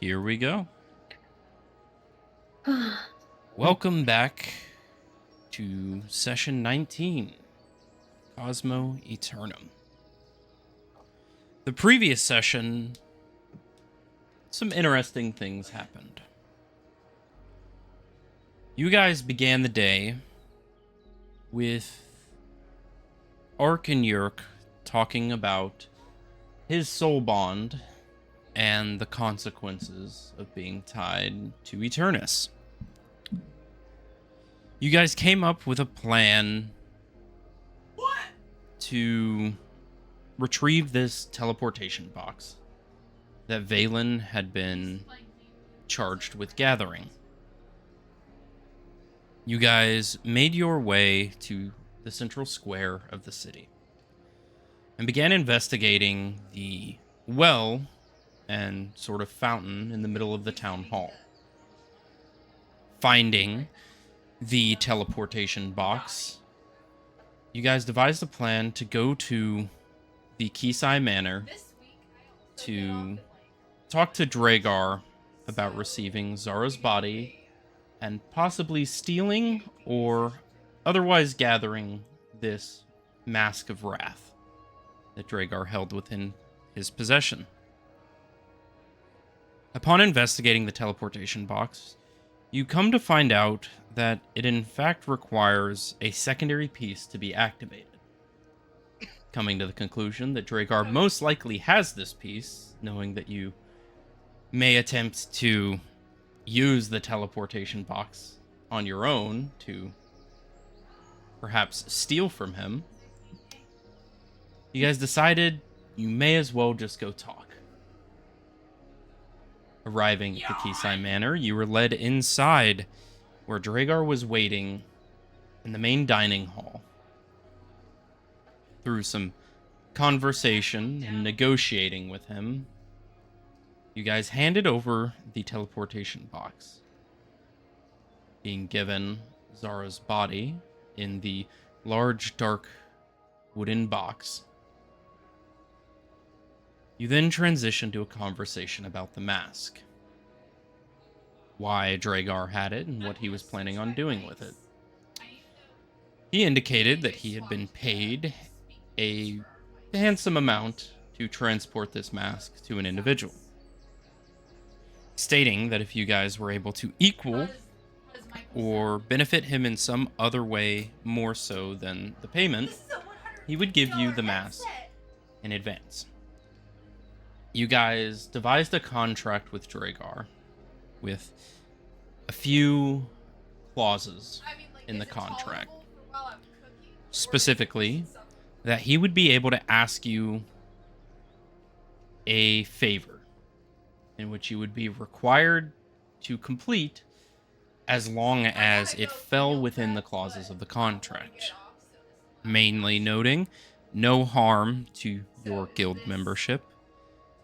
Here we go. Welcome back to session 19, Cosmo Eternum. The previous session, some interesting things happened. You guys began the day with Ark and Yerk talking about his soul bond and the consequences of being tied to Eternus. You guys came up with a plan to retrieve this teleportation box that Valen had been charged with gathering. You guys made your way to the central square of the city and began investigating the well and sort of fountain in the middle of the town hall. Finding the teleportation box, you guys devised a plan to go to the Kisai Manor to talk to Dragar about receiving Zara's body and possibly stealing or otherwise gathering this Mask of Wrath that Dragar held within his possession. Upon investigating the teleportation box, you come to find out that it in fact requires a secondary piece to be activated. Coming to the conclusion that Dragar most likely has this piece, knowing that you may attempt to use the teleportation box on your own to perhaps steal from him, you guys decided you may as well just go talk. Arriving at the Kisai Manor, you were led inside where Dragar was waiting in the main dining hall. Through some conversation and negotiating with him, you guys handed over the teleportation box, being given Zara's body in the large, dark wooden box. You then transition to a conversation about the mask. Why Dragar had it and what he was planning on doing with it. He indicated that he had been paid a handsome amount to transport this mask to an individual, stating that if you guys were able to equal or benefit him in some other way more so than the payment, he would give you the mask in advance. You guys devised a contract with Dragar with a few clauses in the contract. Specifically, that he would be able to ask you a favor in which you would be required to complete as long as it fell within the clauses of the contract. Mainly noting no harm to your guild membership,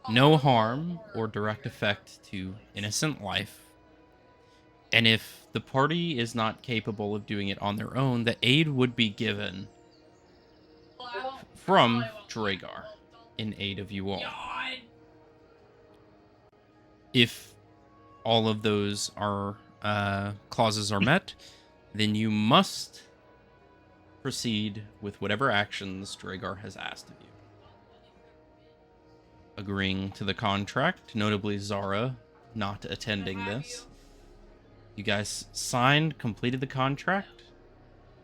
no harm or direct effect to innocent life, and if the party is not capable of doing it on their own, the aid would be given from Dragar in aid of you all. If all of those are clauses are met, then you must proceed with whatever actions Dragar has asked of you. Agreeing to the contract, notably Zara not attending this, you guys signed, completed the contract,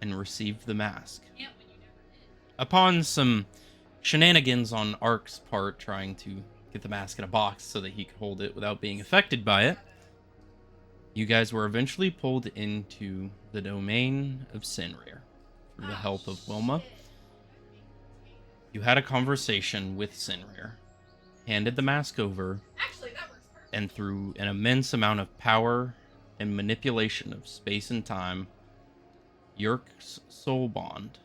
and received the mask. Upon some shenanigans on Ark's part, trying to get the mask in a box so that he could hold it without being affected by it, you guys were eventually pulled into the domain of Sinrir through the help of Wilma. You had a conversation with Sinrir, handed the mask over, and through an immense amount of power and manipulation of space and time, Yerk's soul bond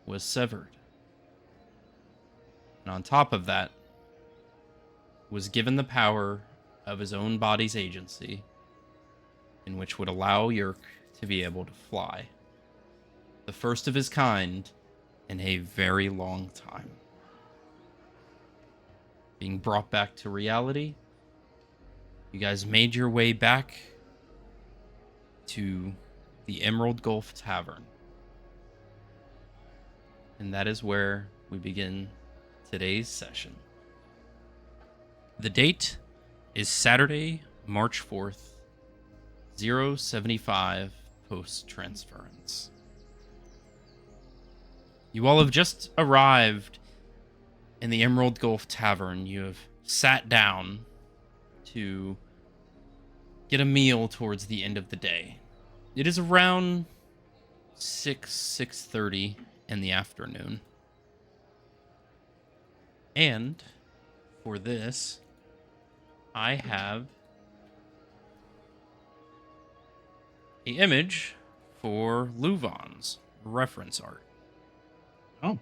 was severed. And on top of that, was given the power of his own body's agency, in which would allow Yerk to be able to fly. The first of his kind in a very long time. Being brought back to reality, You guys made your way back to the Emerald Gulf Tavern. And that is where we begin today's session. The date is Saturday, March 4th, 075 post-transference. You all have just arrived in the Emerald Gulf Tavern. You have sat down to get a meal towards the end of the day. It is around 6:30 in the afternoon. And for this, I have an image for Luvan's reference art. Oh.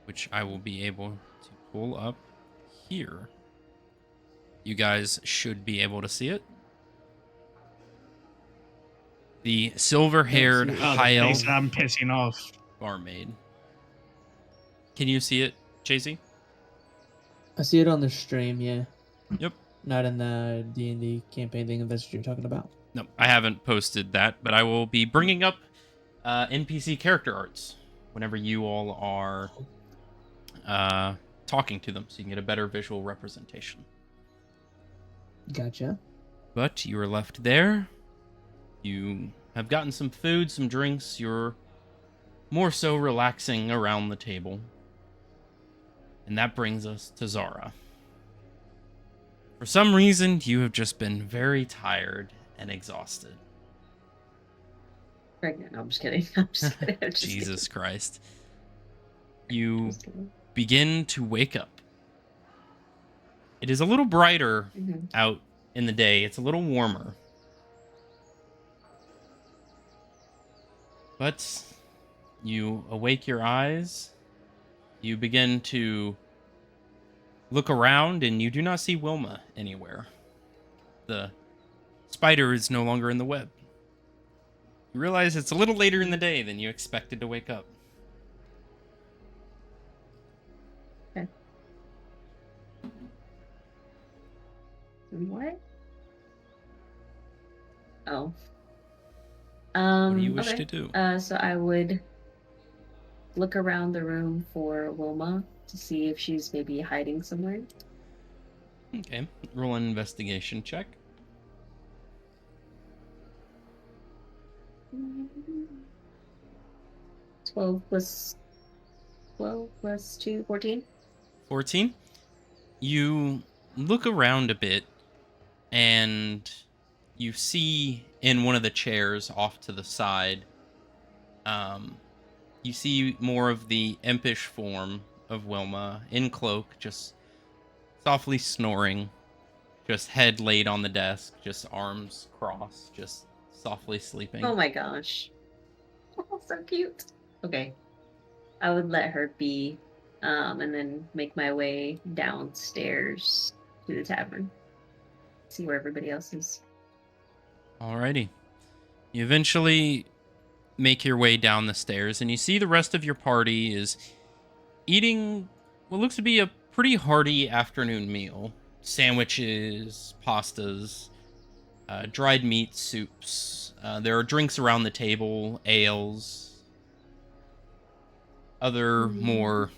Which I will be able to pull up here. You guys should be able to see it. The silver-haired high elf I'm pissing off. barmaid. Can you see it, Chasey? I see it on the stream, yeah. Yep. Not in the D&D campaign thing if that's what you're talking about. No, I haven't posted that, but I will be bringing up NPC character arts whenever you all are talking to them, so you can get a better visual representation. Gotcha. But you are left there. You have gotten some food, some drinks. You're more so relaxing around the table. And that brings us to Zara. For some reason, you have just been very tired and exhausted. Pregnant. No, I'm just kidding. I'm just kidding. I'm just Jesus kidding. Christ. You Just kidding. begin to wake up. It is a little brighter Mhm. out in the day. It's a little warmer. But you awake your eyes. You begin to look around, and you do not see Wilma anywhere. The spider is no longer in the web. You realize it's a little later in the day than you expected to wake up. What? Oh. What do you wish okay. to do? So I would look around the room for Wilma to see if she's maybe hiding somewhere. Okay, roll an investigation check. 12 plus 2, 14. 14. You look around a bit, and you see in one of the chairs off to the side, you see more of the impish form of Wilma in cloak, just softly snoring, just head laid on the desk, just arms crossed, just softly sleeping. Oh my gosh. Oh, so cute. Okay. I would let her be, and then make my way downstairs to the tavern. See where everybody else is. Alrighty. You eventually make your way down the stairs, and you see the rest of your party is eating what looks to be a pretty hearty afternoon meal. Sandwiches, pastas, dried meat soups. There are drinks around the table, ales, other more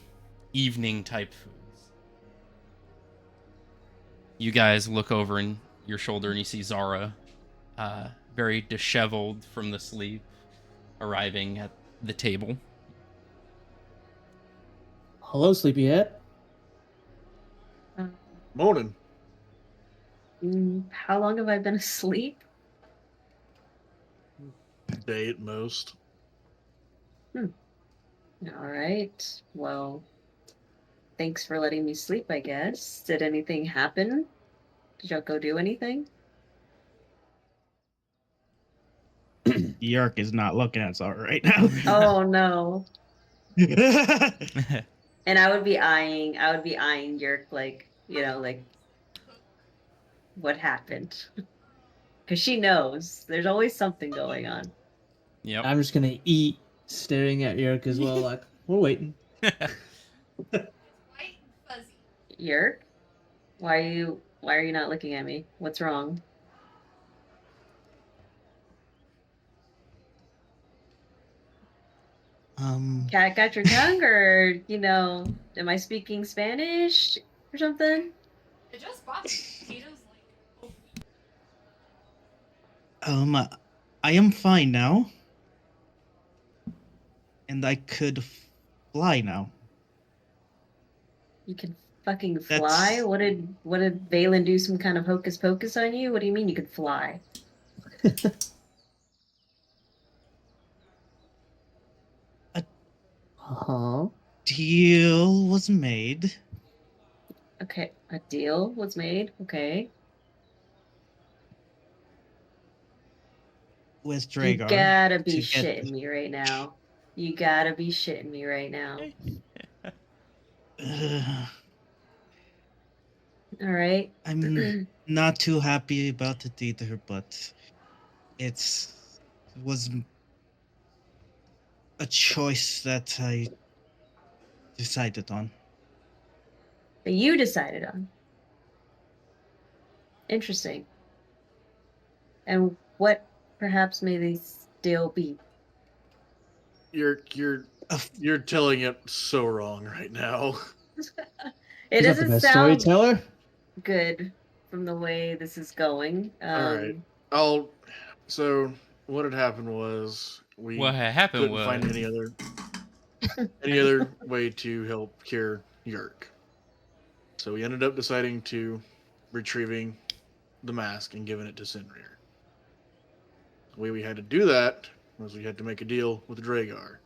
evening type foods. You guys look over in your shoulder and you see Zara, very disheveled from the sleep, arriving at the table. Hello, sleepyhead. Morning. How long have I been asleep? Day at most. All right. Well, thanks for letting me sleep, I guess. Did anything happen? Did y'all go do anything? Yerk is not looking at Zara right now. Oh no. And I would be eyeing Yerk like, like what happened? Because she knows there's always something going on. Yep. I'm just gonna eat, staring at Yerk as well, like, we're waiting. Yerk? Why Why are you not looking at me? What's wrong? Cat got your tongue, or am I speaking Spanish or something? It just bought the potatoes like. I am fine now. And I could fly now. You can fucking fly? What did Valen do? Some kind of hocus pocus on you? What do you mean you could fly? Huh? Deal was made. Okay, a deal was made. Okay. With You Dragar. gotta be to get- shitting me right now. You gotta be shitting me right now. All right. I'm not too happy about it either, but it was a choice that I decided on. That you decided on. Interesting. And what perhaps may they still be? You're You're telling it so wrong right now. It He's not the doesn't best sound storyteller. good from the way this is going. All right. So what had happened was we What had happened couldn't was find any other way to help cure Yerk. So we ended up deciding to retrieving the mask and giving it to Sinrir. The way we had to do that was we had to make a deal with Dragar.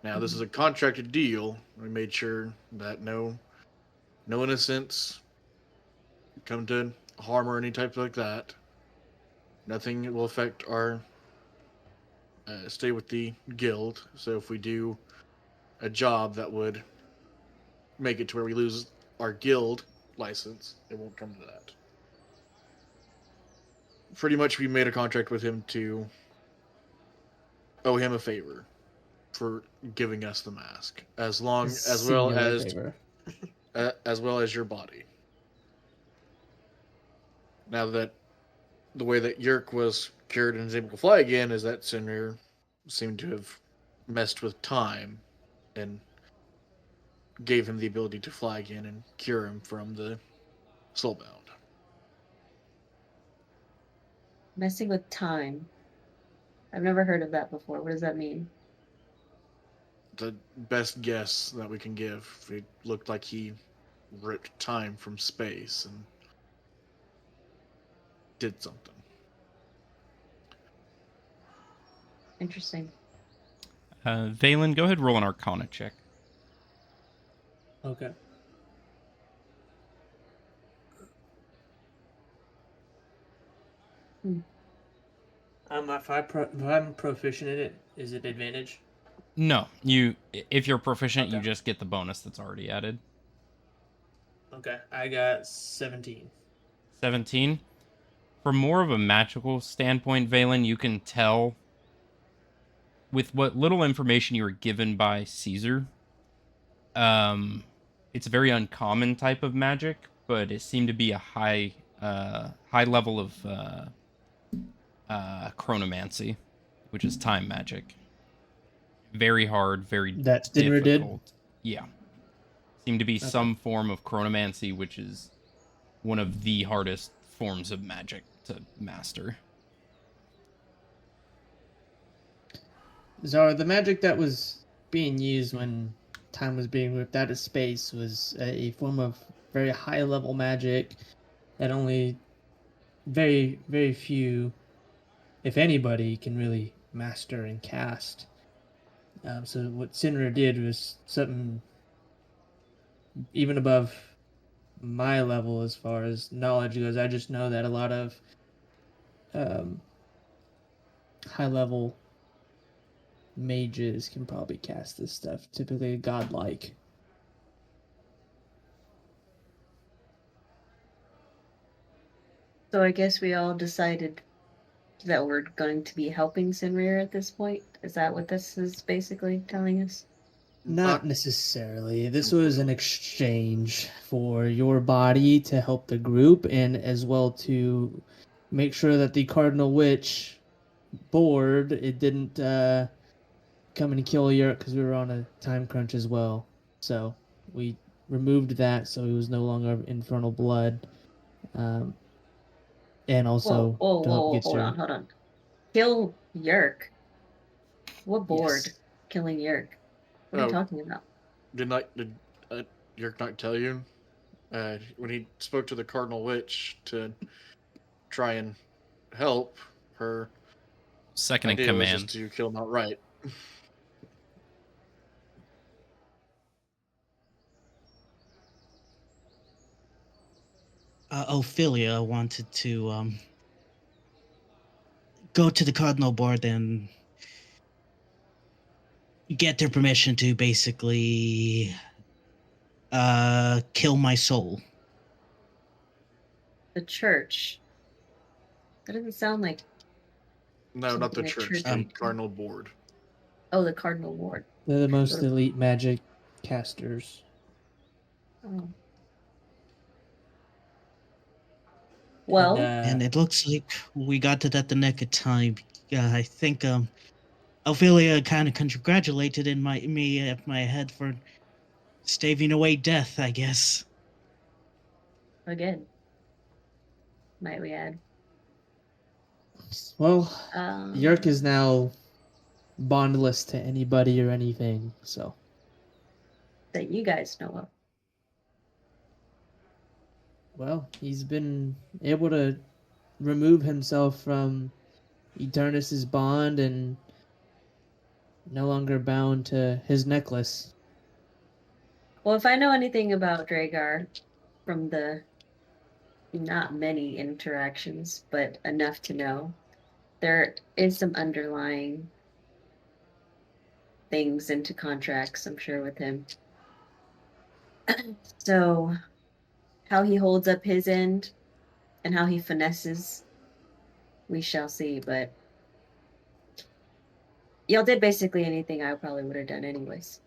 Now this is a contracted deal. We made sure that no innocents come to harm or any type like that. Nothing will affect our stay with the guild. So if we do a job that would make it to where we lose our guild license, it won't come to that. Pretty much, we made a contract with him to owe him a favor for giving us the mask, as well as your body. Now that the way that Yerk was cured and is able to fly again is that Sinir seemed to have messed with time and gave him the ability to fly again and cure him from the soulbound. Messing with time. I've never heard of that before. What does that mean? The best guess that we can give. It looked like he ripped time from space and did something. Interesting. Valen, go ahead and roll an Arcana check. Okay. If I'm proficient in it, is it advantage? No, if you're proficient, you Okay. just get the bonus that's already added. Okay, I got 17. 17. From more of a magical standpoint, Valen, you can tell with what little information you were given by Caesar. It's a very uncommon type of magic, but it seemed to be a high level of chronomancy, which is time magic. Very hard, very That's Dinner did? difficult. Yeah. Seemed to be some form of chronomancy, which is one of the hardest forms of magic to master. Zara, the magic that was being used when time was being ripped out of space was a form of very high level magic that only very, very few, if anybody, can really master and cast. So what Sinra did was something even above my level as far as knowledge goes. I just know that a lot of high level mages can probably cast this stuff, typically godlike. So I guess we all decided that we're going to be helping Sinrir at this point. Is that what this is basically telling us? Not necessarily. This was an exchange for your body to help the group and as well to make sure that the Cardinal Witch board it didn't come and kill Yurt because we were on a time crunch as well. So we removed that so he was no longer infernal blood. And also to help get hold your on, hold on. Kill Yerk. What board? Yes. Killing Yerk. What are you Oh. talking about? Did Yerk not tell you when he spoke to the Cardinal Witch to try and help her? Second in Idea was command. just to kill him outright. Ophelia wanted to go to the Cardinal board and get their permission to basically kill my soul. The church. That doesn't sound like. No, not the Something like church. church. The Cardinal board. Oh, the Cardinal Ward. They're the most Sort of- elite magic casters. Oh. Well, And it looks like we got it at the nick of time. I think Ophelia kind of congratulated me at my head for staving away death, I guess. again, might we add? Well, Um, Yerk is now bondless to anybody or anything, so. that you guys know of. Well, he's been able to remove himself from Eternus's bond and no longer bound to his necklace. Well, if I know anything about Dragar from the not many interactions, but enough to know, there is some underlying things into contracts, I'm sure, with him. So, how he holds up his end and how he finesses, we shall see. But y'all did basically anything I probably would have done anyways.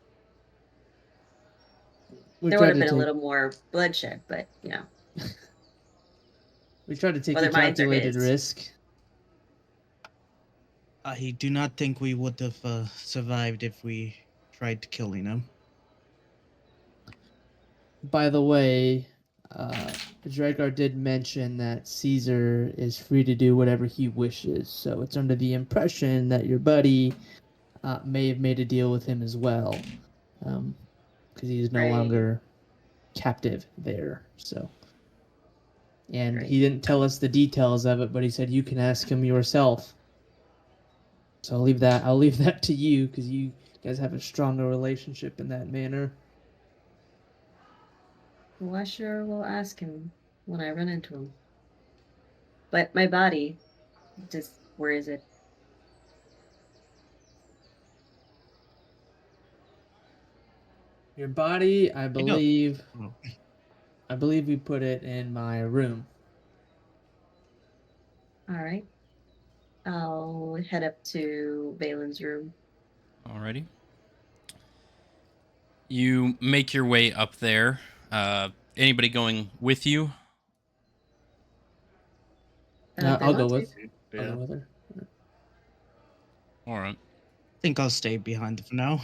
There would have been a little more bloodshed, but We tried to take whether a mines or calculated his. risk. I do not think we would have survived if we tried to killing him. By the way, Dragar did mention that Caesar is free to do whatever he wishes, so it's under the impression that your buddy may have made a deal with him as well, because he is no Right. longer captive there. So, and Right. he didn't tell us the details of it, but he said you can ask him yourself. So I'll leave that to you, because you guys have a stronger relationship in that manner. Well, I sure will ask him when I run into him. But my body, just where is it? Your body, I know. believe. Oh. I believe we put it in my room. All right. I'll head up to Valen's room. Alrighty. You make your way up there. Anybody going with you? I'll go Valen's with. Yeah. I'll go with her. All right. I think I'll stay behind for now.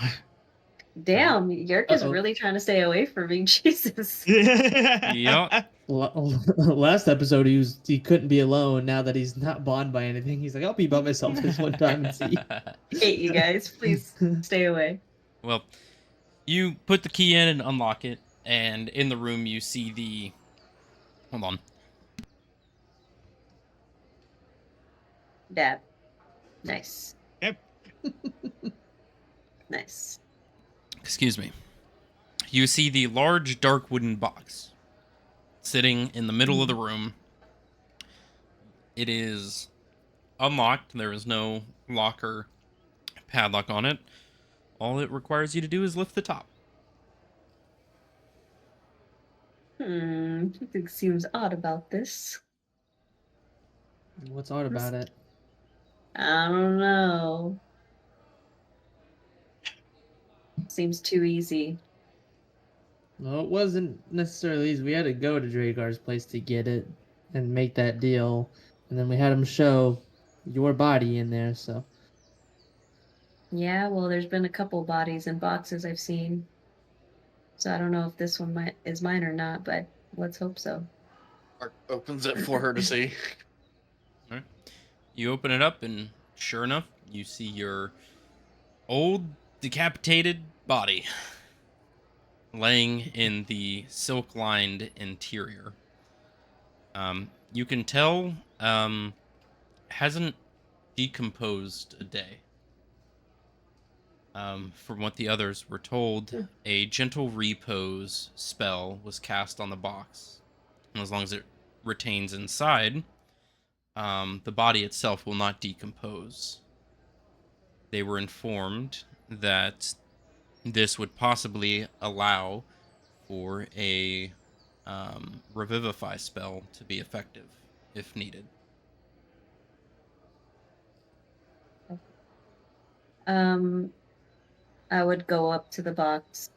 Damn, Yerk is Uh-oh. really trying to stay away from me. Jesus. Yep. Last episode, he couldn't be alone. Now that he's not bound by anything, he's like, I'll be by myself this one time and see. Hate you guys. Please stay away. Well, you put the key in and unlock it, and in the room you see the. Hold on. Dab. Nice. Yep. Nice. Excuse me. You see the large dark wooden box sitting in the middle of the room. It is unlocked. There is no lock or padlock on it. All it requires you to do is lift the top. Something seems odd about this. What's odd about it? I don't know. Seems too easy. Well, it wasn't necessarily easy. We had to go to Dragar's place to get it and make that deal, and then we had him show your body in there. So Yeah, well, there's been a couple bodies and boxes I've seen. So I don't know if this one is mine or not, but let's hope so. Art opens it for her to see. All right. You open it up, and sure enough, you see your old decapitated body laying in the silk-lined interior. You can tell hasn't decomposed a day. From what the others were told, a gentle repose spell was cast on the box. And as long as it retains inside, the body itself will not decompose. They were informed that this would possibly allow for a revivify spell to be effective if needed. I would go up to the box,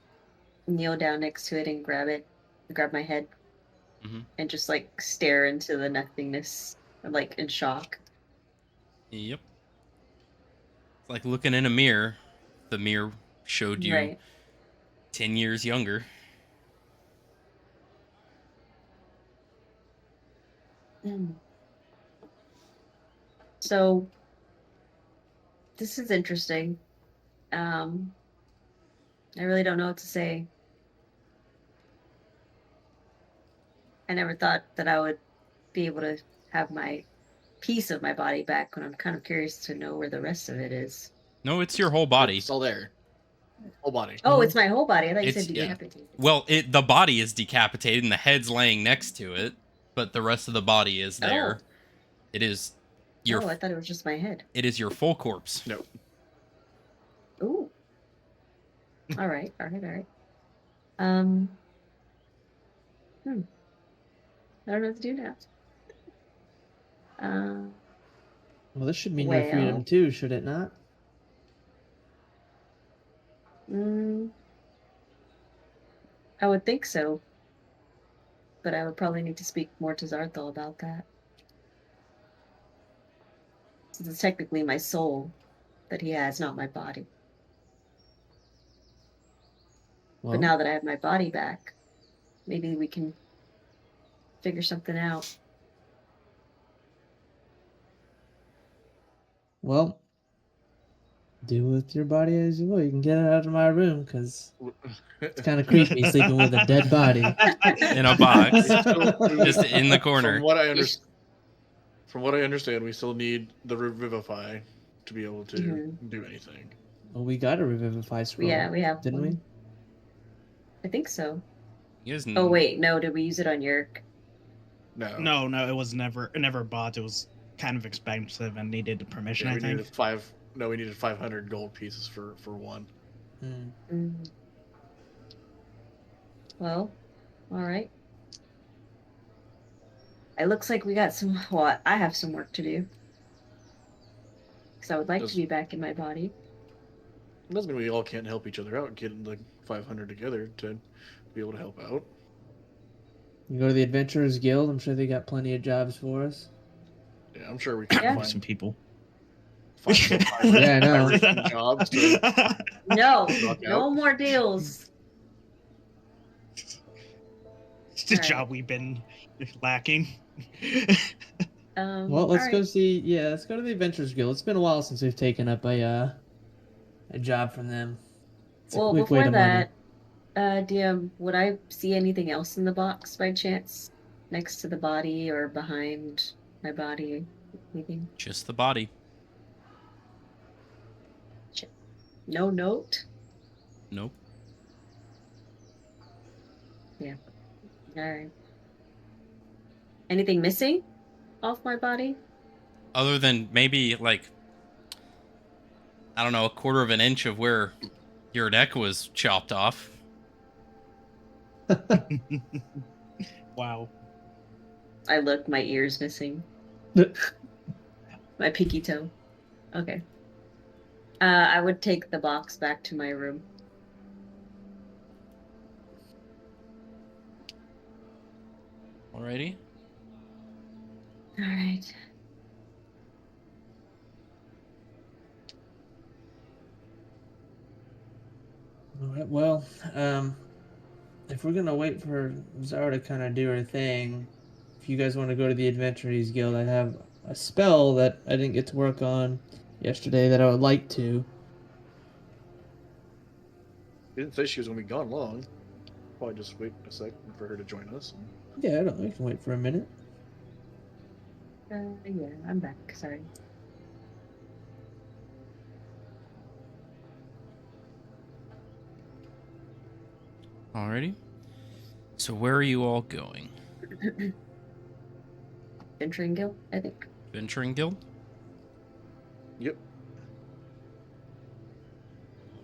kneel down next to it, and grab my head, Mhm. and just like stare into the nothingness, like in shock. Yep. It's like looking in a mirror. The mirror showed you Right. 10 years younger. So this is interesting. I really don't know what to say. I never thought that I would be able to have my piece of my body back, when I'm kind of curious to know where the rest of it is. No, it's your whole body. It's all there. Whole body. Oh, it's my whole body. I thought you It's- said yeah. decapitated. Well, the body is decapitated and the head's laying next to it, but the rest of the body is there. Oh. It is your I thought it was just my head. it is your full corpse. No. Ooh. All right. I don't know what to do now. well, this should mean your freedom Well. too, should it not? I would think so, but I would probably need to speak more to Zarthal about that. Since it's technically my soul that he has, not my body. Well, But now that I have my body back, maybe we can figure something out. well, do with your body as you will. You can get it out of my room because it's kind of creepy sleeping with a dead body In a box. Just in the corner. From what I understand, we still need the revivify to be able to Mhm. do anything. Well, we got a revivify scroll. Yeah, we have didn't one. we? I think so. You guys Oh wait, no, did we use it on Yerk? No. No, it was never bought. It was kind of expensive and needed permission, Yeah, I we think. needed 500 gold pieces for one. Well, all right. It looks like we got some. Well, I have some work to do because I would like to be back in my body. It doesn't mean we all can't help each other out, getting the 500 together to be able to help out. You go to the Adventurers Guild. I'm sure they got plenty of jobs for us. Yeah, I'm sure we can Yeah. find Some people. Yeah, I know. jobs to No, Knock no out. more deals. It's the Alright. job we've been lacking. Well, let's all go right. see. Yeah, let's go to the Adventurers Guild. It's been a while since we've taken up a job from them. It's a Well, quick way before to money. that, DM, would I see anything else in the box by chance, next to the body or behind my body? Anything? just the body. No note. Nope. All right. Anything missing off my body? Other than maybe like, I don't know, a quarter of an inch of where your neck was chopped off. Wow. I look, my ear's missing. My pinky toe. Okay. I would take the box back to my room. Alrighty. All right. All right. Well, if we're gonna wait for Zara to kind of do her thing, if you guys want to go to the Adventurers Guild, I have a spell that I didn't get to work on yesterday that I would like to. She didn't say she was going to be gone long. Probably just wait a second for her to join us. Yeah, I don't. I can wait for a minute. Yeah, I'm back. Sorry. Alrighty. So where are you all going? Venturing Guild, I think. Venturing Guild? Yep.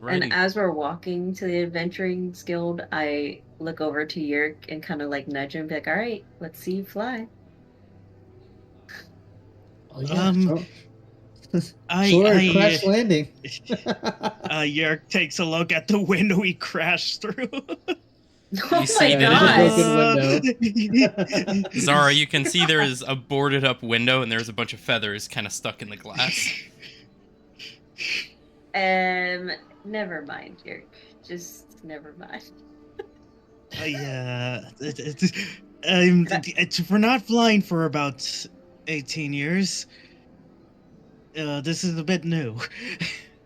And Alrighty. as we're walking to the Adventuring Guild, I look over to Yerk and kind of like nudge him, be like, all right, let's see you fly. Oh yeah. Crash landing. Yerk takes a look at the window he crashed through. Oh You see my that god! window. Zara, you can see there is a boarded up window and there's a bunch of feathers kind of stuck in the glass. Never mind, Yerk. Just never mind. We're not flying for about 18 years. This is a bit new.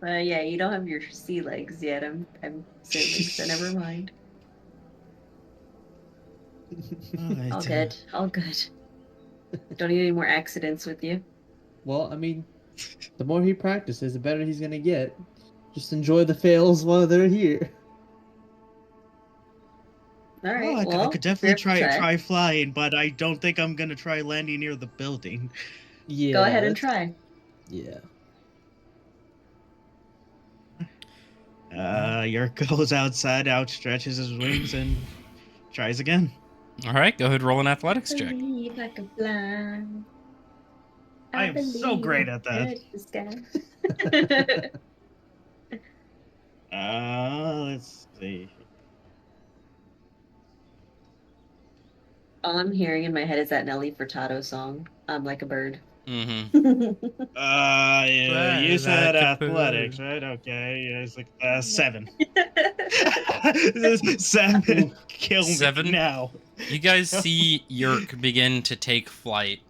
Yeah, you don't have your sea legs yet. I'm assuming, so never mind. Alright, All good. All good. Don't need any more accidents with you. Well, I mean, the more he practices, the better he's gonna get. Just enjoy the fails while they're here. All right. I could definitely we have to try flying, but I don't think I'm gonna try landing near the building. Yeah. Go ahead and try. Yeah. Yerk goes outside, outstretches his wings, and tries again. Alright, go ahead, roll an athletics check. Believe I can fly. I am so believe great I at that. touch the sky. Let's see. All I'm hearing in my head is that Nelly Furtado song. I'm like a bird. Mm-hmm. You said Like a athletics, bird. right? Okay, yeah, it's like 7. 7. Kill me 7? now. You guys see Yerk begin to take flight,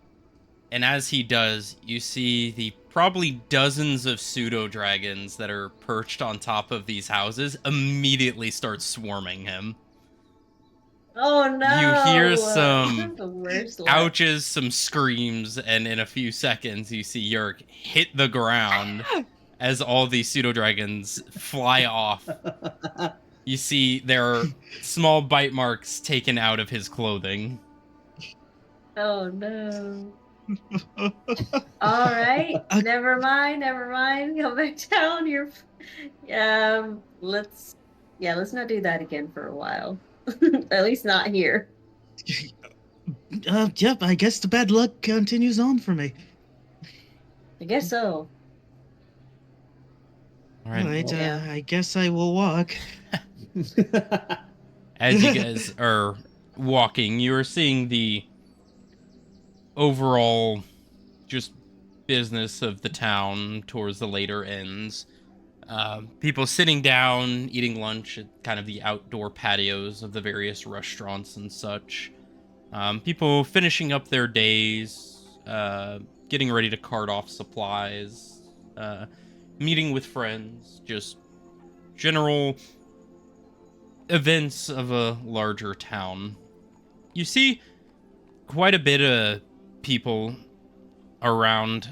and as he does, you see the probably dozens of pseudo-dragons that are perched on top of these houses immediately start swarming him. Oh no! You hear some The worst luck. ouches, some screams, and in a few seconds you see Yerk hit the ground as all these pseudo-dragons fly off. You see there are small bite marks taken out of his clothing. Oh no. All right. Never mind. Go back down. Let's not do that again for a while. At least not here. Yep, I guess the bad luck continues on for me. I guess so. All right. Alright, Yeah. I guess I will walk. As you guys are walking, you are seeing the overall just business of the town towards the later ends. People sitting down, eating lunch at kind of the outdoor patios of the various restaurants and such. People finishing up their days, getting ready to cart off supplies, meeting with friends, just general events of a larger town. You see quite a bit of people around.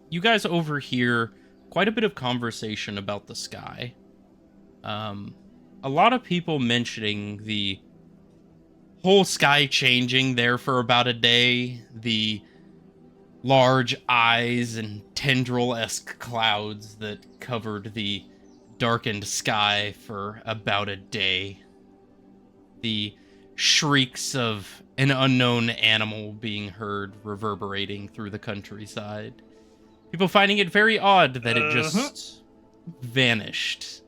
You guys overhear quite a bit of conversation about the sky. A lot of people mentioning the whole sky changing there for about a day, the large eyes and tendril-esque clouds that covered the darkened sky for about a day, the shrieks of an unknown animal being heard reverberating through the countryside. People finding it very odd that it just vanished.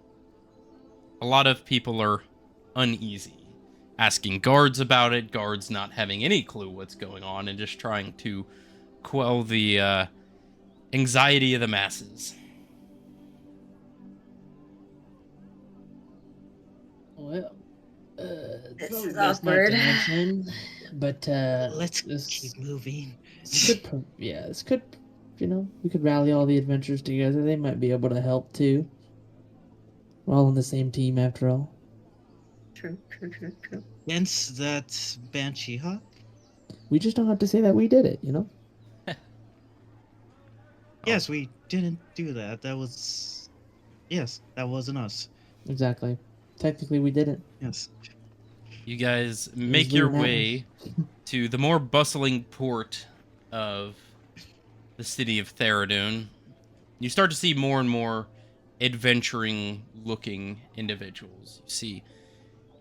A lot of people are uneasy. asking guards about it, guards not having any clue what's going on, and just trying to quell the anxiety of the masses. Well, This probably is best not awkward. to mention, but Let's this keep moving. this could, we could rally all the adventurers together. They might be able to help too. We're all on the same team after all. True. Against that Banshee Hawk? We just don't have to say that we did it, Yes, we didn't do that. Yes, that wasn't us. Exactly. Technically, we didn't. Yes. You guys was make your Leon way to the more bustling port of the city of Theradune. You start to see more and more adventuring-looking individuals. You see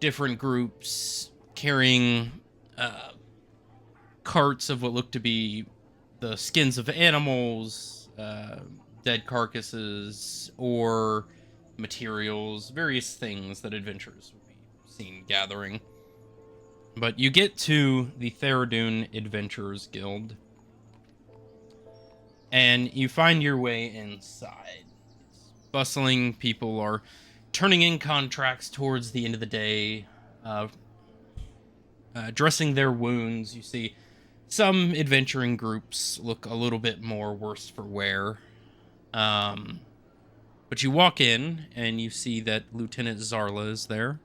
different groups carrying carts of what look to be the skins of animals, dead carcasses, or materials, various things that adventurers would be seen gathering. But you get to the Theradune Adventurers Guild, and you find your way inside. It's bustling. People are turning in contracts towards the end of the day, dressing their wounds. You see some adventuring groups look a little bit more worse for wear. But you walk in, and you see that Lieutenant Zarla is there.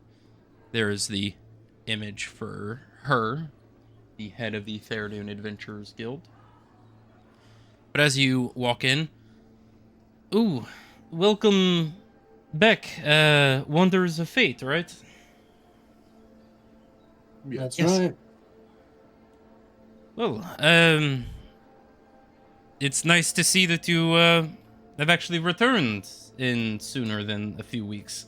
There is the image for her, the head of the Theradune Adventurers Guild. But as you walk in, ooh, welcome back, Wonders of Fate, right? Yeah. That's Yes. right. Well, it's nice to see that you have actually returned in sooner than a few weeks.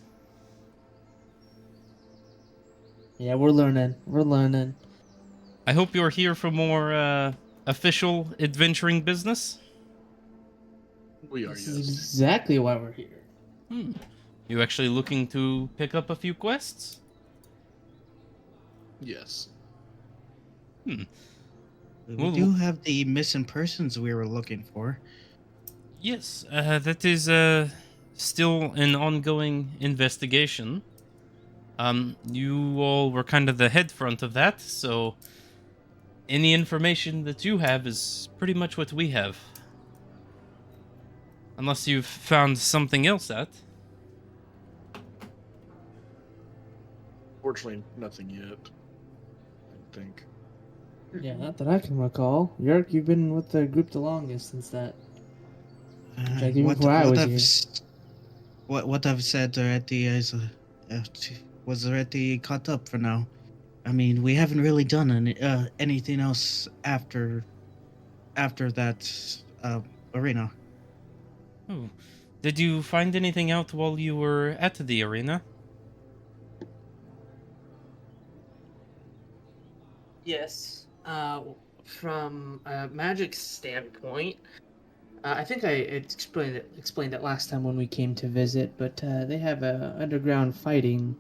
Yeah, we're learning. We're learning. I hope you're here for more official adventuring business. We are, This is yes. exactly why we're here. You actually looking to pick up a few quests? Yes. We Well, do have the missing persons we were looking for. Yes, that is still an ongoing investigation. You all were kind of the head front of that, so any information that you have is pretty much what we have. Unless you've found something else out. Fortunately, nothing yet. I think. Yeah, not that I can recall. Yerk, you've been with the group the longest since that. Check even before I was here. What I've said already is was already caught up for now. I mean, we haven't really done anything else after that arena. Oh, did you find anything out while you were at the arena? Yes. From a magic standpoint, I think I explained it last time when we came to visit. But they have underground fighting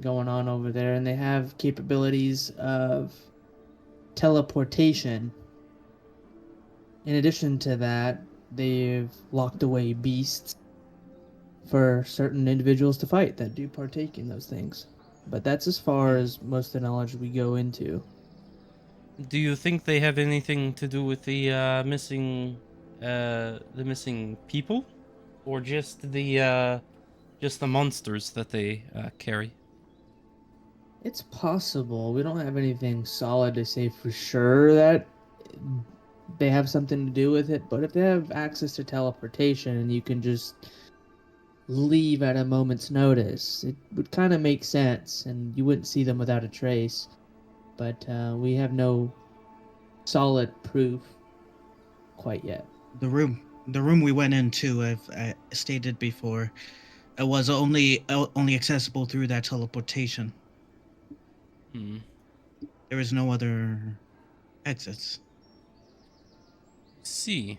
going on over there, and they have capabilities of teleportation. In addition to that, they've locked away beasts for certain individuals to fight that do partake in those things. But that's as far as most of the knowledge we go into. Do you think they have anything to do with the missing people, or just the monsters that they carry? It's possible. We don't have anything solid to say for sure that they have something to do with it, but if they have access to teleportation and you can just leave at a moment's notice, it would kind of make sense and you wouldn't see them without a trace. But we have no solid proof quite yet. The room we went into, I've stated before, it was only accessible through that teleportation. Hmm. There was no other exits. See.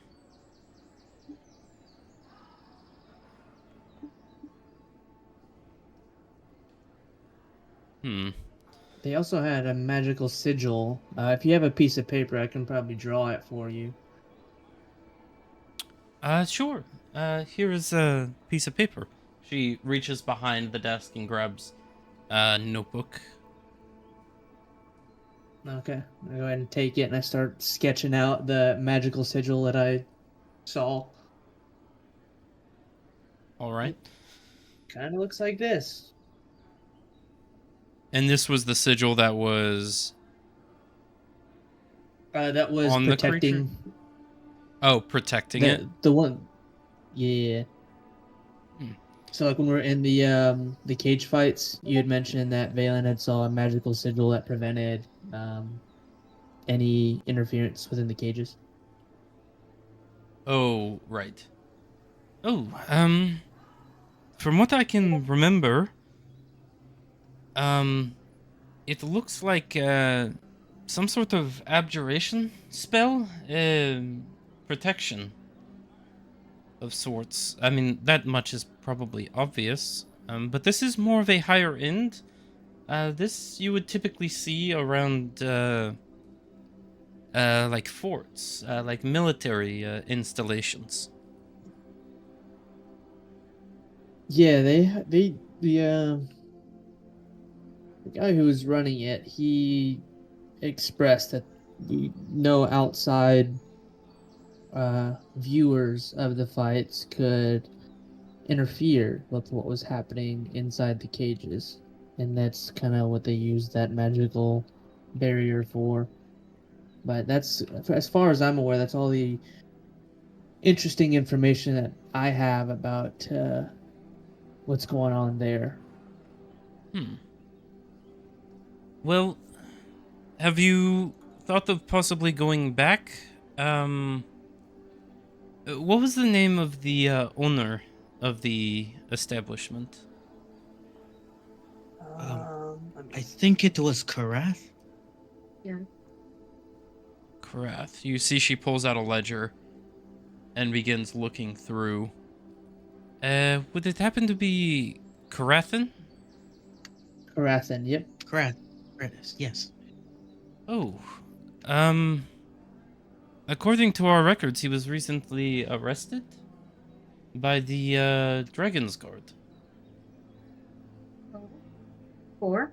Hmm. They also had a magical sigil. If you have a piece of paper, I can probably draw it for you. Sure. Here is a piece of paper. She reaches behind the desk and grabs a notebook. Okay, I go ahead and take it, and I start sketching out the magical sigil that I saw. All right. Kind of looks like this. And this was the sigil that was That was on the creature? protecting protecting it. the one. Yeah. Hmm. So like when we were in the cage fights, you had mentioned that Valen had saw a magical sigil that prevented any interference within the cages. Oh, right. Oh, from what I can remember, it looks like some sort of abjuration spell, protection of sorts. I mean, that much is probably obvious. But this is more of a higher end. This you would typically see around like forts, like military installations. Yeah, the guy who was running it, he expressed that no outside viewers of the fights could interfere with what was happening inside the cages, and that's kind of what they used that magical barrier for. But that's, as far as I'm aware, that's all the interesting information that I have about what's going on there. Well, have you thought of possibly going back? What was the name of the owner of the establishment? I think it was Karath. Yeah. Karath. You see she pulls out a ledger and begins looking through. Would it happen to be Karathan? Karathan, yep. Karath. Yes. Oh. According to our records, he was recently arrested by the Dragon's Guard. Four?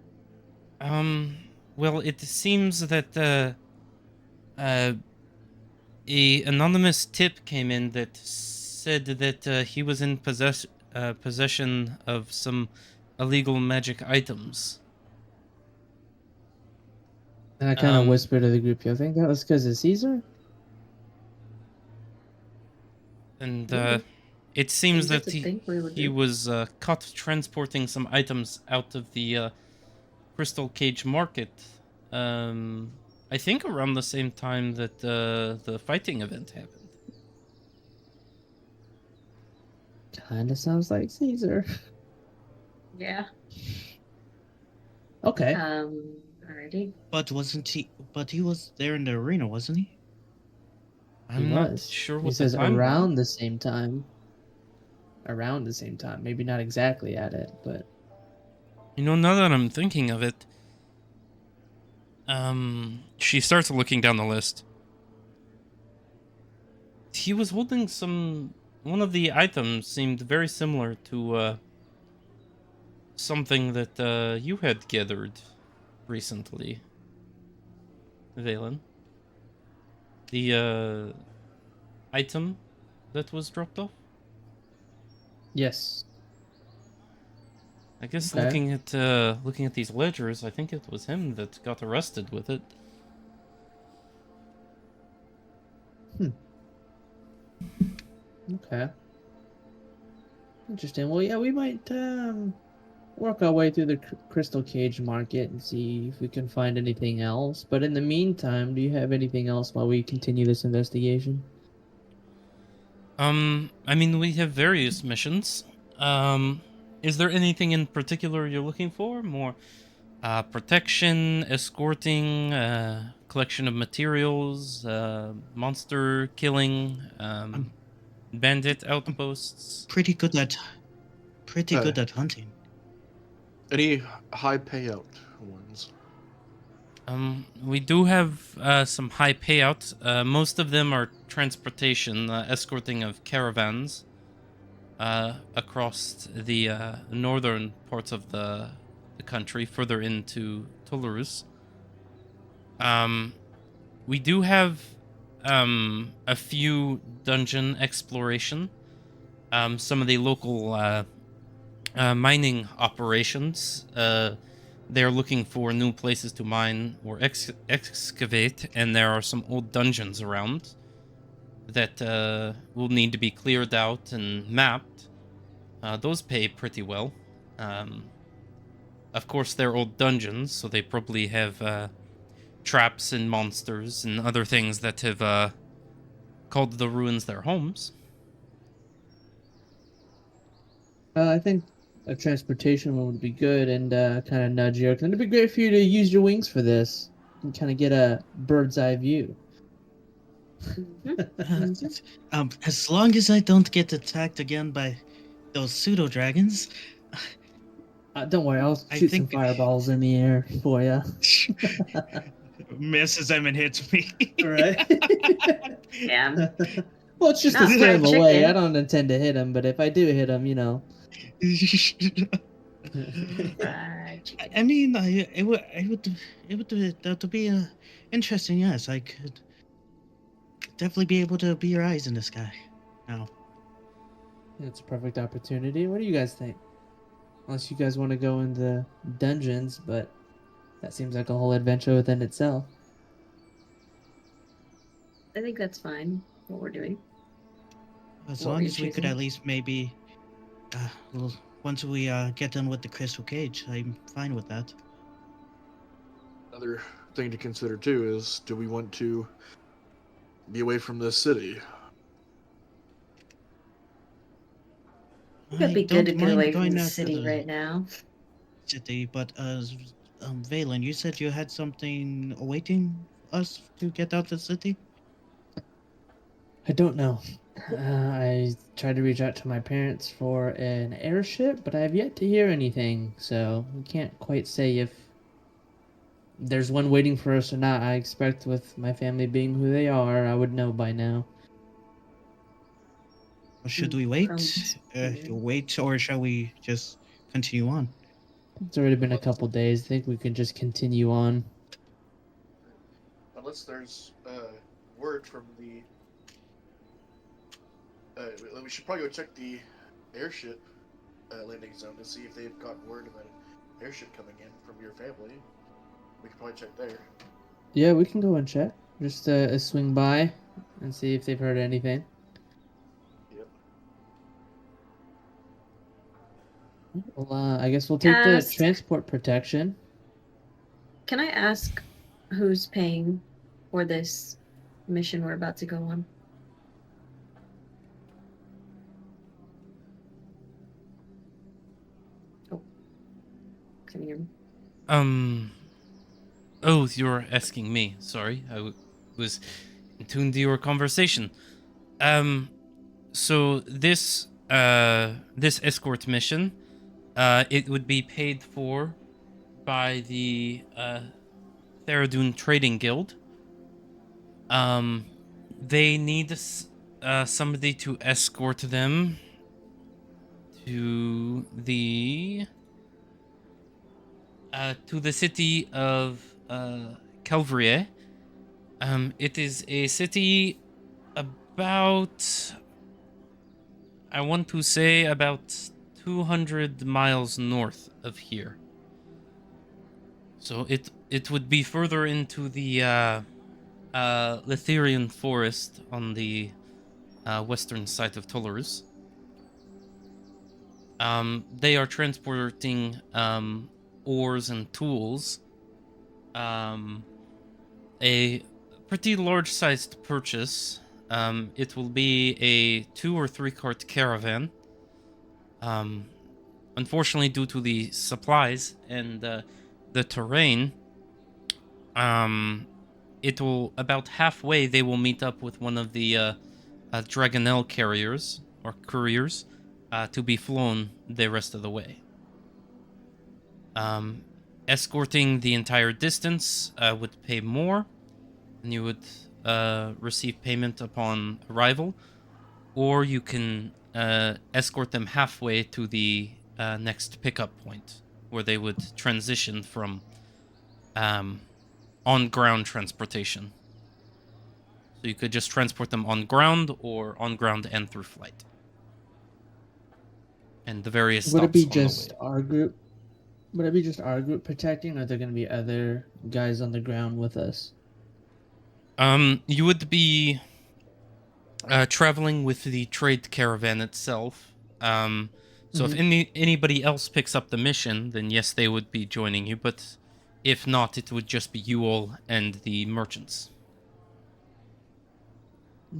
Well, it seems that a anonymous tip came in that said that he was in possession of some illegal magic items. And I kind of Um, whispered to the group, "You think that was because of Caesar?" And Maybe. it seems That's that a thing we would he do. was caught transporting some items out of the Crystal Cage Market. I think around the same time that the fighting event happened. Kind of sounds like Caesar. Yeah. Okay. Alrighty. But wasn't he? But he was there in the arena, wasn't he? I'm He not was. sure He what the says time around the same time. Around the same time. Maybe not exactly at it, but You know, now that I'm thinking of it, she starts looking down the list. He was holding one of the items seemed very similar to something that you had gathered recently, Valen. The item that was dropped off. yes. I guess Okay. looking at these ledgers, I think it was him that got arrested with it. Okay. Interesting. Well, yeah, we might work our way through the Crystal Cage Market and see if we can find anything else. But in the meantime, do you have anything else while we continue this investigation? I mean, we have various missions. Is there anything in particular you're looking for? More protection, escorting, collection of materials, monster killing, bandit outposts. Pretty good at hunting. Any high payout ones? We do have some high payouts. Most of them are transportation, escorting of caravans across the northern parts of the country, further into Toulouse. We do have a few dungeon exploration. Some of the local mining operations. They're looking for new places to mine or excavate, and there are some old dungeons around that will need to be cleared out and mapped. Those pay pretty well. Of course, they're old dungeons, so they probably have traps and monsters and other things that have called the ruins their homes. I think a transportation one would be good and kind of nudge you. And it'd be great for you to use your wings for this and kind of get a bird's eye view. As long as I don't get attacked again by those pseudo dragons. Don't worry, I'll I shoot some think- fireballs in the air for you. Misses him and hits me. Right? Yeah. Well, it's just Not to scare him fried away. chicken. I don't intend to hit him, but if I do hit him, you know. Fried chicken. I mean, it would be interesting. Yes, I could definitely be able to be your eyes in the sky. Now, It's a perfect opportunity. What do you guys think? Unless you guys want to go into dungeons, but that seems like a whole adventure within itself. I think that's fine. What we're doing. as What long were you as we could choosing? at least maybe, well, once we get done with the crystal cage, I'm fine with that. Another thing to consider too is, do we want to be away from this city? I think it'd be I good to don't get mind away from going the out to city the right now. city, but Valen, you said you had something awaiting us to get out of the city. I don't know. I tried to reach out to my parents for an airship, but I have yet to hear anything, so we can't quite say if there's one waiting for us or not. I expect with my family being who they are, I would know by now. Or should we wait? Sounds weird. Wait, or shall we just continue on? It's already been a couple days. I think we can just continue on. Unless there's word from the. We should probably go check the airship landing zone to see if they've gotten word of an airship coming in from your family. We could probably check there. Yeah, we can go and check. Just swing by and see if they've heard anything. Yep. Well, I guess we'll take the Ask- transport protection. Can I ask who's paying for this mission we're about to go on? Oh. Can you hear me? Oh, you're asking me. Sorry, was in tune to your conversation. So this escort mission, it would be paid for by the Theradun Trading Guild. They need somebody to escort them to the city of Calvrier. It is a city about, I want to say, about 200 miles north of here. So it would be further into the Litherian forest on the western side of Toulouse. They are transporting ores and tools. A pretty large-sized purchase. It will be a 2 or 3 cart caravan. Unfortunately, due to the supplies and the terrain, it will, about halfway, they will meet up with one of the Dragonel carriers or couriers to be flown the rest of the way. escorting the entire distance would pay more, and you would receive payment upon arrival, or you can escort them halfway to the next pickup point, where they would transition from on-ground transportation. So you could just transport them on ground or on ground and through flight. And the various stops Would it be on just the way. our group? Would it be just our group protecting, or are there going to be other guys on the ground with us? You would be traveling with the trade caravan itself. So if anybody else picks up the mission, then yes, they would be joining you. But if not, it would just be you all and the merchants.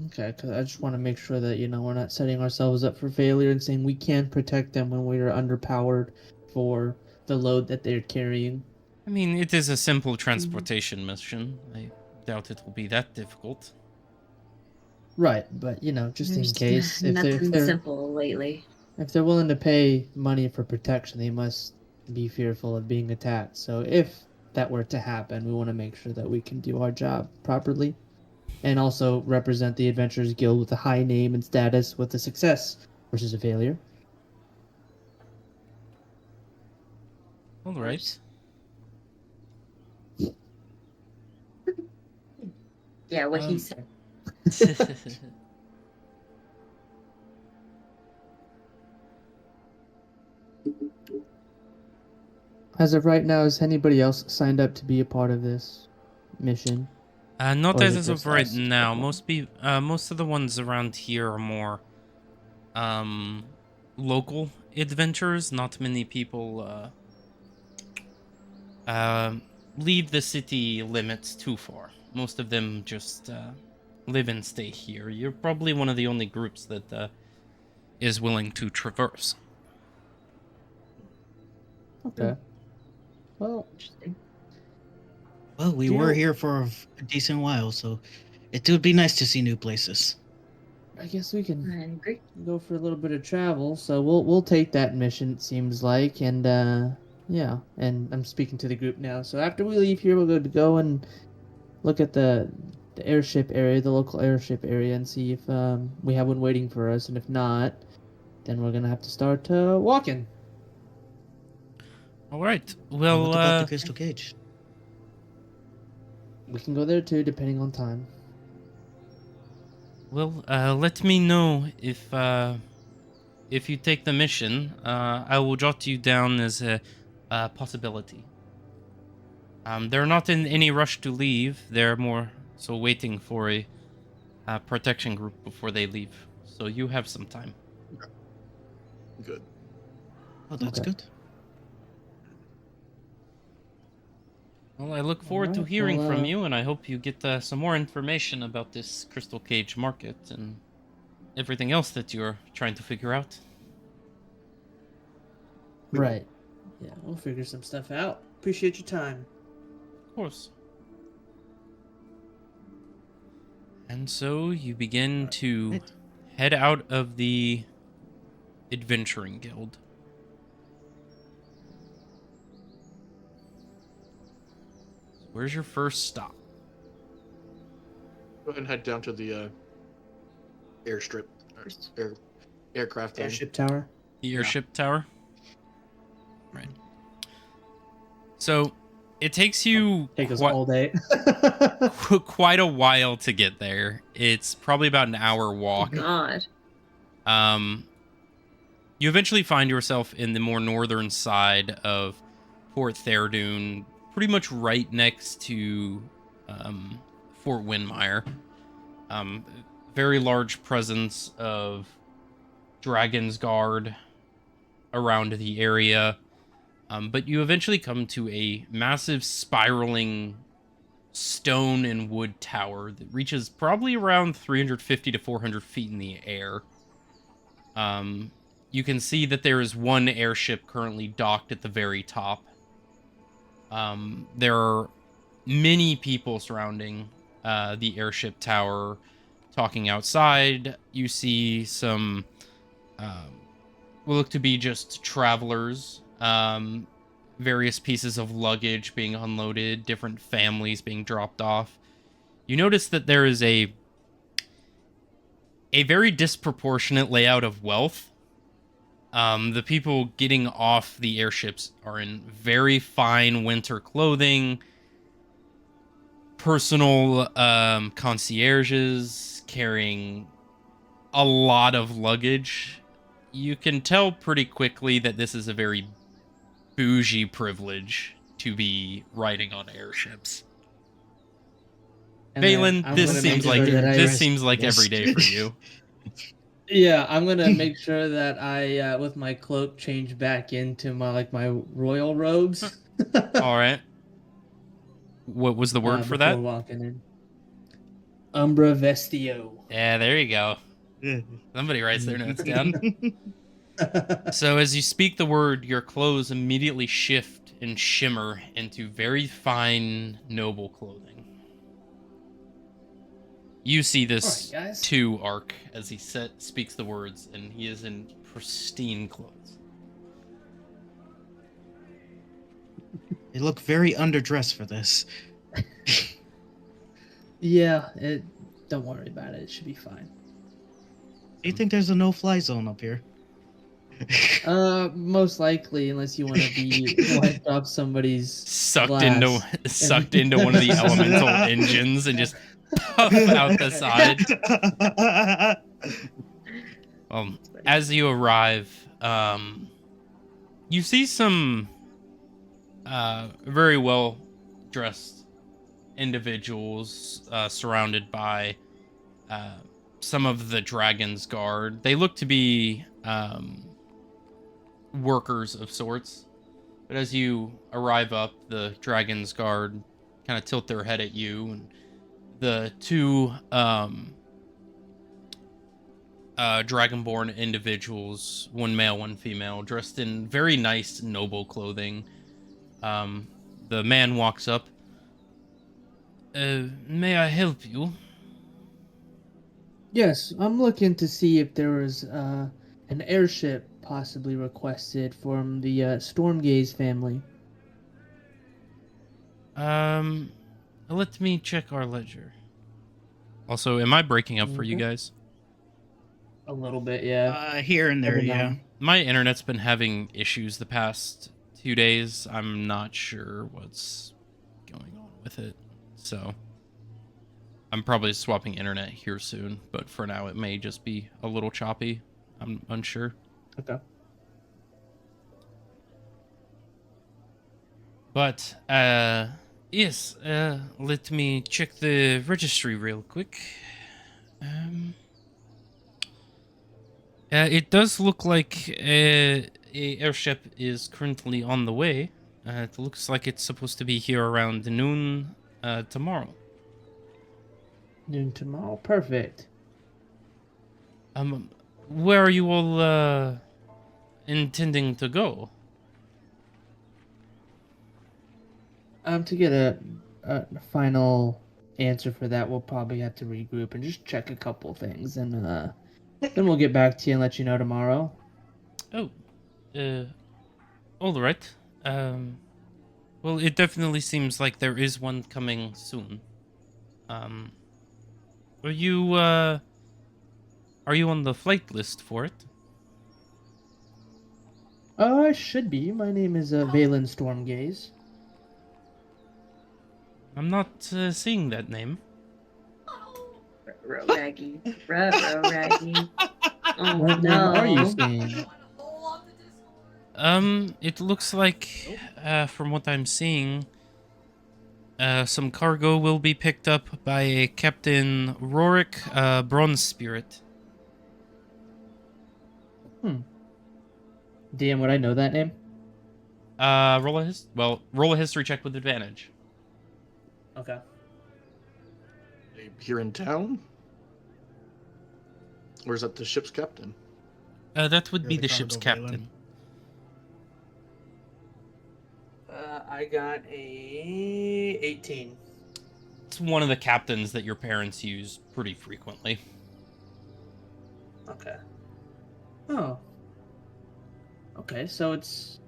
Okay, because I just want to make sure that we're not setting ourselves up for failure and saying we can't protect them when we are underpowered for the load that they're carrying. I mean, it is a simple transportation mission. I doubt it will be that difficult. Right, but just in There's case, nothing simple lately. if they're willing to pay money for protection, they must be fearful of being attacked. So if that were to happen, we want to make sure that we can do our job properly, and also represent the Adventurers Guild with a high name and status, with a success versus a failure. All right. Yeah, what he said. As of right now, has anybody else signed up to be a part of this mission? Not Or is it as of just right us? now. Most of the ones around here are more local adventures. Not many people leave the city limits too far. Most of them just live and stay here. You're probably one of the only groups that is willing to traverse. Okay. Well, Interesting. Well, we Do you were know- here for a decent while, so it would be nice to see new places. I guess we can I agree. go for a little bit of travel. So we'll take that mission. It seems like, and yeah. And I'm speaking to the group now. So after we leave here, we'll go and look at the airship area, the local airship area, and see if we have one waiting for us. And if not, then we're gonna have to start walking. All right. And Well, what about the crystal cage? We can go there too, depending on time. let me know if you take the mission. I will jot you down as a possibility. They're not in any rush to leave. They're more so waiting for a protection group before they leave. So you have some time. Good. Oh, that's Okay. good. Well, I look forward to Alright, hearing well, from you, and I hope you get some more information about this crystal cage market and everything else that you're trying to figure out. Right. Yeah, we'll figure some stuff out. Appreciate your time. Of course. And so you begin to Right. head out of the adventuring guild. Where's your first stop? Go ahead and head down to the airstrip, or aircraft thing. Airship tower. The airship tower? Right. So it takes you Take us qui- all day. quite a while to get there. It's probably about an hour walk. God. You eventually find yourself in the more northern side of Port Therdune, pretty much right next to Fort Windmire. Very large presence of Dragon's Guard around the area. But you eventually come to a massive spiraling stone and wood tower that reaches probably around 350 to 400 feet in the air. You can see that there is one airship currently docked at the very top. There are many people surrounding the airship tower talking outside. You see some what look to be just travelers, various pieces of luggage being unloaded, different families being dropped off, you notice that there is a very disproportionate layout of wealth. The people getting off the airships are in very fine winter clothing, personal concierges carrying a lot of luggage. You can tell pretty quickly that this is a very bougie privilege to be riding on airships. And then Valen, I'm this gonna seems make like sure that I- this seems like Yes. every day for you. Yeah, I'm gonna make sure that I, with my cloak, change back into my royal robes. All right. What was the word for before that? walking in. Umbra Vestio. Yeah, there you go. Somebody writes their notes down. So as you speak the word, your clothes immediately shift and shimmer into very fine, noble clothing. You see this All right, guys. too, Ark, as he speaks the words, and he is in pristine clothes. They look very underdressed for this. Yeah, don't worry about it. It should be fine. Do you think there's a no-fly zone up here? Most likely, unless you want to be wiped off somebody's Sucked into one of the elemental engines and just puff out the side. As you arrive, you see some very well dressed individuals surrounded by some of the Dragon's Guard. They look to be workers of sorts, but as you arrive up, the Dragon's Guard kind of tilt their head at you, and the two Dragonborn individuals, one male, one female, dressed in very nice, noble clothing. The man walks up. May I help you? Yes, I'm looking to see if there was an airship possibly requested from the Stormgaze family. Let me check our ledger. Also, am I breaking up for you Okay. guys? A little bit, yeah. Here and there, Every now yeah. and- My internet's been having issues the past 2 days. I'm not sure what's going on with it. So, I'm probably swapping internet here soon, but for now it may just be a little choppy. I'm unsure. Okay. But, yes, let me check the registry real quick. It does look like a airship is currently on the way. It looks like it's supposed to be here around noon tomorrow. Noon tomorrow. Perfect. Where are you all intending to go? To get a final answer for that, we'll probably have to regroup and just check a couple things, and then we'll get back to you and let you know tomorrow. Oh, all right. Well, it definitely seems like there is one coming soon. Are you on the flight list for it? I should be. My name is Valen Stormgaze. I'm not seeing that name. Ruh-roh, Raggy. Ruh-roh, Raggy. Oh, What name no. are you saying? It looks like, from what I'm seeing, some cargo will be picked up by Captain Rorik Bronze Spirit. DM, would I know that name? Roll a history check with advantage. Okay. Here in town? Or is that the ship's captain? That would You're be the the ship's cargo, Valen. captain. I got a 18. It's one of the captains that your parents use pretty frequently. Okay. Oh. Okay, so it's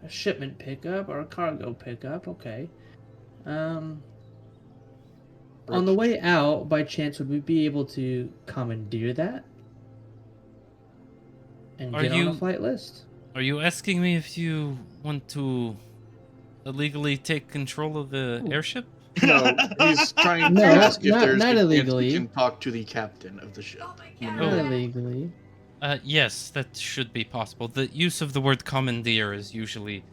a shipment pickup or a cargo pickup. Okay. On the way out, by chance, would we be able to commandeer that and Are get on a you- flight list? Are you asking me if you want to illegally take control of the airship? No, he's trying to No, ask if not- there's not a chance illegally. we can talk to the captain of the ship. Oh my You god. Not know, illegally. Yes, that should be possible. The use of the word commandeer is usually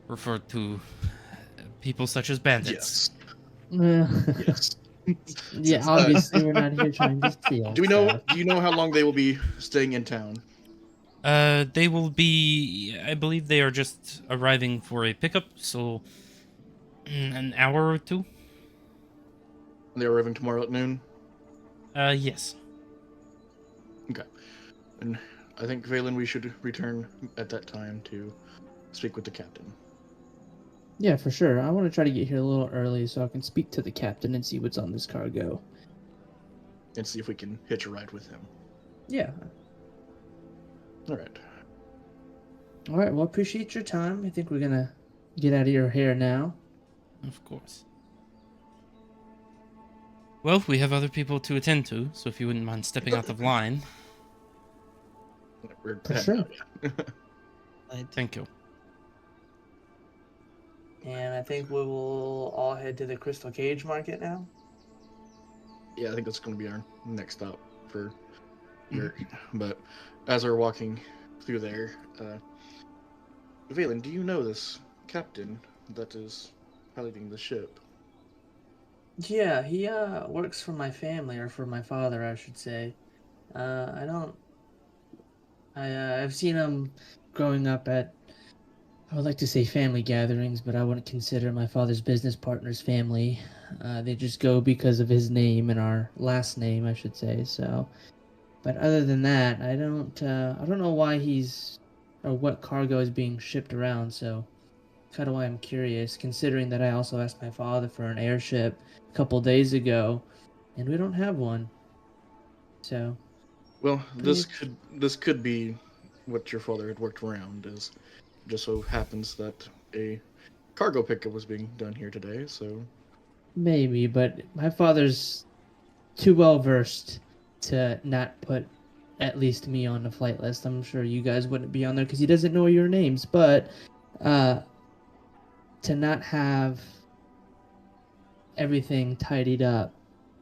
referred to people such as bandits. Yes. Yeah, obviously we're not here trying to steal. Do we know? stuff. Do you know how long they will be staying in town? They will be. I believe they are just arriving for a pickup, so an hour or two. They're arriving tomorrow at noon. Yes. And I think, Valen, we should return at that time to speak with the captain. Yeah, for sure. I want to try to get here a little early so I can speak to the captain and see what's on this cargo. And see if we can hitch a ride with him. Yeah. All right. All right. Well, appreciate your time. I think we're gonna get out of your hair now. Of course. Well, we have other people to attend to, so if you wouldn't mind stepping out of line. We're For heading sure. out, yeah. Thank you. And I think we will all head to the Crystal Cage Market now. Yeah, I think that's going to be our next stop for Yurt. But as we're walking through there, Valen, do you know this captain that is piloting the ship? Yeah, he works for my family, or for my father, I should say. I've seen him growing up at, I would like to say family gatherings, but I wouldn't consider my father's business partners family. They just go because of his name and our last name, I should say. So, but other than that, I don't know why he's, or what cargo is being shipped around. So, kind of why I'm curious, considering that I also asked my father for an airship a couple days ago, and we don't have one. So, Well, this could be what your father had worked around. Is just so happens that a cargo pickup was being done here today. So maybe, but my father's too well versed to not put at least me on the flight list. I'm sure you guys wouldn't be on there because he doesn't know your names, but to not have everything tidied up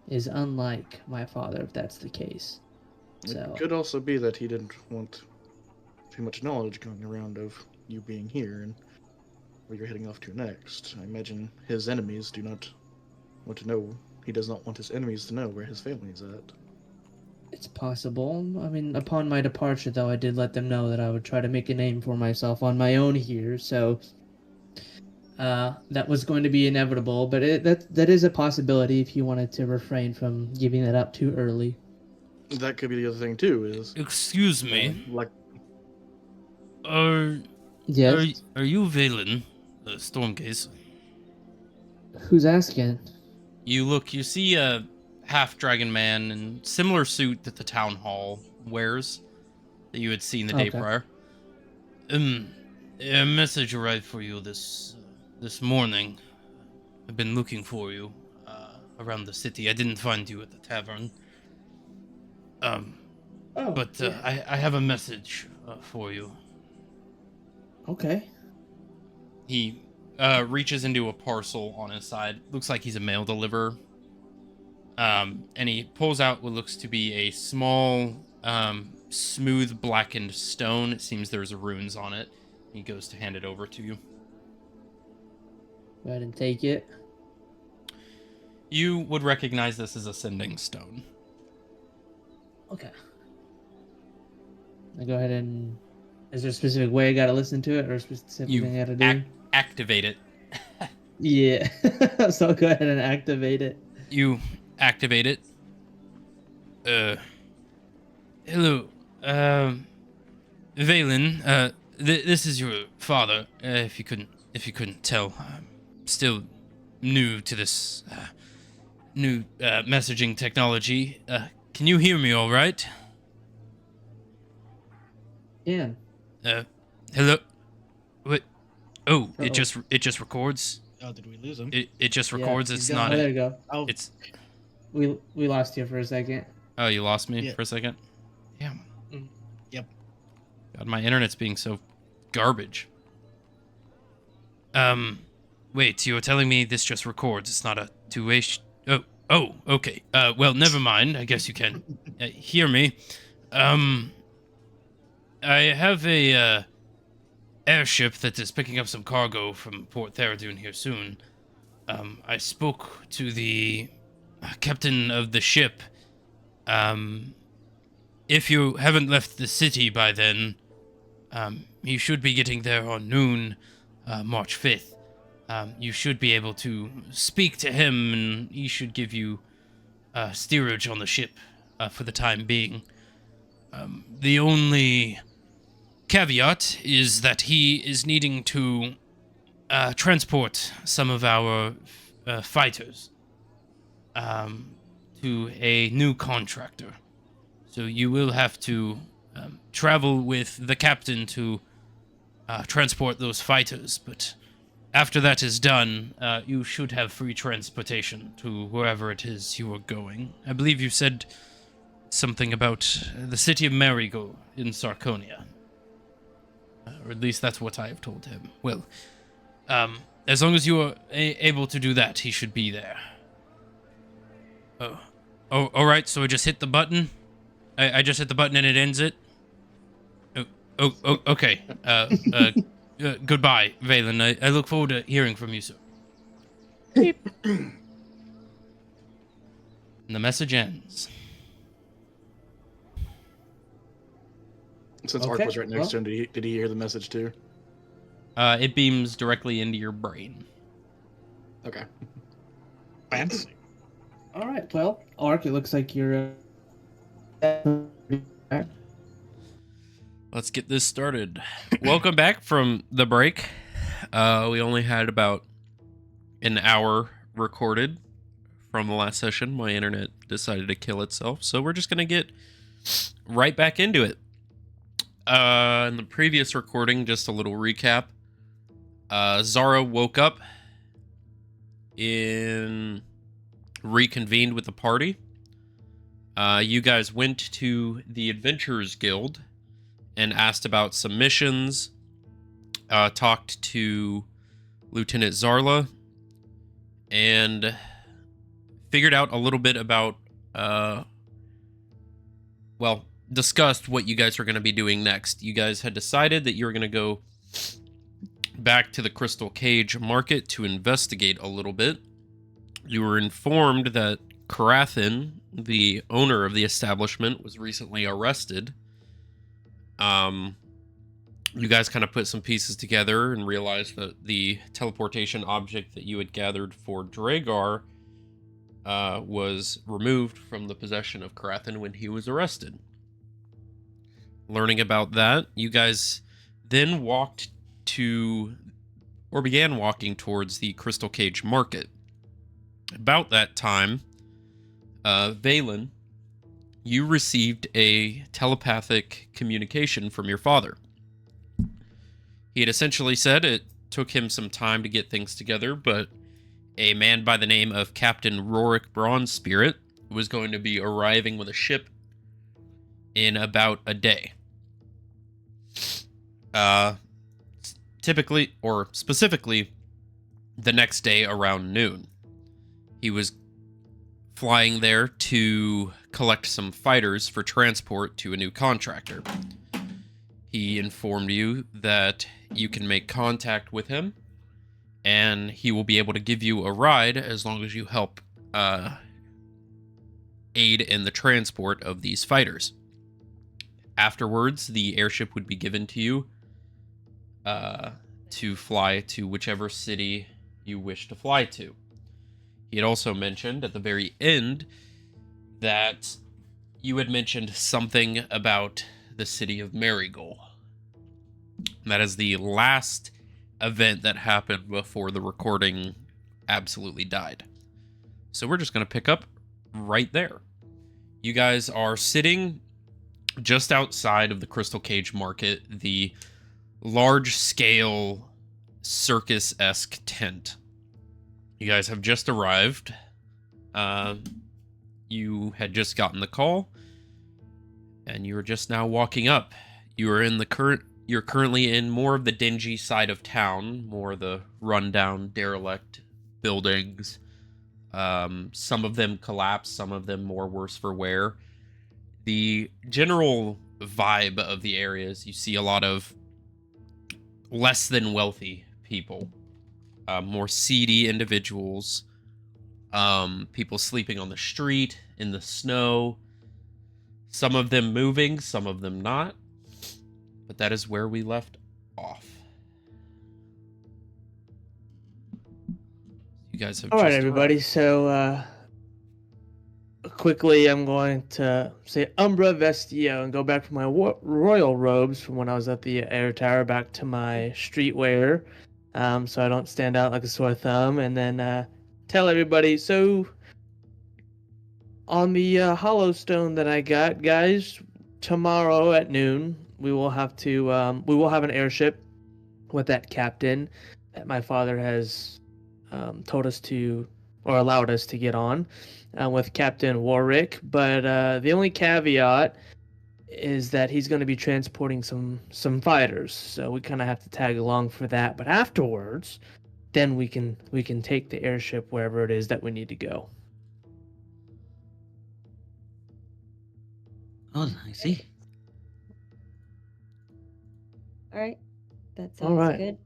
is unlike my father, if that's the case. So it could also be that he didn't want too much knowledge going around of you being here and where you're heading off to next. I imagine his enemies do not want to know. He does not want his enemies to know where his family is at. it's possible. I mean, upon my departure, though, I did let them know that I would try to make a name for myself on my own here. So that was going to be inevitable, but that is a possibility if you wanted to refrain from giving that up too early. That could be the other thing too. Is Excuse me. like Yes. Are you Valen, Stormcase? Who's asking? You see a half dragon man in similar suit that the town hall wears that you had seen the day Okay. prior. A message arrived for you this morning. I've been looking for you around the city. I didn't find you at the tavern. But I have a message for you. Okay. He reaches into a parcel on his side. Looks like he's a mail deliverer. And he pulls out what looks to be a small, smooth blackened stone. It seems there's runes on it. He goes to hand it over to you. Go ahead and take it. You would recognize this as a sending stone. Okay. I go ahead and. Is there a specific way I gotta listen to it, or a specific You thing I gotta do? activate it. Yeah. So I'll go ahead and activate it. You activate it. Hello. Valen, this is your father. If you couldn't tell, I'm still new to this new messaging technology. Can you hear me all right? Yeah. Hello. Wait, Oh, Uh-oh. it just records. Oh, did we lose him? It just Yeah, records. he's It's gone. not Oh, there a. you go. Oh, It's. We lost you for a second. Oh, you lost me Yeah. for a second. Damn. yep. God, my internet's being so garbage. Wait, so you're telling me this just records? It's not a two-way. Oh, okay. Well, never mind. I guess you can hear me. I have a airship that is picking up some cargo from Port Theradune here soon. I spoke to the captain of the ship. If you haven't left the city by then, you should be getting there on noon, March 5th. You should be able to speak to him, and he should give you steerage on the ship for the time being. The only caveat is that he is needing to transport some of our fighters to a new contractor. So you will have to travel with the captain to transport those fighters, but after that is done, you should have free transportation to wherever it is you are going. I believe you said something about the city of Marigo in Sarconia. Or at least that's what I have told him. Well, as long as you are able to do that, he should be there. Oh, alright, so I just hit the button? I just hit the button and it ends it? Oh, okay. Goodbye, Valen. I look forward to hearing from you soon. Beep. And the message ends. Since Okay, Ark was right next to him, did he hear the message too? It beams directly into your brain. Okay. Fancy. All right. Well, Ark, it looks like you're. Let's get this started. Welcome back from the break. We only had about an hour recorded from the last session. My internet decided to kill itself, so we're just going to get right back into it. In the previous recording, just a little recap. Zara woke up reconvened with the party. You guys went to the Adventurers Guild and asked about some missions, talked to Lieutenant Zarla, and figured out a little bit about, discussed what you guys are going to be doing next. You guys had decided that you were going to go back to the Crystal Cage market to investigate a little bit. You were informed that Carathin, the owner of the establishment, was recently arrested. You guys kind of put some pieces together and realized that the teleportation object that you had gathered for Dragar was removed from the possession of Carathin when he was arrested. Learning about that, you guys then began walking towards the Crystal Cage market. About that time, Valen, you received a telepathic communication from your father. He had essentially said it took him some time to get things together, but a man by the name of Captain Rorik Bronzespirit was going to be arriving with a ship in about a day. Specifically, the next day around noon. He was flying there to collect some fighters for transport to a new contractor. He informed you that you can make contact with him, and he will be able to give you a ride as long as you help aid in the transport of these fighters. Afterwards, the airship would be given to you to fly to whichever city you wish to fly to. He had also mentioned at the very end that you had mentioned something about the city of Marigold. That is the last event that happened before the recording absolutely died. So we're just going to pick up right there. You guys are sitting just outside of the Crystal Cage market, the large-scale circus-esque tent. You guys have just arrived. You had just gotten the call, and you are just now walking up. You're currently in more of the dingy side of town, more of the rundown, derelict buildings. Some of them collapsed, some of them more worse for wear. The general vibe of the areas, you see a lot of less than wealthy people, more seedy individuals, people sleeping on the street, in the snow, some of them moving, some of them not. But that is where we left off. You guys have All right, just everybody. arrived. So quickly, I'm going to say Umbra Vestio and go back from my royal robes from when I was at the air tower back to my streetwear, so I don't stand out like a sore thumb. And then tell everybody. So on the hollow stone that I got, guys, tomorrow at noon we will have an airship with that captain that my father has told us to, or allowed us to get on, with Captain Warwick. But the only caveat is that he's going to be transporting some fighters, so we kind of have to tag along for that. But afterwards, then we can take the airship wherever it is that we need to go. Oh, I see. All right. That All sounds right. good.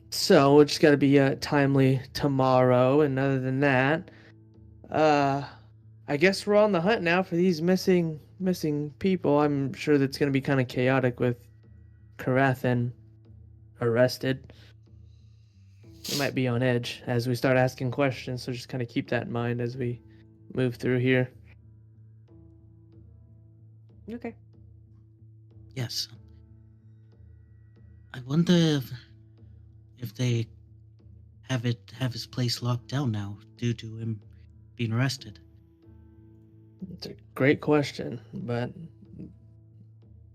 So we just got to be timely tomorrow. And other than that, I guess we're on the hunt now for these missing people. I'm sure that's going to be kind of chaotic with Karathan arrested. We might be on edge as we start asking questions, so just kind of keep that in mind as we move through here. Okay. Yes. I wonder if they have his place locked down now due to him being arrested. It's a great question, but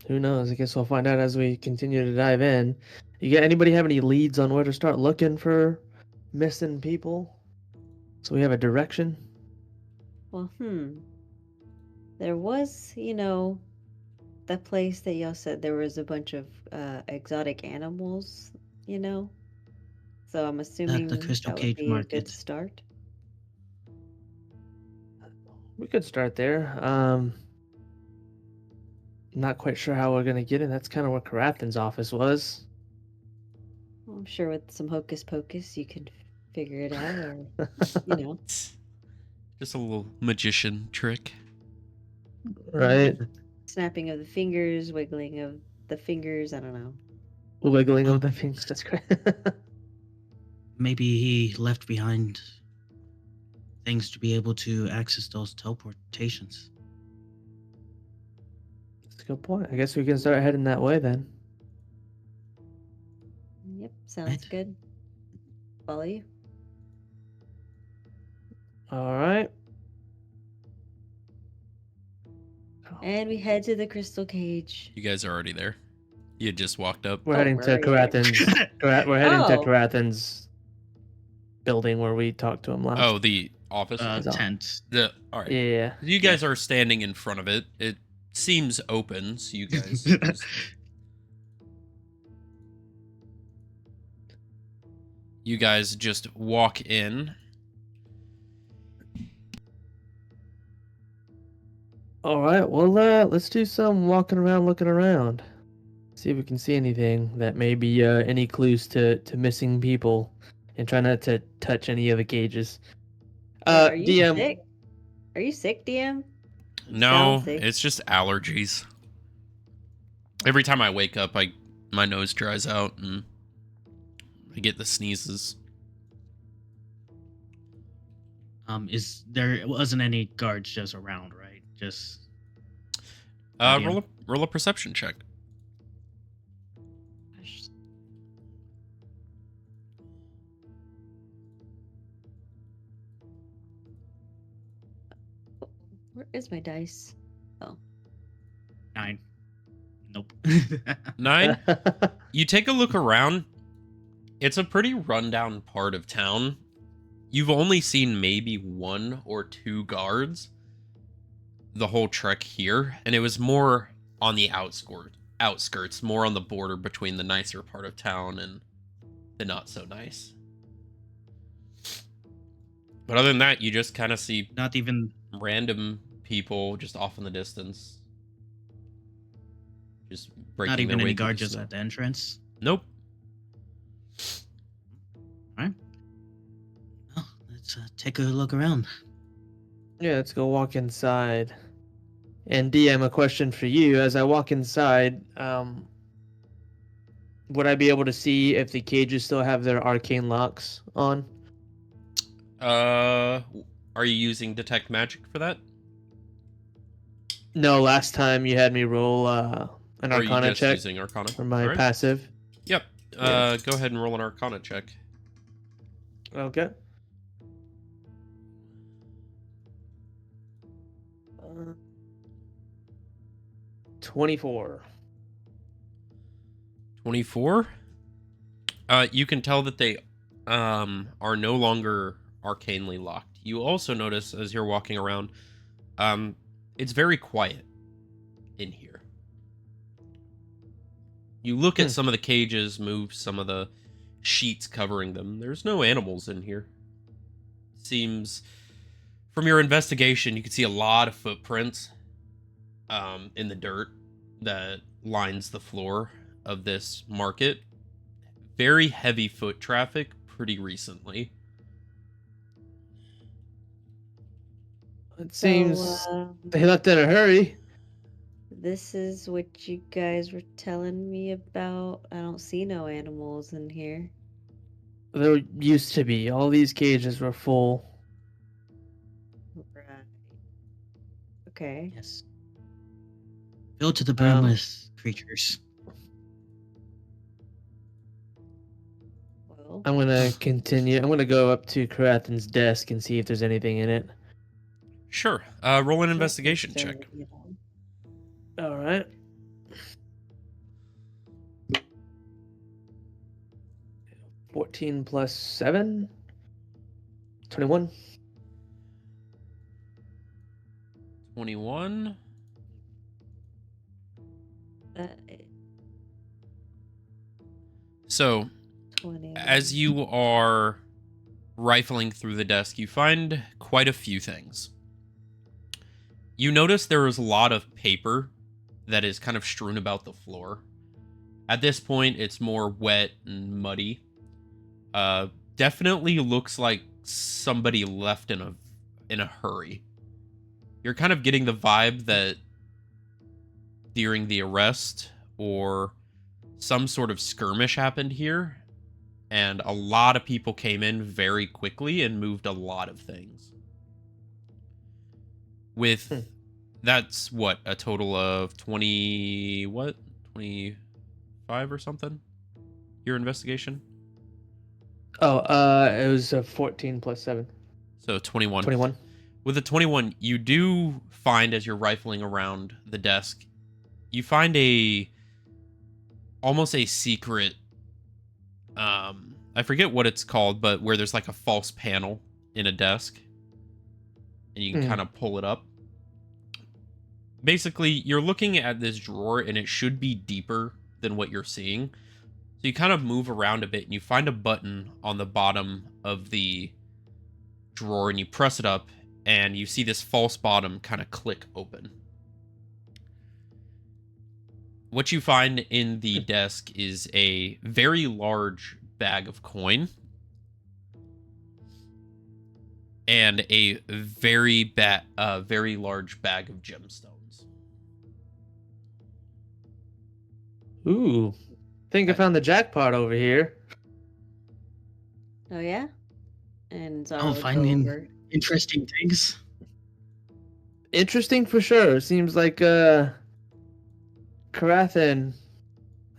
who knows? I guess we'll find out as we continue to dive in. Anybody have any leads on where to start looking for missing people? So we have a direction. Well, there was, that place that y'all said there was a bunch of exotic animals, So I'm assuming the Crystal that would Cage be a Market. good start. We could start there. Not quite sure how we're gonna get in. That's kind of where Karathan's office was. I'm sure with some hocus pocus you could figure it out, or Just a little magician trick. Right. snapping of the fingers, wiggling of the fingers. I don't know. Wiggling of the things. That's great. Maybe he left behind things to be able to access those teleportations. That's a good point. I guess we can start heading that way then. Yep, sounds Right. good. Follow you. All right. And we head to the crystal cage. You guys are already there. You had just walked up. We're Oh, heading we're to already there. Karathan's. We're heading to Oh. Karathan's building where we talked to him last. Oh, the office. Tent. All right. Yeah. You guys are standing in front of it. It seems open, so you guys just... You guys just walk in. All right. Well, let's do some walking around, looking around. See if we can see anything that may be any clues to missing people, and try not to touch any of the cages. Are you DM. sick? Are you sick, DM? No, Sounds sick. it's just allergies. Every time I wake up, my nose dries out and I get the sneezes. There wasn't any guards just around, right? Just Roll a perception check. Where is my dice? 9. Nope. 9. You take a look around. It's a pretty rundown part of town. You've only seen maybe 1 or 2 guards the whole trek here, and it was more on the outskirts, more on the border between the nicer part of town and the not so nice. But other than that, you just kind of see Not even random people just off in the distance, just breaking not their even way any through the guards just snow. at the entrance. Nope. Well, let's take a look around. Yeah, let's go walk inside. And DM, a question for you. As I walk inside, would I be able to see if the cages still have their arcane locks on? Are you using detect magic for that? No, last time you had me roll an Or are you Arcana just check using Arcana? for my All right. passive. Yep. Yeah. Go ahead and roll an Arcana check. Okay. 24. 24. You can tell that they are no longer arcanely locked. You also notice as you're walking around, it's very quiet in here. You look at some of the cages, move some of the sheets covering them. There's no animals in here. Seems, from your investigation, you can see a lot of footprints in the dirt that lines the floor of this market. Very heavy foot traffic pretty recently. It seems So, they left in a hurry. this is what you guys were telling me about. I don't see no animals in here. There used to be. All these cages were full. Right. Okay. Yes. Filled to the brim Um, with creatures. Well, I'm gonna continue. I'm gonna go up to Karathan's desk and see if there's anything in it. Sure. Roll an can't investigation check. necessarily get on. All right. 14 plus 7. 21. 21. That So, 20. as you are rifling through the desk, you find quite a few things. You notice there is a lot of paper that is kind of strewn about the floor. At this point, it's more wet and muddy. Definitely looks like somebody left in a hurry. You're kind of getting the vibe that during the arrest or some sort of skirmish happened here, and a lot of people came in very quickly and moved a lot of things. With that's what, a total of 25 or something? Your investigation? Oh, it was 14 plus 7. So 21. 21. With a 21, you do find, as you're rifling around the desk, you find almost a secret, I forget what it's called, but where there's like a false panel in a desk and you can kind of pull it up. Basically, you're looking at this drawer and it should be deeper than what you're seeing. So you kind of move around a bit and you find a button on the bottom of the drawer and you press it up and you see this false bottom kind of click open. What you find in the desk is a very large bag of coin and a very large bag of gemstones. Ooh. Think I found the jackpot over here. Oh yeah. And Zara Oh, would go finding over. interesting things. Interesting for sure. Seems like Karathan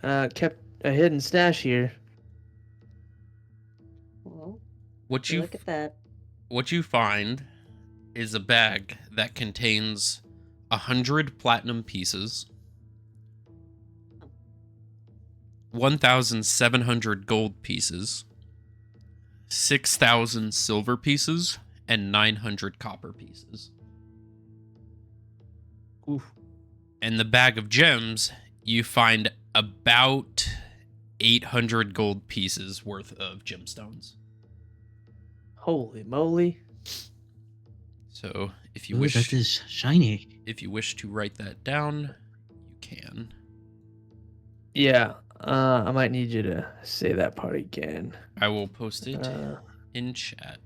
kept a hidden stash here. Well, What look at that. What you find is a bag that contains 100 platinum pieces, 1,700 gold pieces, 6,000 silver pieces, and 900 copper pieces. Oof. And the bag of gems, you find about 800 gold pieces worth of gemstones. Holy moly! So if you Ooh, wish, that is shiny. if you wish to write that down, you can. Yeah, I might need you to say that part again. I will post it Uh, in chat.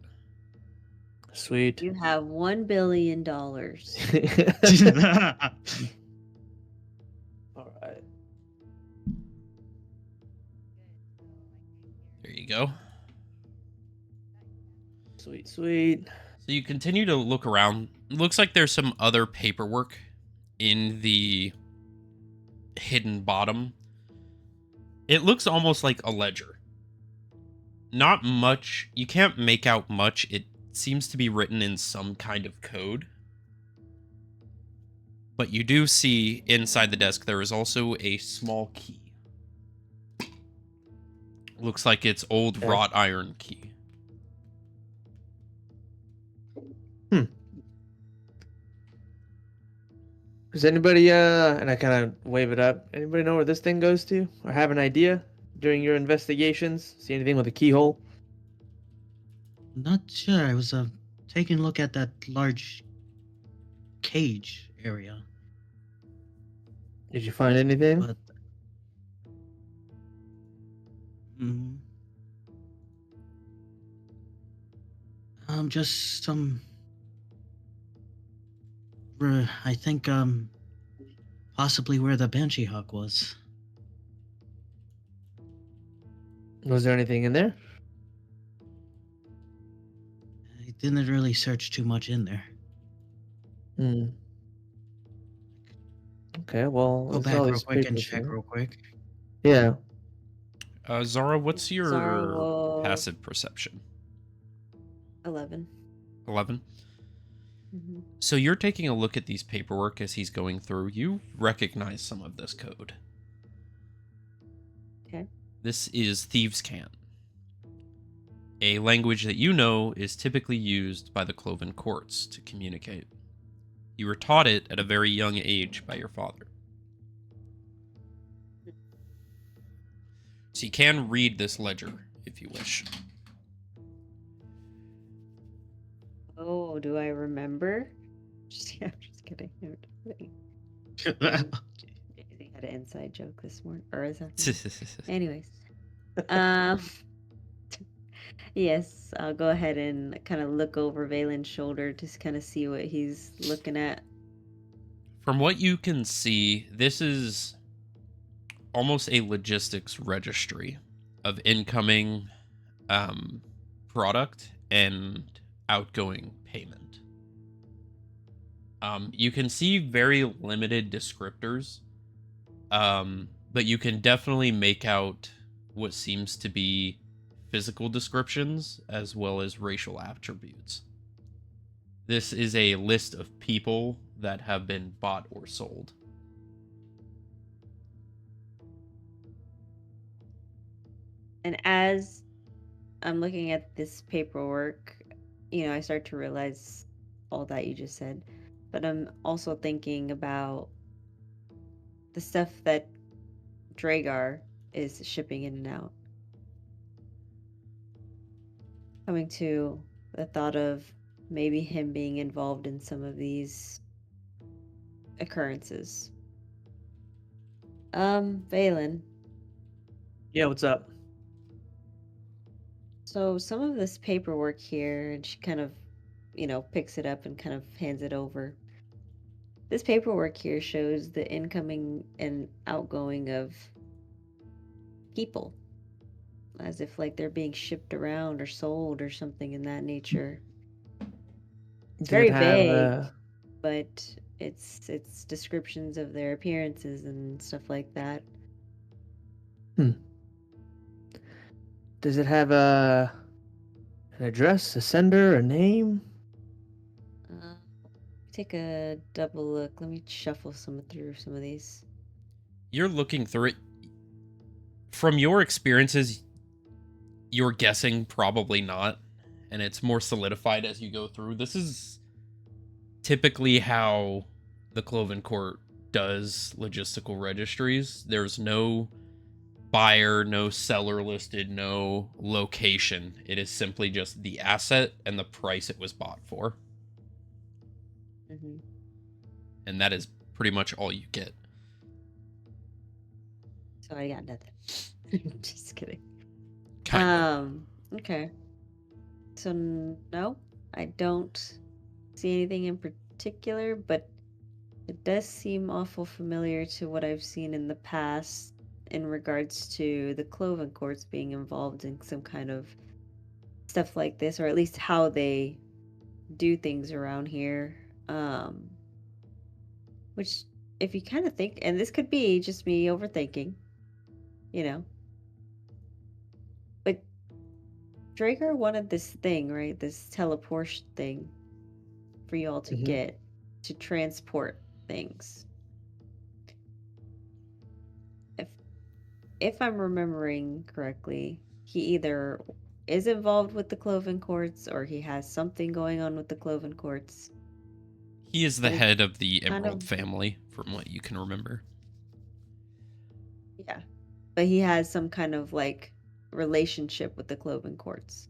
Sweet. You have $1 billion. All right. There you go. Sweet, sweet. So you continue to look around. Looks like there's some other paperwork in the hidden bottom. It looks almost like a ledger. Not much. You can't make out much. It seems to be written in some kind of code. But you do see inside the desk there is also a small key. Looks like it's old Okay. wrought iron key. Does anybody, and I kind of wave it up, anybody know where this thing goes to? Or have an idea during your investigations? See anything with a keyhole? Not sure. I was taking a look at that large cage area, Did you find anything? but mm, just some. I think possibly where the Banshee Hawk was. Was there anything in there? I didn't really search too much in there. Hmm. Okay, well, Go let's back all real these quick and papers check here. real quick. Yeah. Zara, what's your Zara will- passive perception? 11. 11? Mhm. So you're taking a look at these paperwork as he's going through. You recognize some of this code. Okay. This is Thieves' Cant, a language that you know is typically used by the Cloven courts to communicate. You were taught it at a very young age by your father. So you can read this ledger if you wish. Oh, do I remember? I'm just kidding. He had an inside joke this morning, or is that? Anyways, um, yes, I'll go ahead and kind of look over Valen's shoulder to kind of see what he's looking at. From what you can see, this is almost a logistics registry of incoming product and outgoing payment. You can see very limited descriptors, but you can definitely make out what seems to be physical descriptions as well as racial attributes. This is a list of people that have been bought or sold. And as I'm looking at this paperwork, I start to realize all that you just said. But I'm also thinking about the stuff that Dragar is shipping in and out. Coming to the thought of maybe him being involved in some of these occurrences. Valen. Yeah, what's up? So some of this paperwork here, and she kind of, picks it up and kind of hands it over. This paperwork here shows the incoming and outgoing of people, as if like they're being shipped around or sold or something in that nature. It's very vague, but it's descriptions of their appearances and stuff like that. Does it have an address, a sender, a name? Take a double look. Let me shuffle through some of these. You're looking through it. From your experiences, you're guessing probably not, and it's more solidified as you go through. This is typically how the Cloven Court does logistical registries. There's no buyer, no seller listed, no location. It is simply just the asset and the price it was bought for. Mm-hmm. And that is pretty much all you get. So I got nothing. Just kidding. Kind of. Okay. So no, I don't see anything in particular, but it does seem awful familiar to what I've seen in the past in regards to the Cloven Courts being involved in some kind of stuff like this, or at least how they do things around here. Which, if you kind of think, and this could be just me overthinking, you know, but Draker wanted this thing, right? This teleport thing for you all to get to transport things. If I'm remembering correctly, he either is involved with the Cloven Courts or he has something going on with the Cloven Courts. He is the But head of the kind Emerald of- family, from what you can remember. Yeah. But he has some kind of like relationship with the Cloven Courts,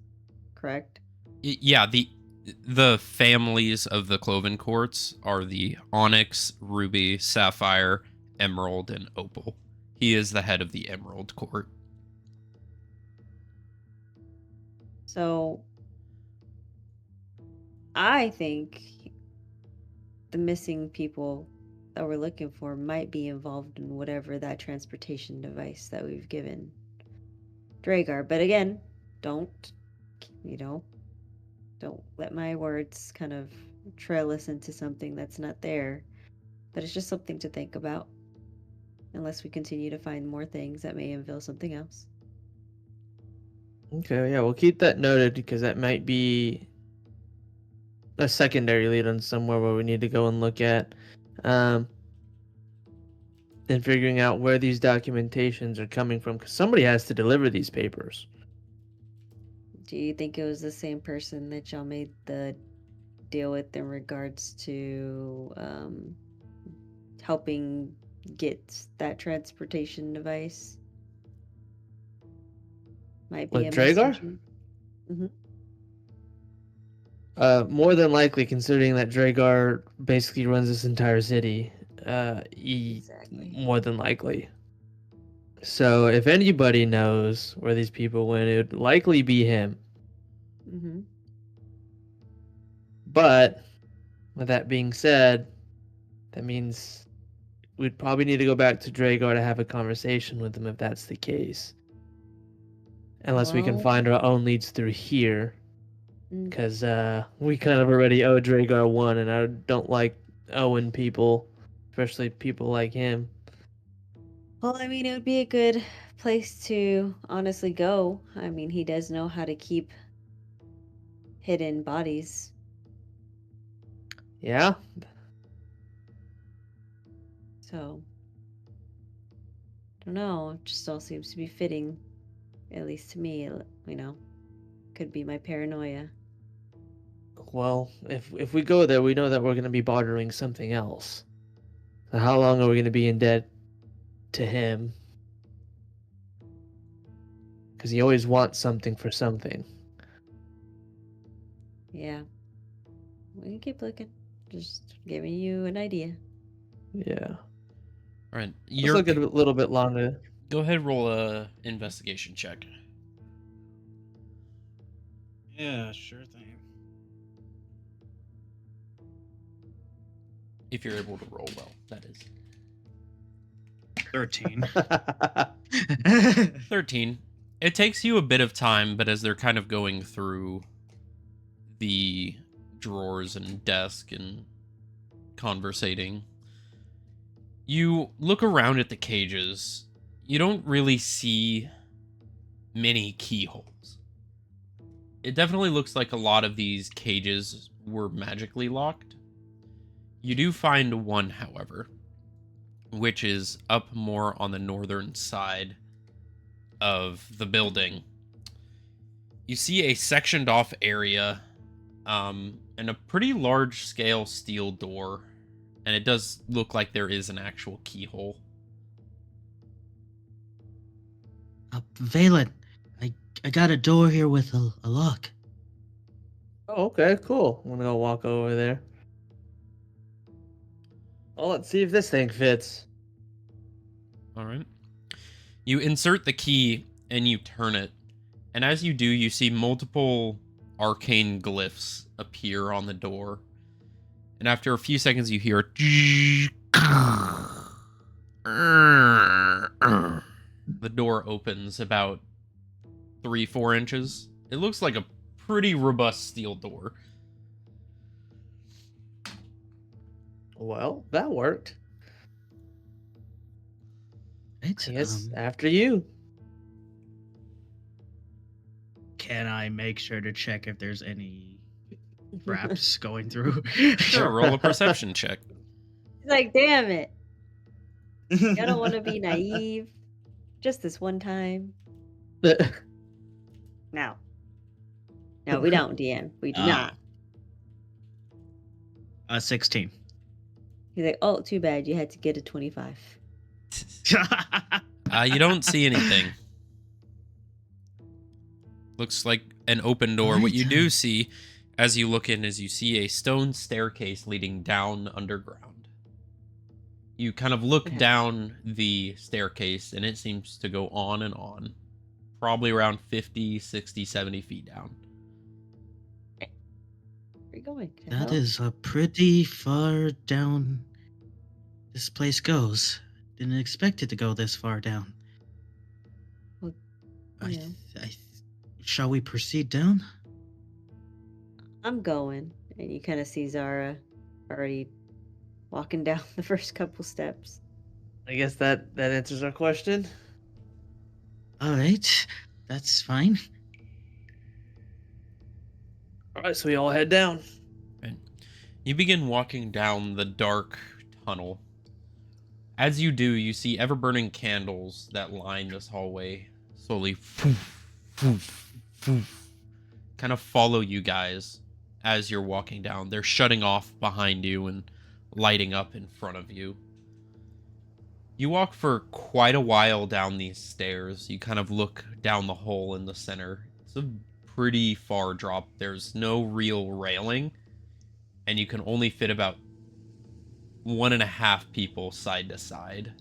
correct? Yeah, the families of the Cloven Courts are the Onyx, Ruby, Sapphire, Emerald, and Opal. He is the head of the Emerald Court. So I think the missing people that we're looking for might be involved in whatever that transportation device that we've given Dragar. But again, don't let my words kind of trail us into something that's not there. But it's just something to think about. Unless we continue to find more things that may unveil something else. Okay, yeah, we'll keep that noted because that might be a secondary lead on somewhere where we need to go and look at. And figuring out where these documentations are coming from, because somebody has to deliver these papers. Do you think it was the same person that y'all made the deal with in regards to helping get that transportation device? Might be With a Dragar? messenger. Mm-hmm. More than likely, considering that Dragar basically runs this entire city. Exactly. More than likely. So if anybody knows where these people went, it would likely be him. Mm-hmm. But with that being said, that means we'd probably need to go back to Dragar to have a conversation with him if that's the case. Unless we can Well- find our own leads through here. Mm. Because we kind of already owe Dragar one, and I don't like owing people, especially people like him. Well, I mean, it would be a good place to honestly go. I mean, he does know how to keep hidden bodies. Yeah? So, I don't know. It just all seems to be fitting, at least to me. You know, could be my paranoia. Well, if we go there, we know that we're going to be bartering something else. So how long are we going to be in debt to him? Because he always wants something for something. Yeah, we can keep looking. Just giving you an idea. Yeah. All right, Let's look at it a little bit longer. go ahead, roll a investigation check. Yeah, sure thing. If you're able to roll well, that is. 13. 13. It takes you a bit of time, but as they're kind of going through the drawers and desk and conversating, you look around at the cages. You don't really see many keyholes. It definitely looks like a lot of these cages were magically locked. You do find one, however, which is up more on the northern side of the building, you see a sectioned off area and a pretty large scale steel door. And it does look like there is an actual keyhole. Valen, I got a door here with a lock. Oh, okay, cool. I'm gonna go walk over there. Well, let's see if this thing fits. All right. You insert the key and you turn it. And as you do, you see multiple arcane glyphs appear on the door. And after a few seconds, you hear the door opens about 3-4 inches. It looks like a pretty robust steel door. Well, that worked. Right? I guess after you. Can I make sure to check if there's any traps going through? Sure, roll a perception check. He's like, damn it. I don't want to be naive. Just this one time. No. No, we don't, DM. We do not. 16. He's like, oh, too bad. You had to get a 25. You don't see anything. Looks like an open door. What you do see as you look in is you see a stone staircase leading down underground. You kind of look down the staircase and it seems to go on and on. Probably around 50, 60, 70 feet down. Where are you going? That is pretty far down this place goes. Didn't expect it to go this far down. Well, yeah. Shall we proceed down? I'm going. And you kind of see Zara already walking down the first couple steps. I guess that answers our question. All right, that's fine. All right, so we all head down. Okay. You begin walking down the dark tunnel. As you do, you see ever-burning candles that line this hallway slowly kind of follow you guys as you're walking down. They're shutting off behind you and lighting up in front of you. You walk for quite a while down these stairs. You kind of look down the hole in the center. It's a pretty far drop. There's no real railing, and you can only fit about 1.5 people side to side.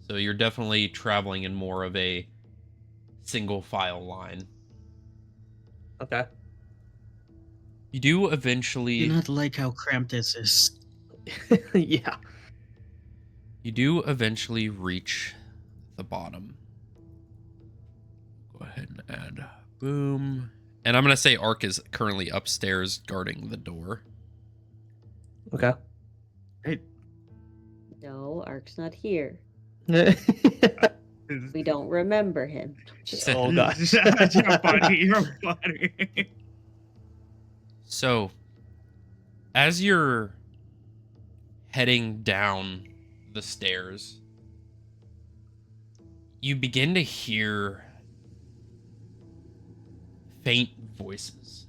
So you're definitely traveling in more of a single file line. Okay. You do eventually... Do not like how cramped this is. Yeah. You do eventually reach the bottom. Go ahead and add boom. And I'm going to say Ark is currently upstairs guarding the door. Okay. No, Ark's not here. Oh We don't remember him. gosh. You're funny. You're funny. So, as you're heading down the stairs, you begin to hear faint voices.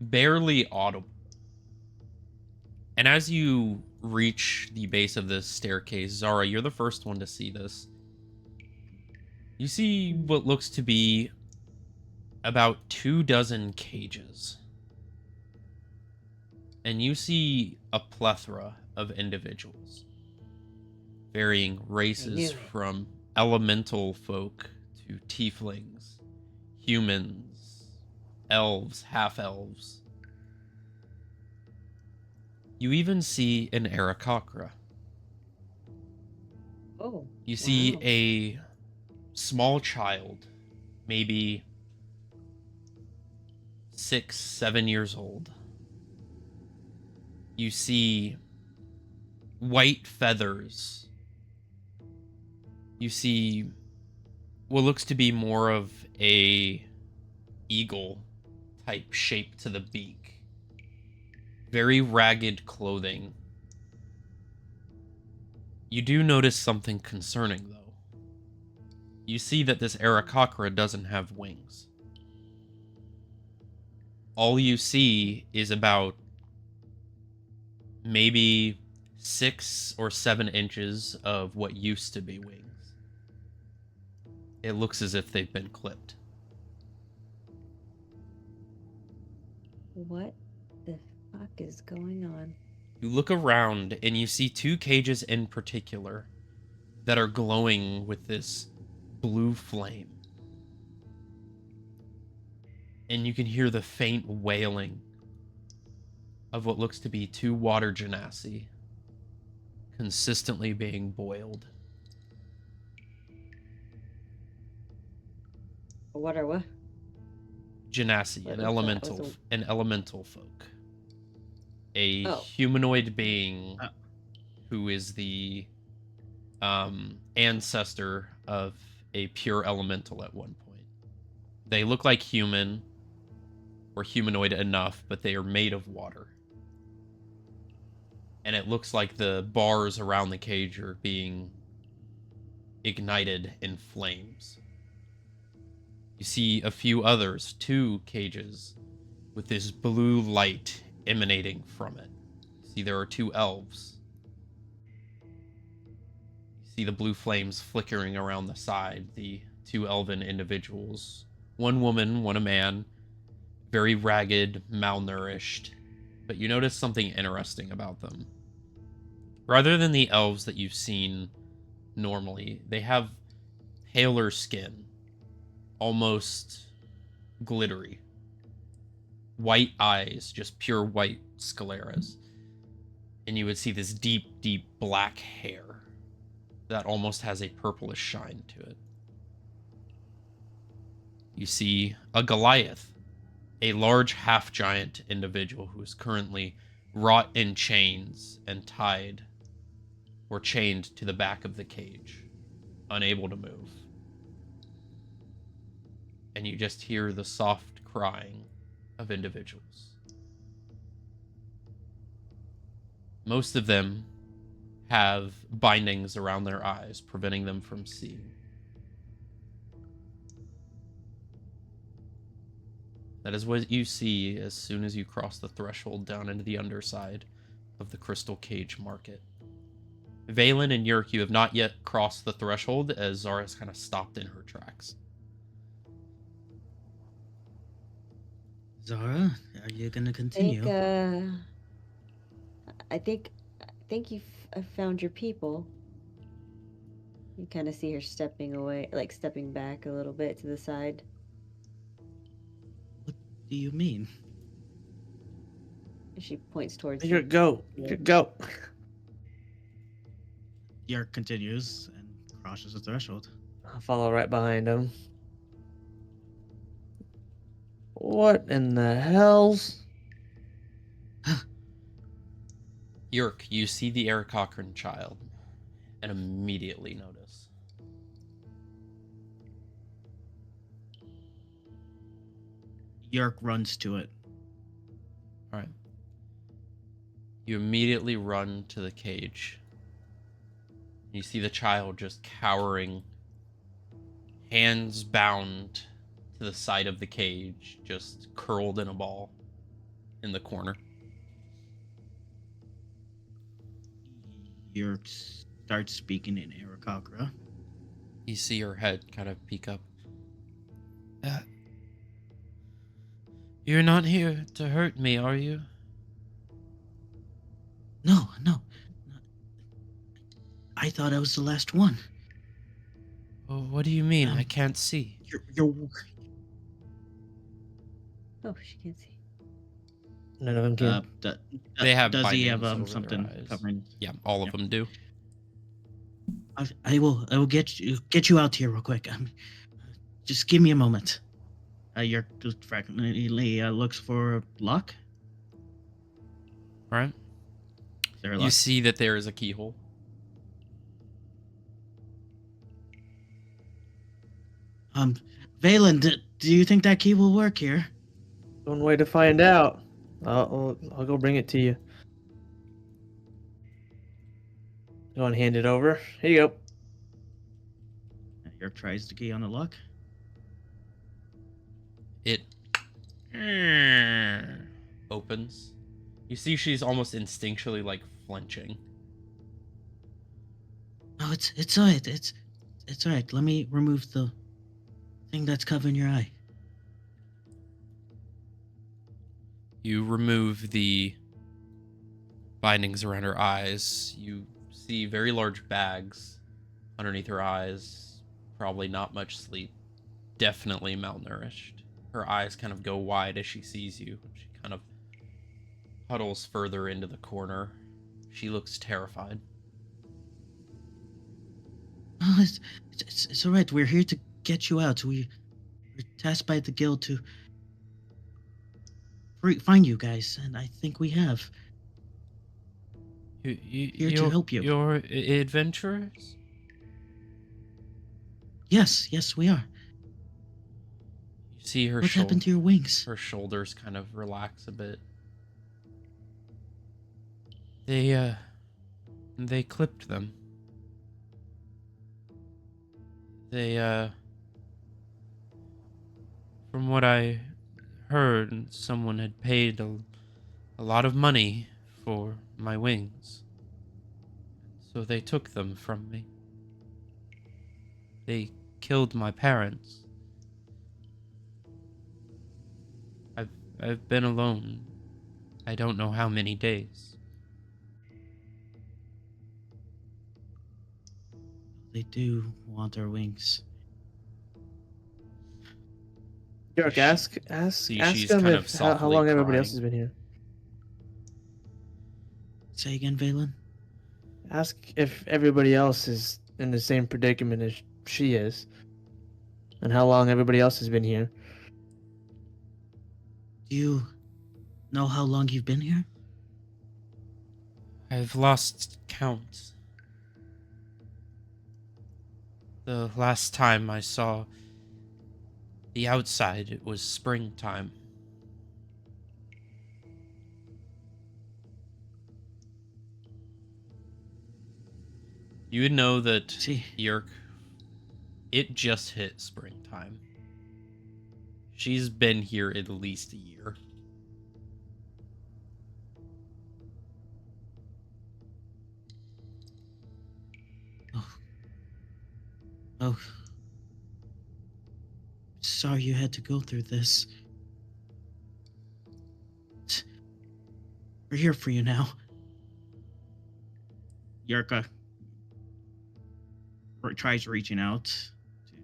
Barely audible. And as you reach the base of this staircase, Zara, you're the first one to see this. You see what looks to be about 24 cages. And you see a plethora of individuals. Varying races from elemental folk to tieflings, humans, elves, half-elves. You even see an Aarakocra. Oh. You see wow. a small child, maybe 6, 7 years old. You see white feathers. You see what looks to be more of a eagle type shape to the beak. Very ragged clothing. You do notice something concerning, though. You see that this Aarakocra doesn't have wings. All you see is about maybe 6 or 7 inches of what used to be wings. It looks as if they've been clipped. What the fuck is going on? You look around and you see 2 cages in particular that are glowing with this blue flame. And you can hear the faint wailing of what looks to be 2 water genasi consistently being boiled. What are what? Genasi, What an was that? elemental, Was an elemental folk, a Oh. humanoid being who is the ancestor of a pure elemental at one point. They look like human or humanoid enough, but they are made of water. And it looks like the bars around the cage are being ignited in flames. You see a few others, 2 cages, with this blue light emanating from it. You see there are 2 elves. You see the blue flames flickering around the side, the 2 elven individuals. One woman, one a man, very ragged, malnourished. But you notice something interesting about them. Rather than the elves that you've seen normally, they have paler skin, almost glittery. White eyes, just pure white scleras. And you would see this deep, deep black hair that almost has a purplish shine to it. You see a Goliath, a large half-giant individual who is currently wrought in chains and tied or chained to the back of the cage, unable to move. And you just hear the soft crying of individuals. Most of them have bindings around their eyes, preventing them from seeing. That is what you see as soon as you cross the threshold down into the underside of the Crystal Cage Market. Valen and Yerk, you have not yet crossed the threshold as Zara has kind of stopped in her tracks. Zara, are you gonna continue? I think I found your people. You kind of see her stepping away, like stepping back a little bit to the side. What do you mean? She points towards Here, you. go. Here, go. Yerk continues and crosses the threshold. I'll follow right behind him. What in the hells? Yerk, you see the Eric Cochran child and immediately notice. Yerk runs to it. All right. You immediately run to the cage. You see the child just cowering, hands bound to the side of the cage, just curled in a ball in the corner. Yerk starts speaking in Aarakocra. You see her head kind of peek up. You're not here to hurt me, are you? No. I thought I was the last one. Oh, what do you mean? I can't see. You're Oh, she can't see. None of them can. They have Does he have bindings over something their eyes. covering? Yeah, all of them do. I will get you out here real quick. Just give me a moment. Yerk just fragmently looks for luck. All right. Is there a You lock? see that there is a keyhole. Valen, do you think that key will work here? One way to find out. I'll go bring it to you. Go and hand it over. Here you go. Yerk tries the key on the lock. It opens. You see she's almost instinctually like flinching. Oh, it's alright. It's alright. Let me remove the thing that's covering your eye. You remove the bindings around her eyes. You see very large bags underneath her eyes. Probably not much sleep. Definitely malnourished. Her eyes kind of go wide as she sees you. She kind of huddles further into the corner. She looks terrified. Oh, it's alright. We're here to get you out. We're tasked by the guild to find you guys, and I think we have. Here to help you. You're adventurers? Yes, we are. You see her What happened to your wings? Her shoulders kind of relax a bit. They clipped them. From what I heard, someone had paid a lot of money for my wings. So they took them from me. They killed my parents. I've been alone. I don't know how many days. They do want our wings. York, ask she's them kind of if, how softly long everybody else crying. has been here. Say again, Valen? Ask if everybody else is in the same predicament as she is, and how long everybody else has been here. Do you know how long you've been here? I've lost count. The last time I saw the outside, it was springtime. You would know that Yerk, it just hit springtime. She's been here at least a year. Oh. Sorry you had to go through this. We're here for you now. Yerka tries reaching out to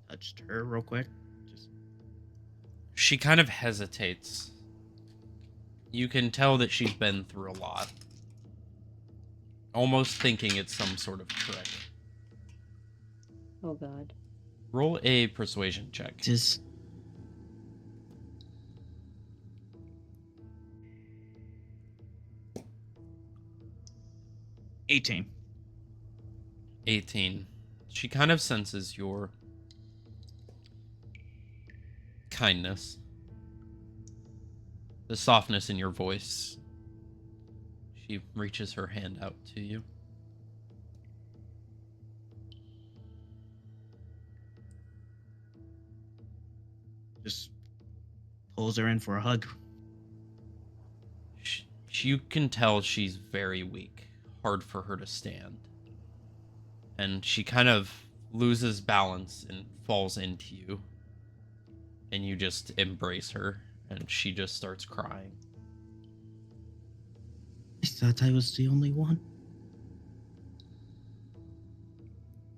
touch her real quick. She kind of hesitates. You can tell that she's been through a lot. Almost thinking it's some sort of trick. Oh god. Roll a persuasion check. Just 18. 18. She kind of senses your kindness. The softness in your voice. She reaches her hand out to you. Just pulls her in for a hug. You can tell she's very weak. Hard for her to stand. And she kind of loses balance and falls into you. And you just embrace her. And she just starts crying. I thought I was the only one.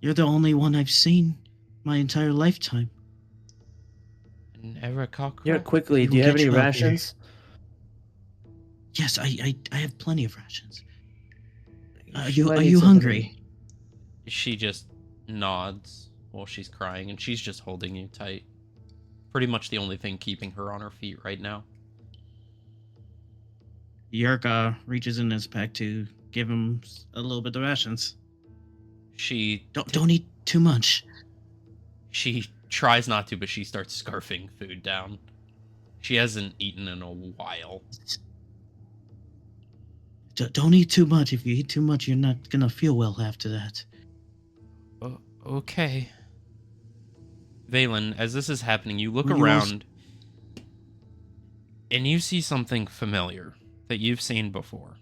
You're the only one I've seen my entire lifetime. Never cock. Yeah, quickly, do you have any rations? Yes, I have plenty of rations. Are She might you need hungry? She just nods while she's crying, and she's just holding you tight. Pretty much the only thing keeping her on her feet right now. Yerka reaches in his pack to give him a little bit of rations. She don't eat too much. She tries not to, but she starts scarfing food down. She hasn't eaten in a while. Don't eat too much. If you eat too much, you're not gonna feel well after that. Okay. Valen, as this is happening, you look Well, you also- around and you see something familiar that you've seen before.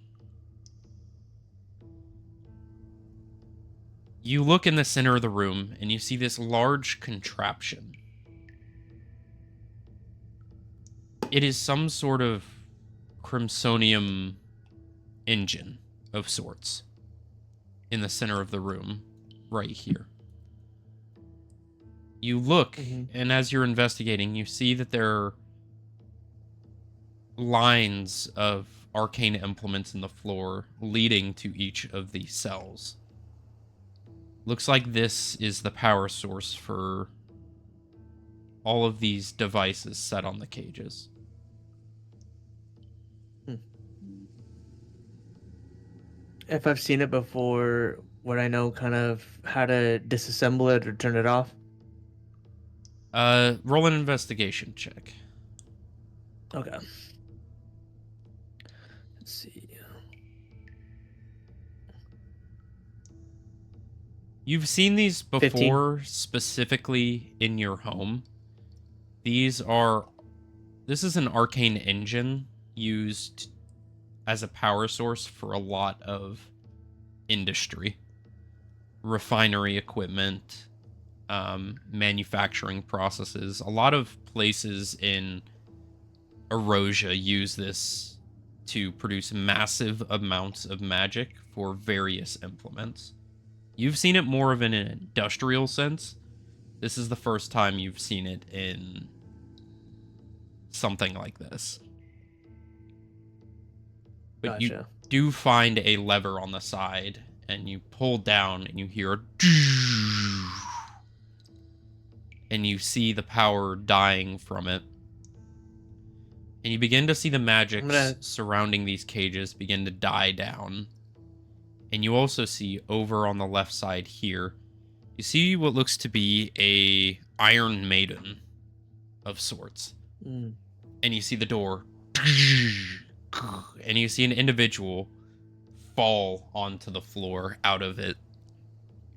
You look in the center of the room and you see this large contraption. It is some sort of crimsonium engine of sorts in the center of the room, right here. You look, and as you're investigating, you see that there are lines of arcane implements in the floor leading to each of these cells. Looks like this is the power source for all of these devices set on the cages. If I've seen it before, would I know kind of how to disassemble it or turn it off? Roll an investigation check. Okay. Let's see. You've seen these 15. before, specifically in your home. This is an arcane engine used as a power source for a lot of industry, refinery equipment, manufacturing processes. A lot of places in Erosia use this to produce massive amounts of magic for various implements. You've seen it more of in an industrial sense. This is the first time you've seen it in something like this. But Gotcha. you do find a lever on the side, and you pull down, and you hear a and you see the power dying from it. And you begin to see the magics surrounding these cages begin to die down. And you also see over on the left side here, you see what looks to be a Iron Maiden of sorts. And you see the door. And you see an individual fall onto the floor out of it.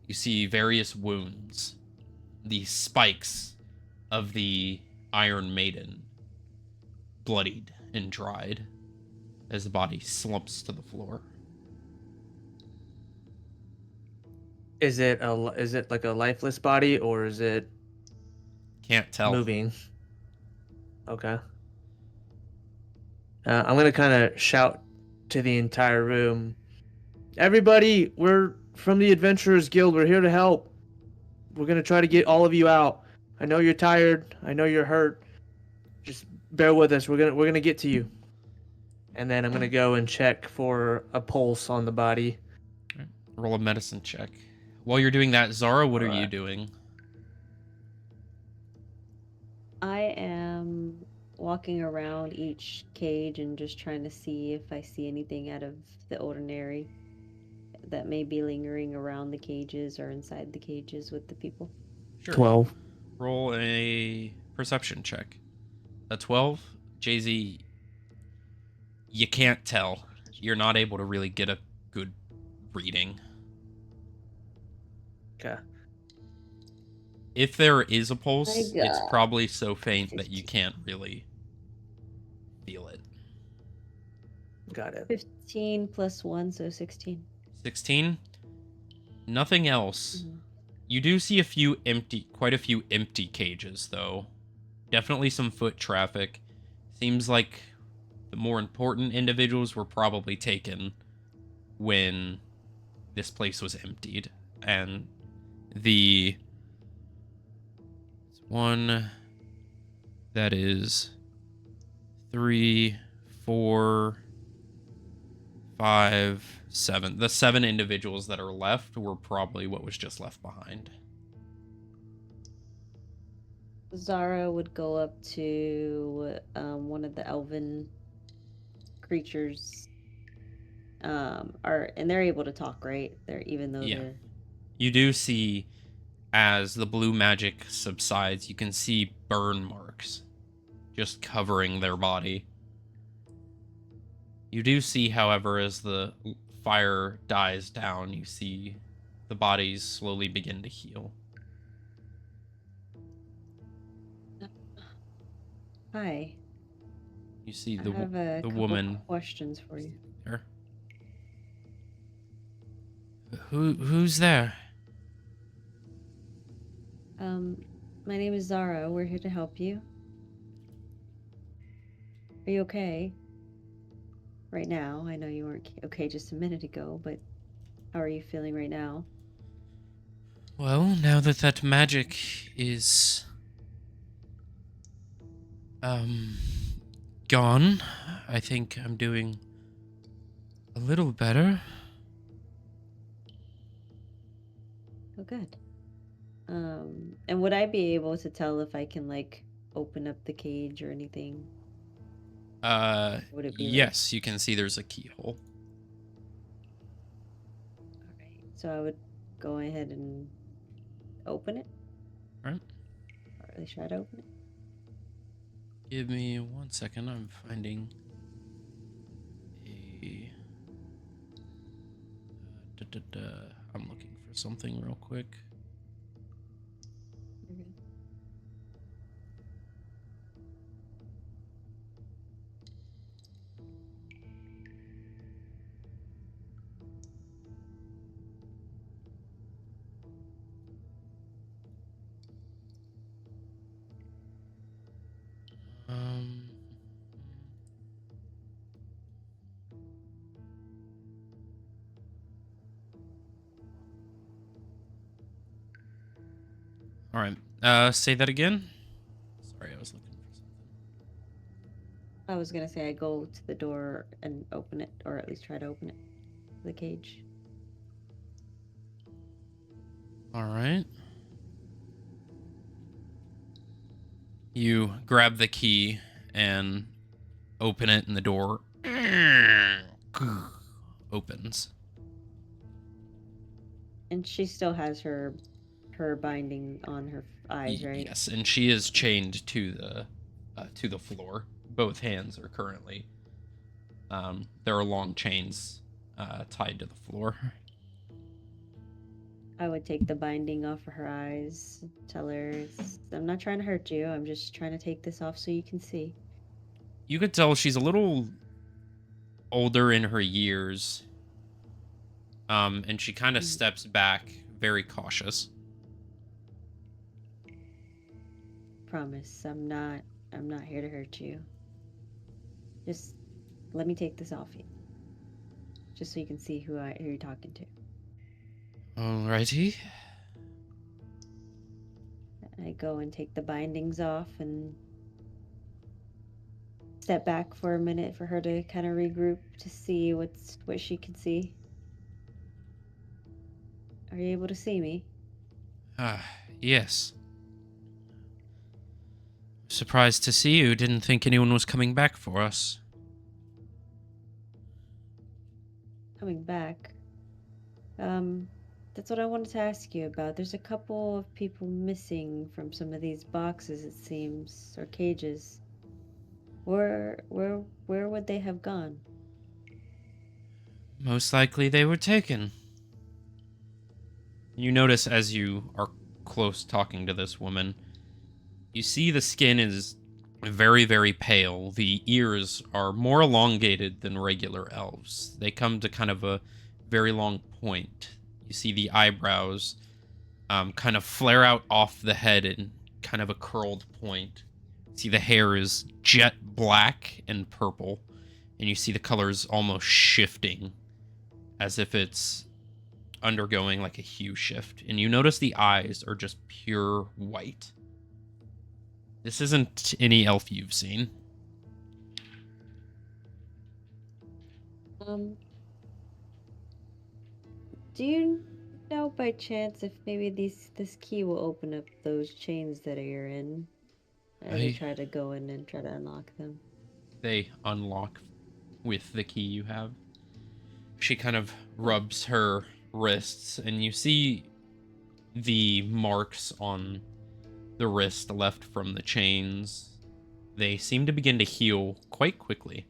You see various wounds. The spikes of the Iron Maiden bloodied and dried as the body slumps to the floor. Is it like a lifeless body, or is it Can't tell. moving? Okay. I'm gonna kind of shout to the entire room. Everybody, we're from the Adventurers Guild. We're here to help. We're gonna try to get all of you out. I know you're tired. I know you're hurt. Just bear with us. We're gonna get to you. And then I'm gonna go and check for a pulse on the body. Roll a medicine check. While you're doing that, Zara, what are you Alright. doing? I am walking around each cage and just trying to see if I see anything out of the ordinary that may be lingering around the cages or inside the cages with the people. Sure. 12. Roll a perception check. A 12? Jay-Z, you can't tell. You're not able to really get a good reading. Okay. If there is a pulse, My it's God. probably so faint that you can't really feel it. Got it. 15 plus 1, so 16. 16? Nothing else. Mhm. You do see quite a few empty cages, though. Definitely some foot traffic. Seems like the more important individuals were probably taken when this place was emptied. And the one that is 3, 4, 5, 7. The 7 individuals that are left were probably what was just left behind. Zara would go up to one of the elven creatures. And they're able to talk, right? Even though Yeah. they're You do see, as the blue magic subsides, you can see burn marks just covering their body. You do see, however, as the fire dies down, you see the bodies slowly begin to heal. Hi. You see I the have a couple woman questions for you. there. Who's there? My name is Zara. We're here to help you. Are you okay? Right now, I know you weren't okay just a minute ago, but how are you feeling right now? Well, now that that magic is gone, I think I'm doing a little better. Oh, good. And would I be able to tell if I can, like, open up the cage or anything? Would it be Yes, you can see there's a keyhole. Alright, so I would go ahead and open it? Right. Or at least try to open it? Give me 1 second, I'm finding a... I'm looking for something real quick. You're good. Um... Alright, say that again? Sorry, I was looking for something. I was gonna say I go to the door and open it, or at least try to open it. The cage. Alright. You grab the key and open it, and the door opens. And she still has her binding on her eyes, right? Yes, and she is chained to the floor. Both hands are currently. There are long chains tied to the floor. I would take the binding off of her eyes, tell her, I'm not trying to hurt you, I'm just trying to take this off so you can see. You could tell she's a little older in her years. And she kind of steps back, very cautious. Promise, I'm not here to hurt you. Just let me take this off you. Just so you can see who you're talking to. Alrighty. I go and take the bindings off and step back for a minute for her to kind of regroup to see what she can see. Are you able to see me? Yes. Surprised to see you. Didn't think anyone was coming back for us. Coming back. That's what I wanted to ask you about. There's a couple of people missing from some of these boxes, it seems, or cages. Where would they have gone? Most likely they were taken. You notice as you are close talking to this woman, you see the skin is very, very pale. The ears are more elongated than regular elves. They come to kind of a very long point. You see the eyebrows kind of flare out off the head in kind of a curled point. See the hair is jet black and purple, and you see the colors almost shifting as if it's undergoing like a hue shift. And you notice the eyes are just pure white. This isn't any elf you've seen. Do you know by chance if maybe this key will open up those chains that you're in? As I try to go in and try to unlock them. They unlock with the key you have. She kind of rubs her wrists, and you see the marks on the wrist left from the chains. They seem to begin to heal quite quickly.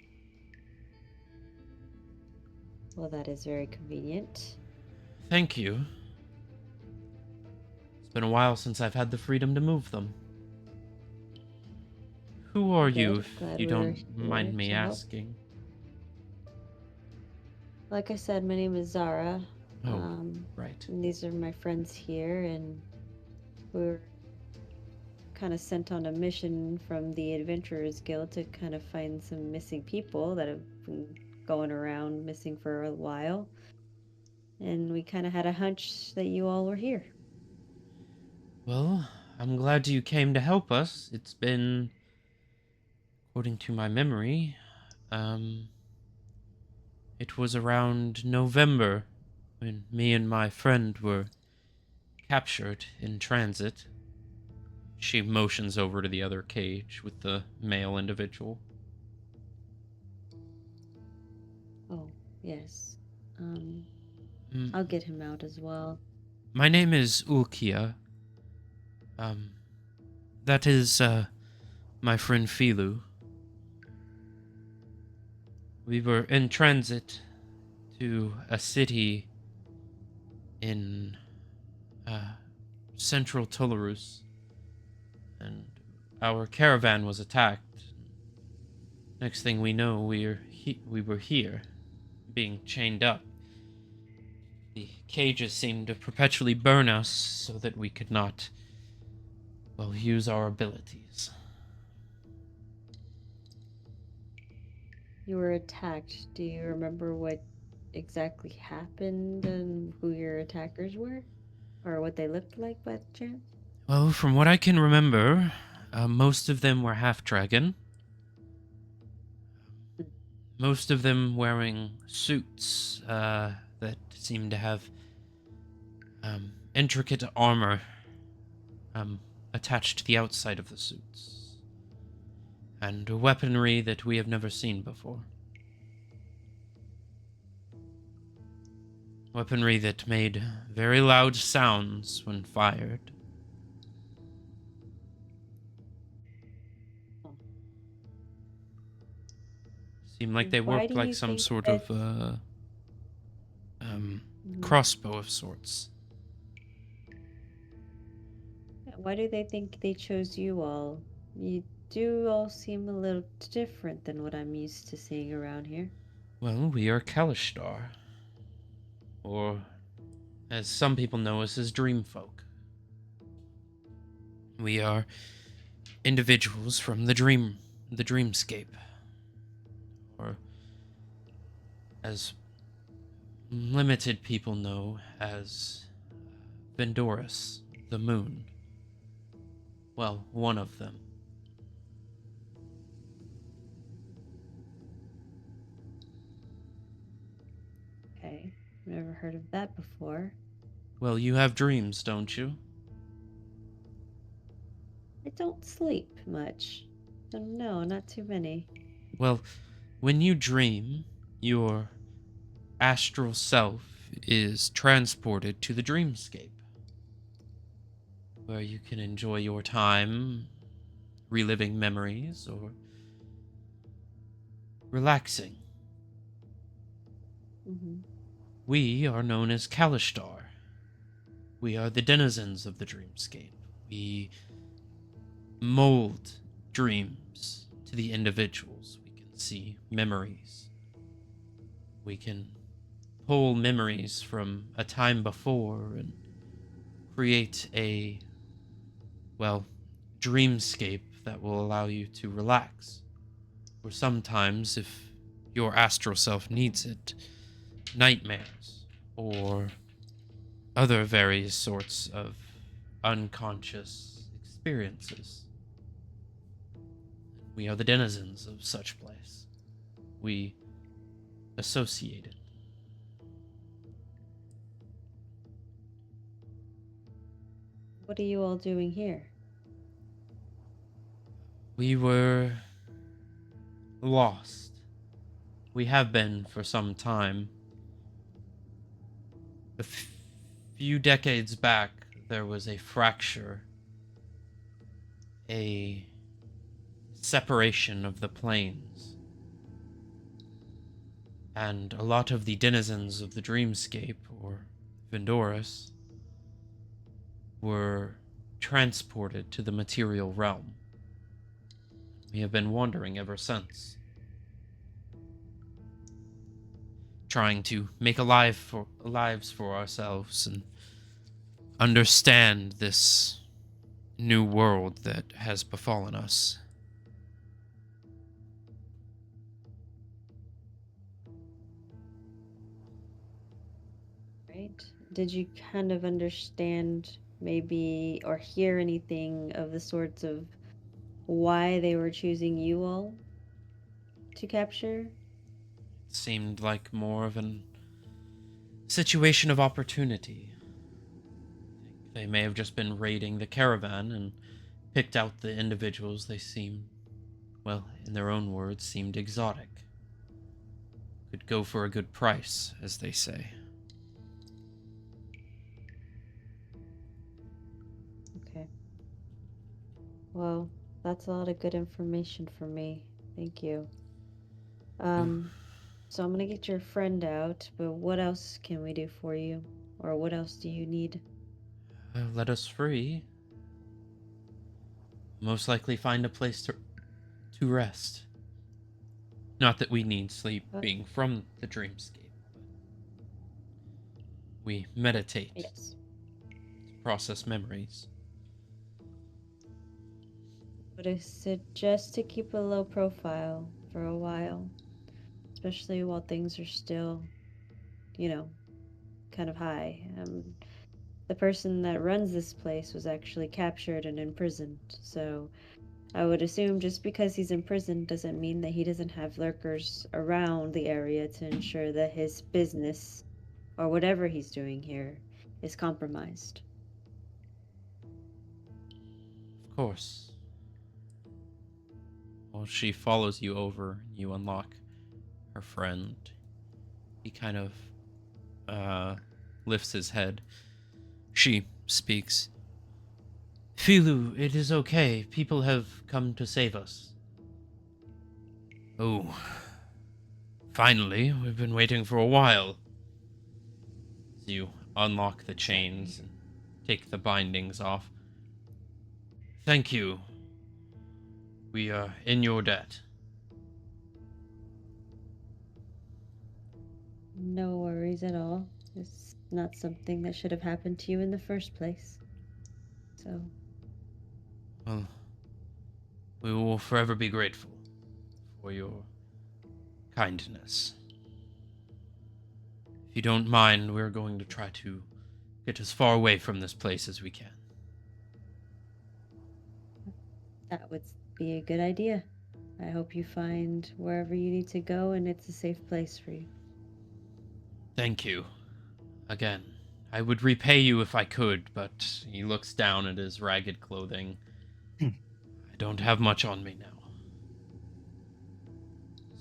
Well, that is very convenient. Thank you. It's been a while since I've had the freedom to move them. Who are you, Good. if Glad you we're don't mind here me to help. asking? Like I said, my name is Zara. Oh, right. And these are my friends here, and we're kind of sent on a mission from the Adventurers Guild to kind of find some missing people that have been going around missing for a while. And we kind of had a hunch that you all were here. Well, I'm glad you came to help us. It's been, according to my memory, it was around November when me and my friend were captured in transit. She motions over to the other cage with the male individual. Oh, yes. Mm, I'll get him out as well. My name is Ulkia. That is, my friend Filu. We were in transit to a city in, central Tularus, and our caravan was attacked. Next thing we know, we were here, being chained up. The cages seemed to perpetually burn us so that we could not, well, use our abilities. You were attacked. Do you remember what exactly happened and who your attackers were? Or what they looked like by chance? Well, from what I can remember, most of them were half-dragon. Most of them wearing suits that seemed to have intricate armor attached to the outside of the suits, and weaponry that we have never seen before. Weaponry that made very loud sounds when fired. Seemed like they Why worked do like you some think sort that- of Mhm. crossbow of sorts. Why do they think they chose you all? You do all seem a little different than what I'm used to seeing around here. Well, we are Kalishtar, or as some people know us as Dreamfolk. We are individuals from the dreamscape, or as limited people know as Vendoris, the moon. Well, one of them. Okay, never heard of that before. Well, you have dreams, don't you? I don't sleep much. So no, not too many. Well, when you dream, your astral self is transported to the dreamscape, where you can enjoy your time reliving memories or relaxing. Mm-hmm. We are known as Kalishtar. We are the denizens of the dreamscape. We mold dreams to the individuals. We can see memories. We can pull memories from a time before and create a, well, dreamscape that will allow you to relax. Or sometimes, if your astral self needs it, nightmares or other various sorts of unconscious experiences. We are the denizens of such place. We associate it. What are you all doing here? We were lost. We have been for some time. A few decades back, there was a fracture, a separation of the planes. And a lot of the denizens of the dreamscape, or Vindorus, were transported to the material realm. We have been wandering ever since, trying to make lives for ourselves and understand this new world that has befallen us. Right? Did you kind of understand maybe or hear anything of the sorts of why they were choosing you all to capture? It seemed like more of an situation of opportunity. They may have just been raiding the caravan and picked out the individuals they seemed, well, in their own words, seemed exotic. Could go for a good price, as they say. Okay. Well, that's a lot of good information for me. Thank you. So I'm gonna get your friend out, but what else can we do for you? Or what else do you need? Let us free. Most likely find a place to rest. Not that we need sleep being from the dreamscape, but we meditate Yes. to process memories. Would I suggest to keep a low profile for a while, especially while things are still, kind of high. The person that runs this place was actually captured and imprisoned, so I would assume just because he's in prison doesn't mean that he doesn't have lurkers around the area to ensure that his business, or whatever he's doing here, is compromised. Of course. Well, she follows you over, you unlock her friend. He kind of lifts his head. She speaks. Filu, it is okay. People have come to save us. Oh. Finally, we've been waiting for a while. As you unlock the chains and take the bindings off. Thank you. We are in your debt. No worries at all. It's not something that should have happened to you in the first place. So, Well, we will forever be grateful for your kindness. If you don't mind, we're going to try to get as far away from this place as we can. that would be a good idea. I hope you find wherever you need to go and it's a safe place for you. Thank you. Again, I would repay you if I could, but he looks down at his ragged clothing. I don't have much on me now.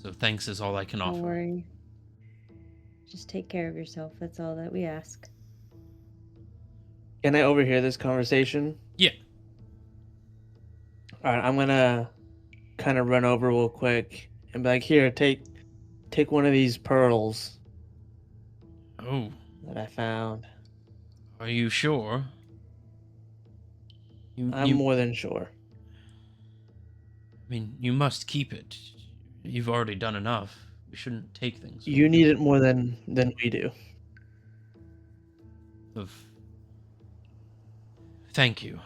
So thanks is all I can Don't offer. worry. Just take care of yourself. That's all that we ask. Can I overhear this conversation? Yeah. All right, I'm gonna kind of run over real quick and be like, "Here, take one of these pearls Oh, that I found." are you sure? I'm more than sure. I mean, you must keep it. You've already done enough. We shouldn't take things. You need it more than we do. Thank you.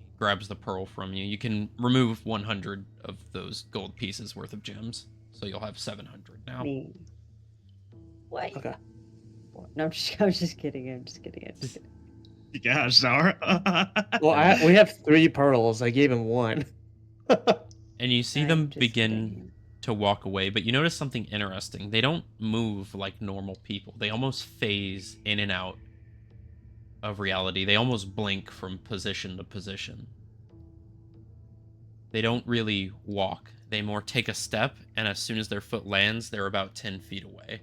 He grabs the pearl from you. You can remove 100 of those gold pieces worth of gems, so you'll have 700 now. Me. What? Okay. No, I'm just kidding. I'm just kidding. Yeah, Zara. Well, we have 3 pearls. I gave him 1. And you see I'm them just begin kidding. to walk away, but you notice something interesting. They don't move like normal people. They almost phase in and out of reality. They almost blink from position to position. They don't really walk. They more take a step, and as soon as their foot lands, they're about 10 feet away.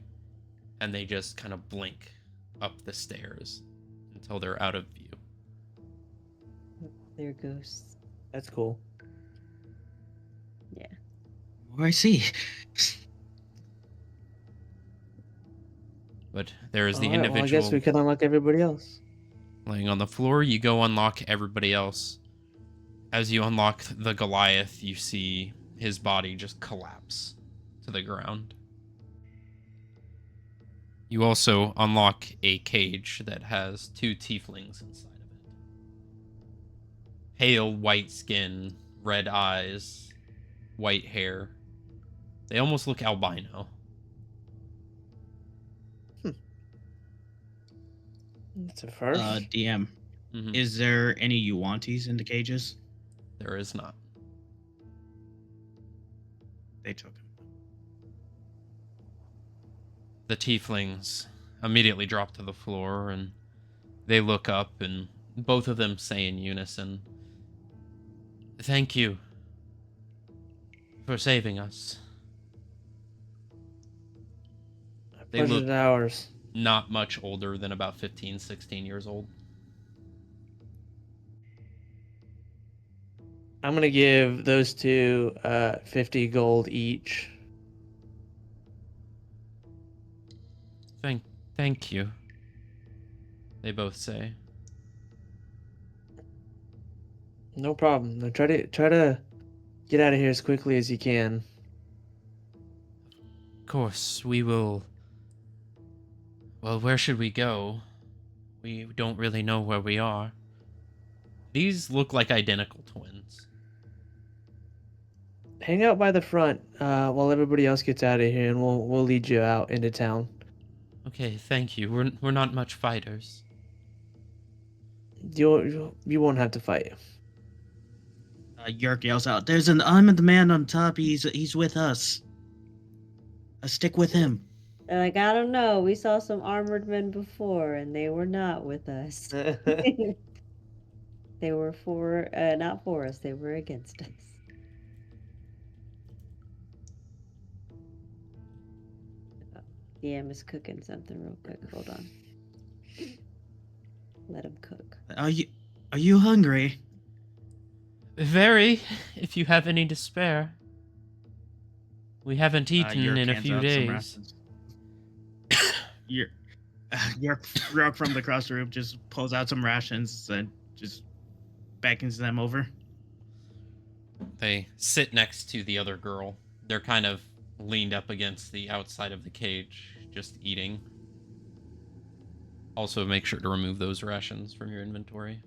And they just kind of blink up the stairs until they're out of view. They're ghosts. That's cool. Yeah. Oh, I see. But there is the All right, well, I individual guess we can unlock everybody else. laying on the floor. You go unlock everybody else. As you unlock the Goliath, you see his body just collapse to the ground. You also unlock a cage that has 2 tieflings inside of it. Pale white skin, red eyes, white hair. They almost look albino. That's a first. DM, Mhm. is there any Yuantis in the cages? There is not. They took him. The tieflings immediately drop to the floor and they look up and both of them say in unison, "Thank you for saving us." They Pleasure's look ours. not much older than about 15, 16 years old. I'm gonna give those two 50 gold each. Thank you. They both say. No problem. Now try to get out of here as quickly as you can. Of course, we will. Well, where should we go? We don't really know where we are. These look like identical twins. Hang out by the front while everybody else gets out of here, and we'll lead you out into town. Okay, thank you. We're not much fighters. You won't have to fight. Yerk yells out, "There's an armed man on top. He's with us. Stick with him." They're like, I don't know. We saw some armored men before, and they were not with us. They were not for us. They were against us. DM is cooking something real quick. Hold on. Let him cook. Are you hungry? Very, if you have any to spare. We haven't eaten Yerk in a hands few out some days. rations. Yerk from across the room just pulls out some rations and just beckons them over. They sit next to the other girl. They're kind of leaned up against the outside of the cage, just eating. Also, make sure to remove those rations from your inventory.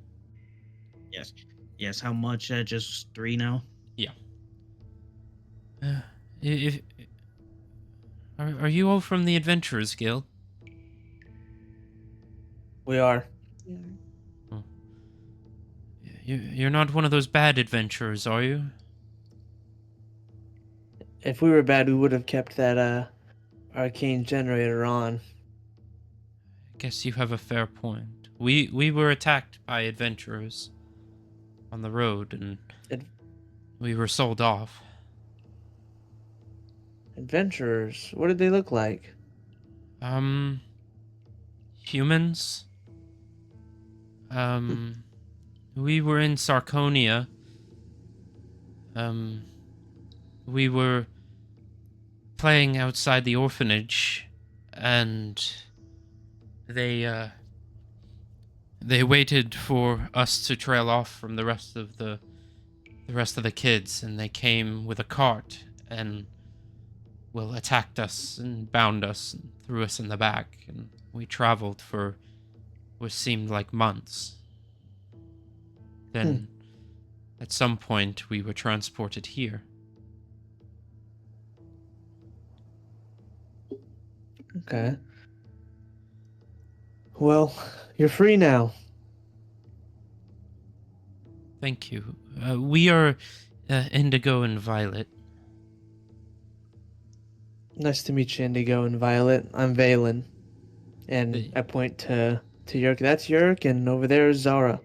Yes. How much? Just 3 now. Yeah. Are you all from the Adventurers Guild? We are. Yeah. You're not one of those bad adventurers, are you? If we were bad, we would have kept that arcane generator on. Guess you have a fair point. We were attacked by adventurers on the road, and we were sold off. Adventurers? What did they look like? Humans. We were in Sarconia. We were playing outside the orphanage, and they waited for us to trail off from the rest of the kids, and they came with a cart and attacked us and bound us and threw us in the back, and we traveled for what seemed like months. Then at some point we were transported here. Okay. Well, you're free now. Thank you. We are Indigo and Violet. Nice to meet you, Indigo and Violet. I'm Valen. And I point to Yerk. That's Yerk, and over there is Zara.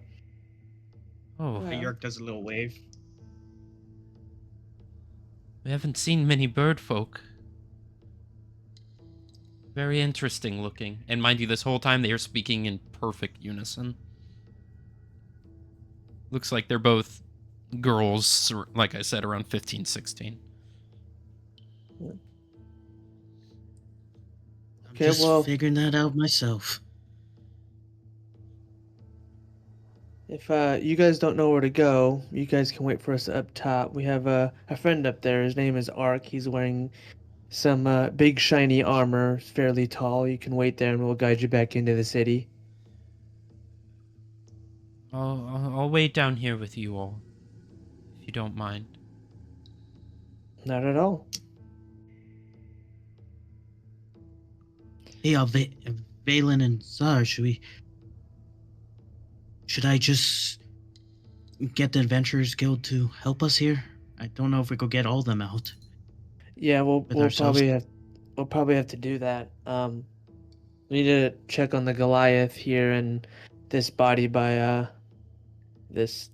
Oh, Yeah. Yerk does a little wave. we haven't seen many bird folk. Very interesting looking. And mind you, this whole time they are speaking in perfect unison. Looks like they're both girls, like I said, around 15, 16. Okay, Just well, figuring that out myself. if you guys don't know where to go, you guys can wait for us up top. We have a friend up there. His name is Ark. He's wearing some big shiny armor, fairly tall. You can wait there and we'll guide you back into the city. I'll wait down here with you all, if you don't mind. Not at all. Hey, Valen and Zara, should I just get the Adventurers Guild to help us here? I don't know if we could get all of them out. Yeah, With ourselves. we'll probably have to do that. We need to check on the Goliath here and this body by this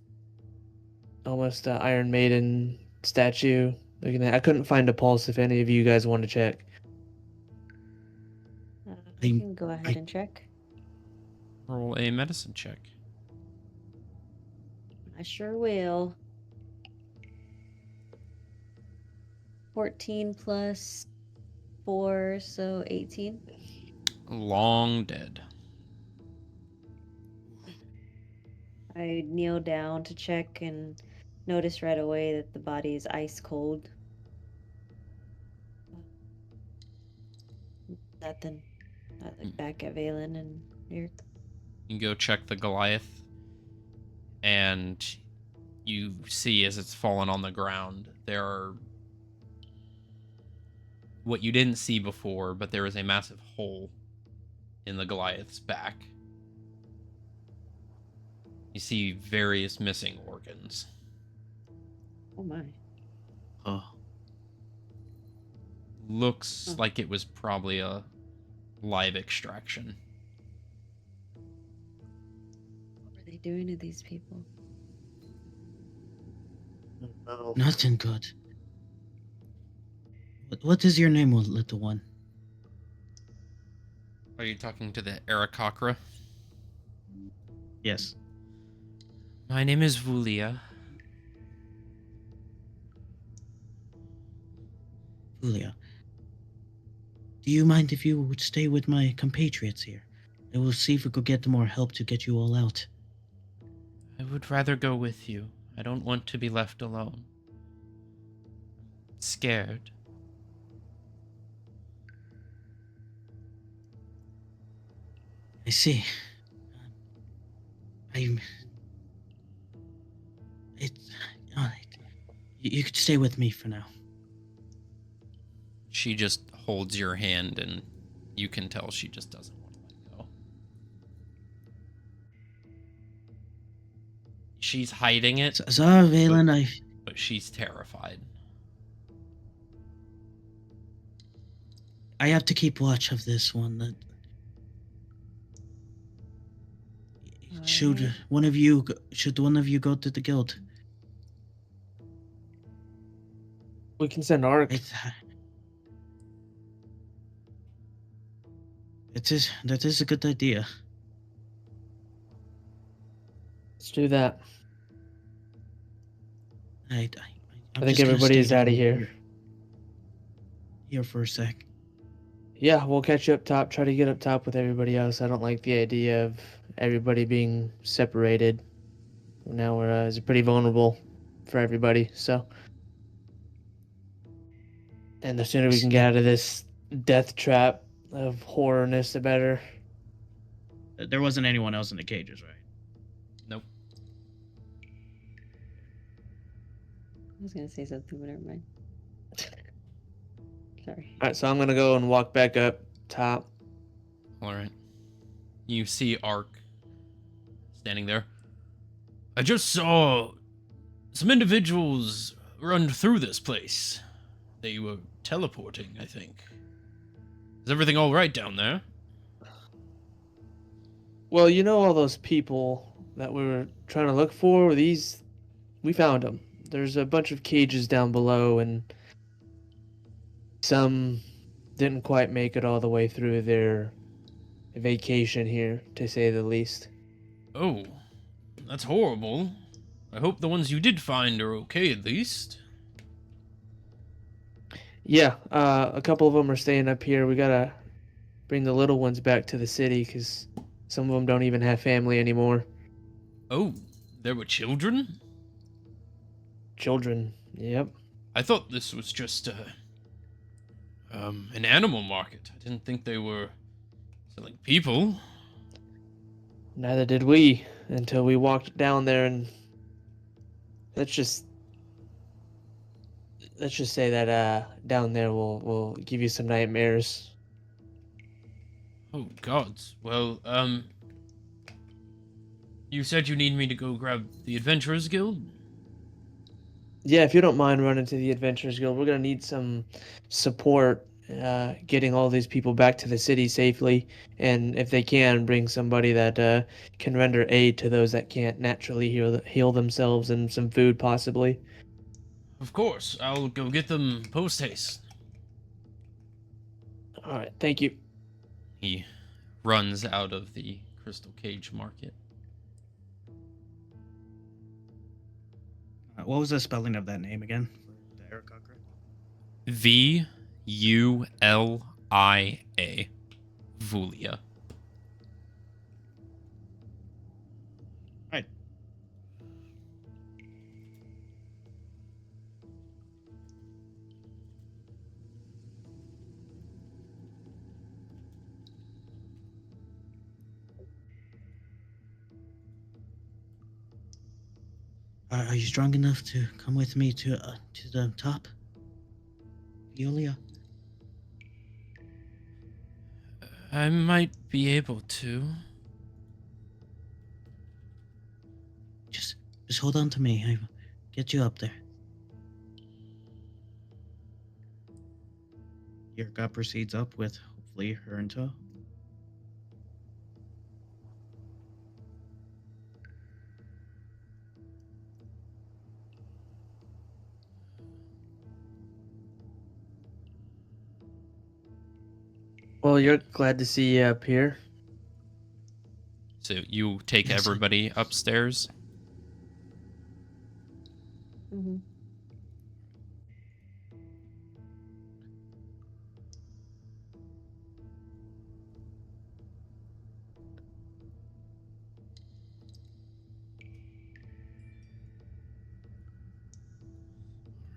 almost Iron Maiden statue. Looking at, I couldn't find a pulse. If any of you guys want to check. I I'm- can go ahead and check. Roll a medicine check. I sure will. 14 plus 4, so 18. Long dead. I kneel down to check and notice right away that the body is ice cold. Nothing. I look back at Valen and you're You go check the Goliath, and you see as it's fallen on the ground, there are what you didn't see before, but there is a massive hole in the Goliath's back. You see various missing organs. oh my. Oh, Looks Huh. like it was probably a live extraction. What were they doing to these people? No. nothing good. What is your name, little one? Are you talking to the Aarakocra? Yes. My name is Vulia. Julia. Do you mind if you would stay with my compatriots here? I will see if we could get more help to get you all out. I would rather go with you. I don't want to be left alone. Scared. I see. I'm. It's. Alright. You could stay with me for now. She just holds your hand, and you can tell she just doesn't want to let go. She's hiding it, Zara, Valen, but she's terrified. I have to keep watch of this one. That should Alright. one of you go to the guild? We can send Ark. That is a good idea. Let's do that. I'm I think just gonna everybody stay is out of down here. Here for a sec. Yeah, we'll catch you up top. Try to get up top with everybody else. I don't like the idea of everybody being separated. Now we're it's pretty vulnerable for everybody. So, and the sooner we can get out of this death trap of horrorness, the better. There wasn't anyone else in the cages, right? Nope. I was gonna say something, but never mind. Sorry. All right, so I'm gonna go and walk back up top. Alright. You see Ark standing there. I just saw some individuals run through this place. They were teleporting, I think. Is everything alright down there? Well, you know all those people that we were trying to look for? We found them. There's a bunch of cages down below, and some didn't quite make it all the way through their vacation here, to say the least. Oh, that's horrible. I hope the ones you did find are okay at least. Yeah, a couple of them are staying up here. We gotta bring the little ones back to the city because some of them don't even have family anymore. Oh, there were children? Children. Yep. I thought this was just an animal market. I didn't think they were selling people. Neither did we until we walked down there, and let's just say that down there will give you some nightmares. Oh gods. Well, you said you need me to go grab the Adventurers Guild? Yeah, if you don't mind running to the Adventurers Guild, we're gonna need some support getting all these people back to the city safely, and if they can, bring somebody that can render aid to those that can't naturally heal themselves, and some food possibly. Of course, I'll go get them post haste. All right, thank you. He runs out of the Crystal Cage Market. What was the spelling of that name again? For the Eric Cochran? Vulia. Vulia. Right. Are you strong enough to come with me to the top, Yulia? I might be able to. Just hold on to me. I'll get you up there. Yurka proceeds up with hopefully her in tow. Well, you're glad to see you up here. So you take Yes, everybody upstairs? Hmm.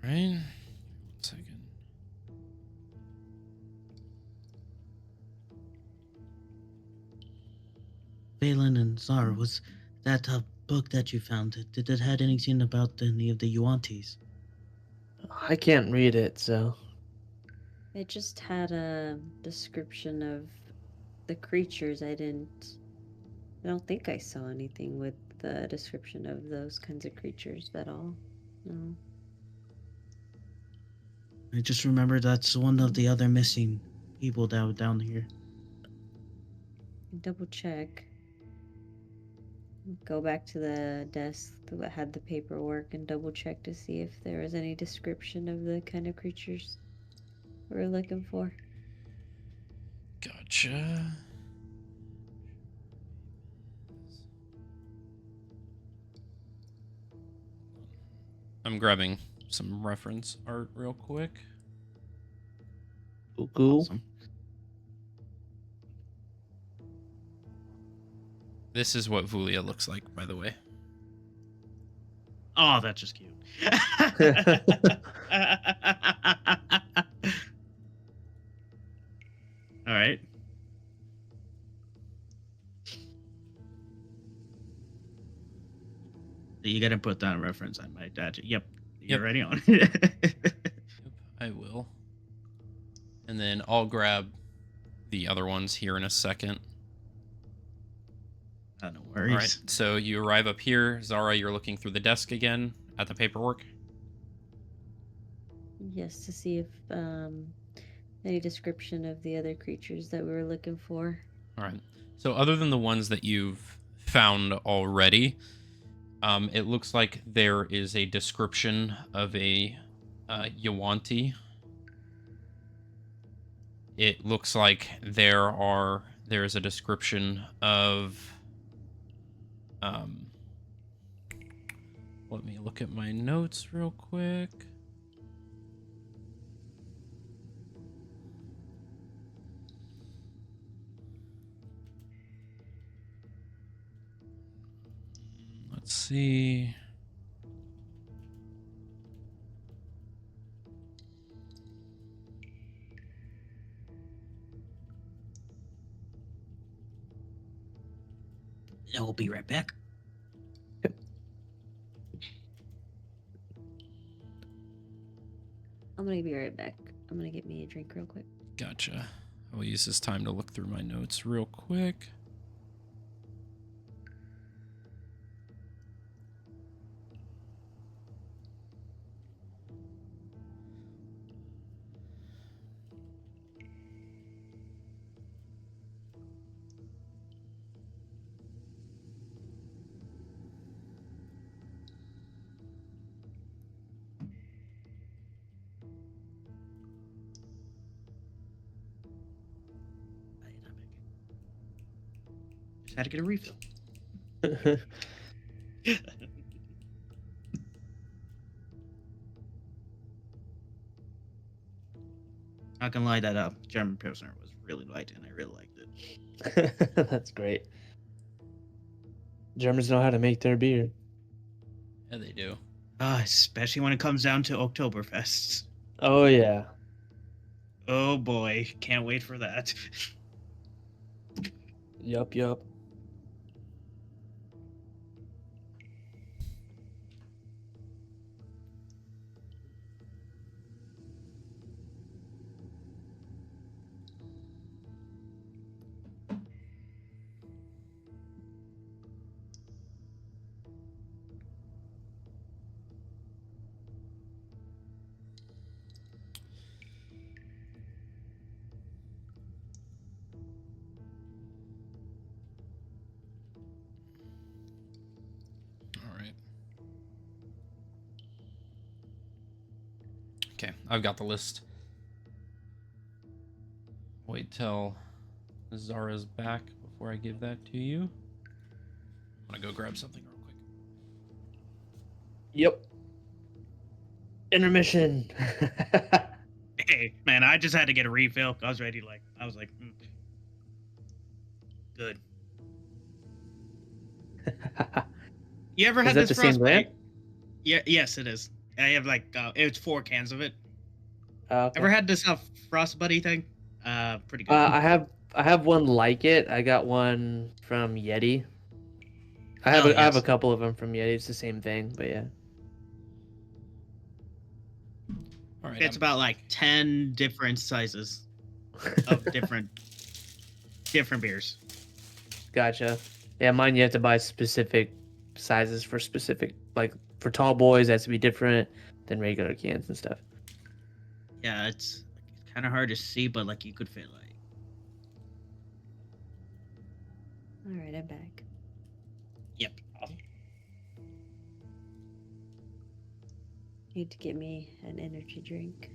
Right. 1 second. Valen and Zara, was that book that you found, did it had anything about any of the Yuantis? I can't read it, so It just had a description of the creatures. I don't think I saw anything with the description of those kinds of creatures at all. No. I just remember that's one of the other missing people down here. Double check. Go back to the desk that had the paperwork and double check to see if there was any description of the kind of creatures we were looking for. Gotcha. I'm grabbing some reference art real quick. cool. Awesome. This is what Vulia looks like, by the way. Oh, that's just cute. All right. You gotta put down a reference. I might add you. Yep. You're Yep. ready on. Yep, I will. And then I'll grab the other ones here in a second. No worries. All right, so you arrive up here. Zara, you're looking through the desk again at the paperwork. Yes, to see if any description of the other creatures that we were looking for. All right. So other than the ones that you've found already, it looks like there is a description of a Yuanti. It looks like there's a description of let me look at my notes real quick. Let's see. I will be right back. I'm gonna be right back. I'm gonna get me a drink real quick. Gotcha. I will use this time to look through my notes real quick. Just had to get a refill. Not gonna lie, that German Pilsner was really light, and I really liked it. That's great. Germans know how to make their beer. Yeah, they do. Especially when it comes down to Oktoberfests. Oh yeah. Oh boy, can't wait for that. Yup. All right. Okay, I've got the list. Wait till Zara's back before I give that to you. I'm gonna go grab something real quick. Yep. Intermission. Hey, man, I just had to get a refill. I was ready, good. You ever Is had that this the same brand? frostbite? Yeah, yes, it is. I have it's 4 cans of it. Okay. Ever had this frostbuddy thing? Pretty good. I have one like it. I got one from Yeti. I have Oh, I have a yes. couple of them from Yeti. It's the same thing, but yeah. All right. It's about 10 different sizes of different beers. Gotcha. Yeah, mine you have to buy specific sizes for specific, like for tall boys, it has to be different than regular cans and stuff. Yeah, it's kind of hard to see, but you could fit All right, I'm back. Yep. Need to get me an energy drink.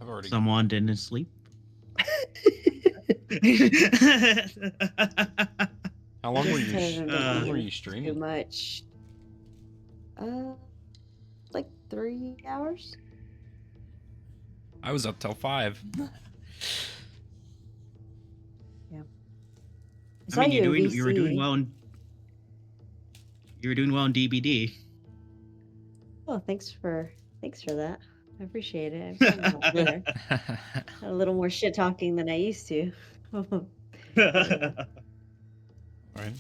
I've already. Someone didn't sleep. How long were Just you? haven't been How long were eating you too streaming? much. Like 3 hours. I was up till 5. Yeah. I mean, you you in were doing VC. well in DBD. Oh, thanks for that. I appreciate it. I'm trying to help there. A little more shit talking than I used to. All right.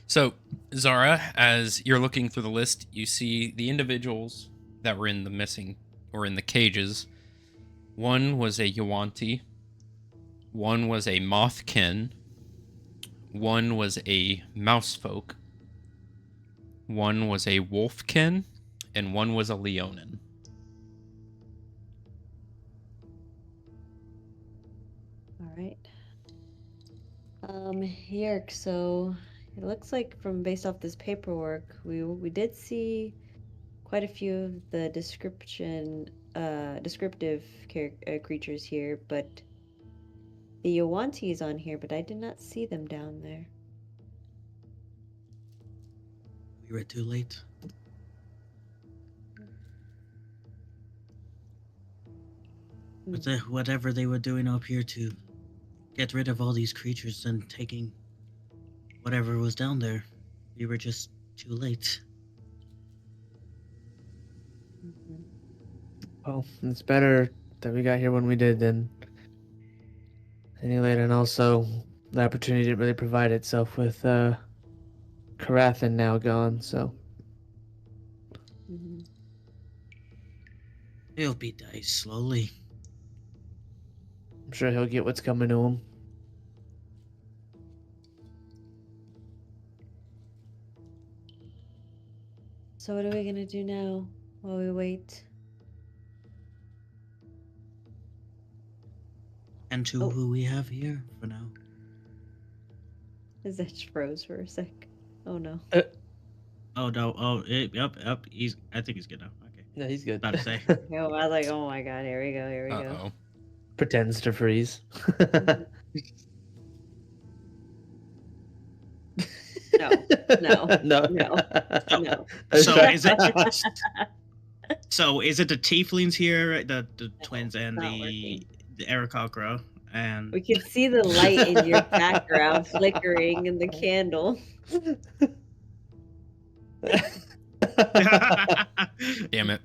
So, Zara, as you're looking through the list, you see the individuals that were in the missing or in the cages. One was a Yuan-ti. One was a Mothkin. One was a Mousefolk. One was a Wolfkin. And one was a Leonin. All right. Yerk, so it looks like from based off this paperwork, we did see quite a few of the descriptive creatures here, but the Yowanti is on here, but I did not see them down there. We were too late. Whatever they were doing up here to get rid of all these creatures and taking whatever was down there. We were just too late. Mhm. Well, it's better that we got here when we did than any later, and also the opportunity didn't really provide itself with Karathan now gone, so Mhm. He'll be died slowly. I'm sure he'll get what's coming to him. So what are we gonna do now while we wait? And to Oh. who we have here for now. Is that just froze for a sec? Oh no. Oh no! Oh, yep. I think he's good now. Okay. No, he's good. About to say. I was like, oh my god, here we go, here we go. Uh-oh. Pretends to freeze. No, no, no, no, no. So is it? So is it the tieflings here, the twins, and not the working. Aarakocra, and We can see the light in your background flickering in the candle. Damn it.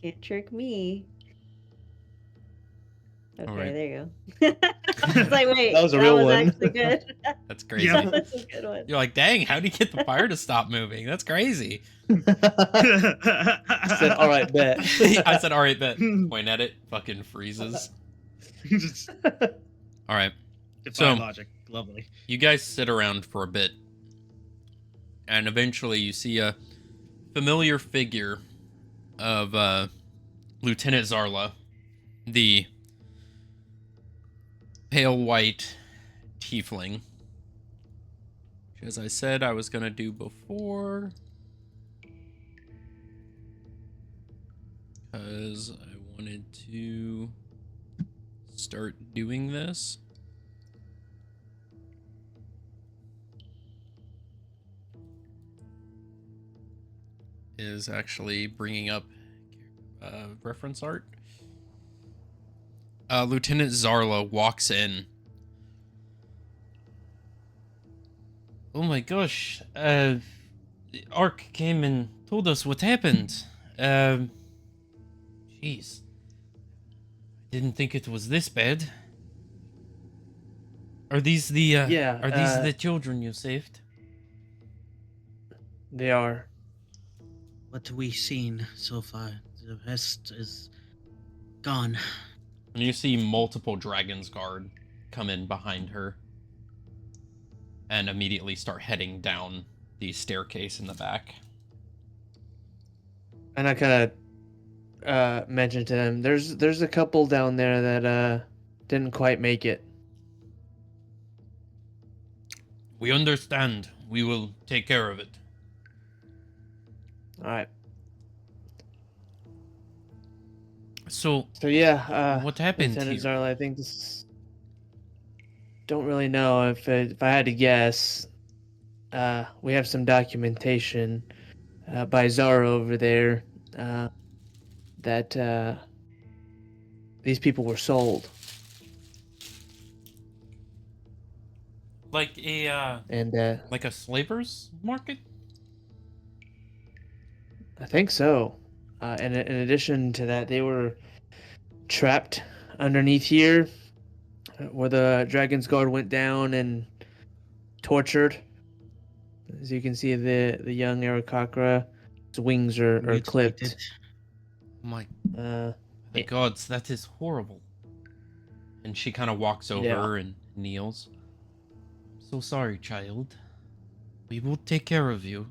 Can't trick me. Okay, Alright. there you go. I was like, wait, That was a real one. actually good. That's crazy. Yeah. That was a good one. You're like, dang, how do you get the fire to stop moving? That's crazy. I said, all right, bet. I said, all right, bet. Point at it, fucking freezes. All right. Defy So- logic. Lovely. You guys sit around for a bit, and eventually you see a familiar figure of Lieutenant Zarla, the pale white tiefling. Which, as I said, I was gonna do before, because I wanted to start doing this. Is actually bringing up reference art. Lieutenant Zarla walks in. Oh my gosh. The Ark came and told us what happened. Jeez. Didn't think it was this bad. Are these the Yeah, are these the children you saved? They are. What have we seen so far? The rest is gone. And you see multiple Dragon's Guard come in behind her and immediately start heading down the staircase in the back. And I kind of mentioned to them, there's a couple down there that didn't quite make it. We understand. We will take care of it. All right. So, So yeah, what happened Lieutenant here? Zarla, I think this. Don't really know if I had to guess. We have some documentation by Zara over there that these people were sold, Like a and like a slavers market? I think so. And in addition to that, they were trapped underneath here, where the Dragon's Guard went down and tortured. As you can see, the young Aarakocra's wings are clipped. Mutilated. My Uh, gods, that is horrible. And she kind of walks over Yeah. and kneels. I'm so sorry, child. We will take care of you.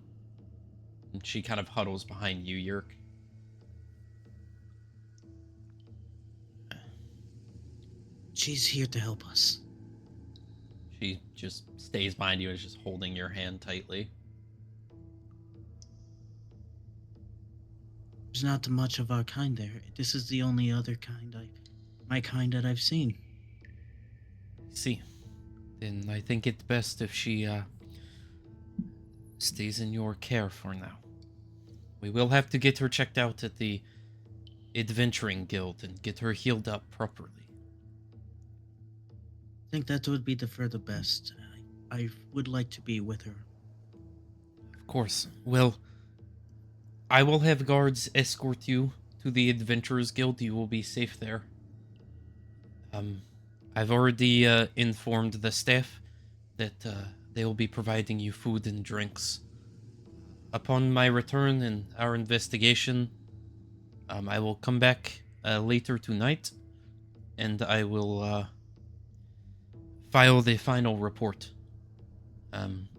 And she kind of huddles behind you, Yerk. She's here to help us. She just stays behind you and is just holding your hand tightly. There's not much of our kind there. This is the only other kind my kind that I've seen. See, then I think it's best if she stays in your care for now. We will have to get her checked out at the Adventuring Guild and get her healed up properly. think that would be for the best. I would like to be with her. Of course. Well, I will have guards escort you to the Adventurers Guild. You will be safe there. I've already informed the staff that they will be providing you food and drinks. Upon my return and our investigation, I will come back later tonight, and I will file the final report.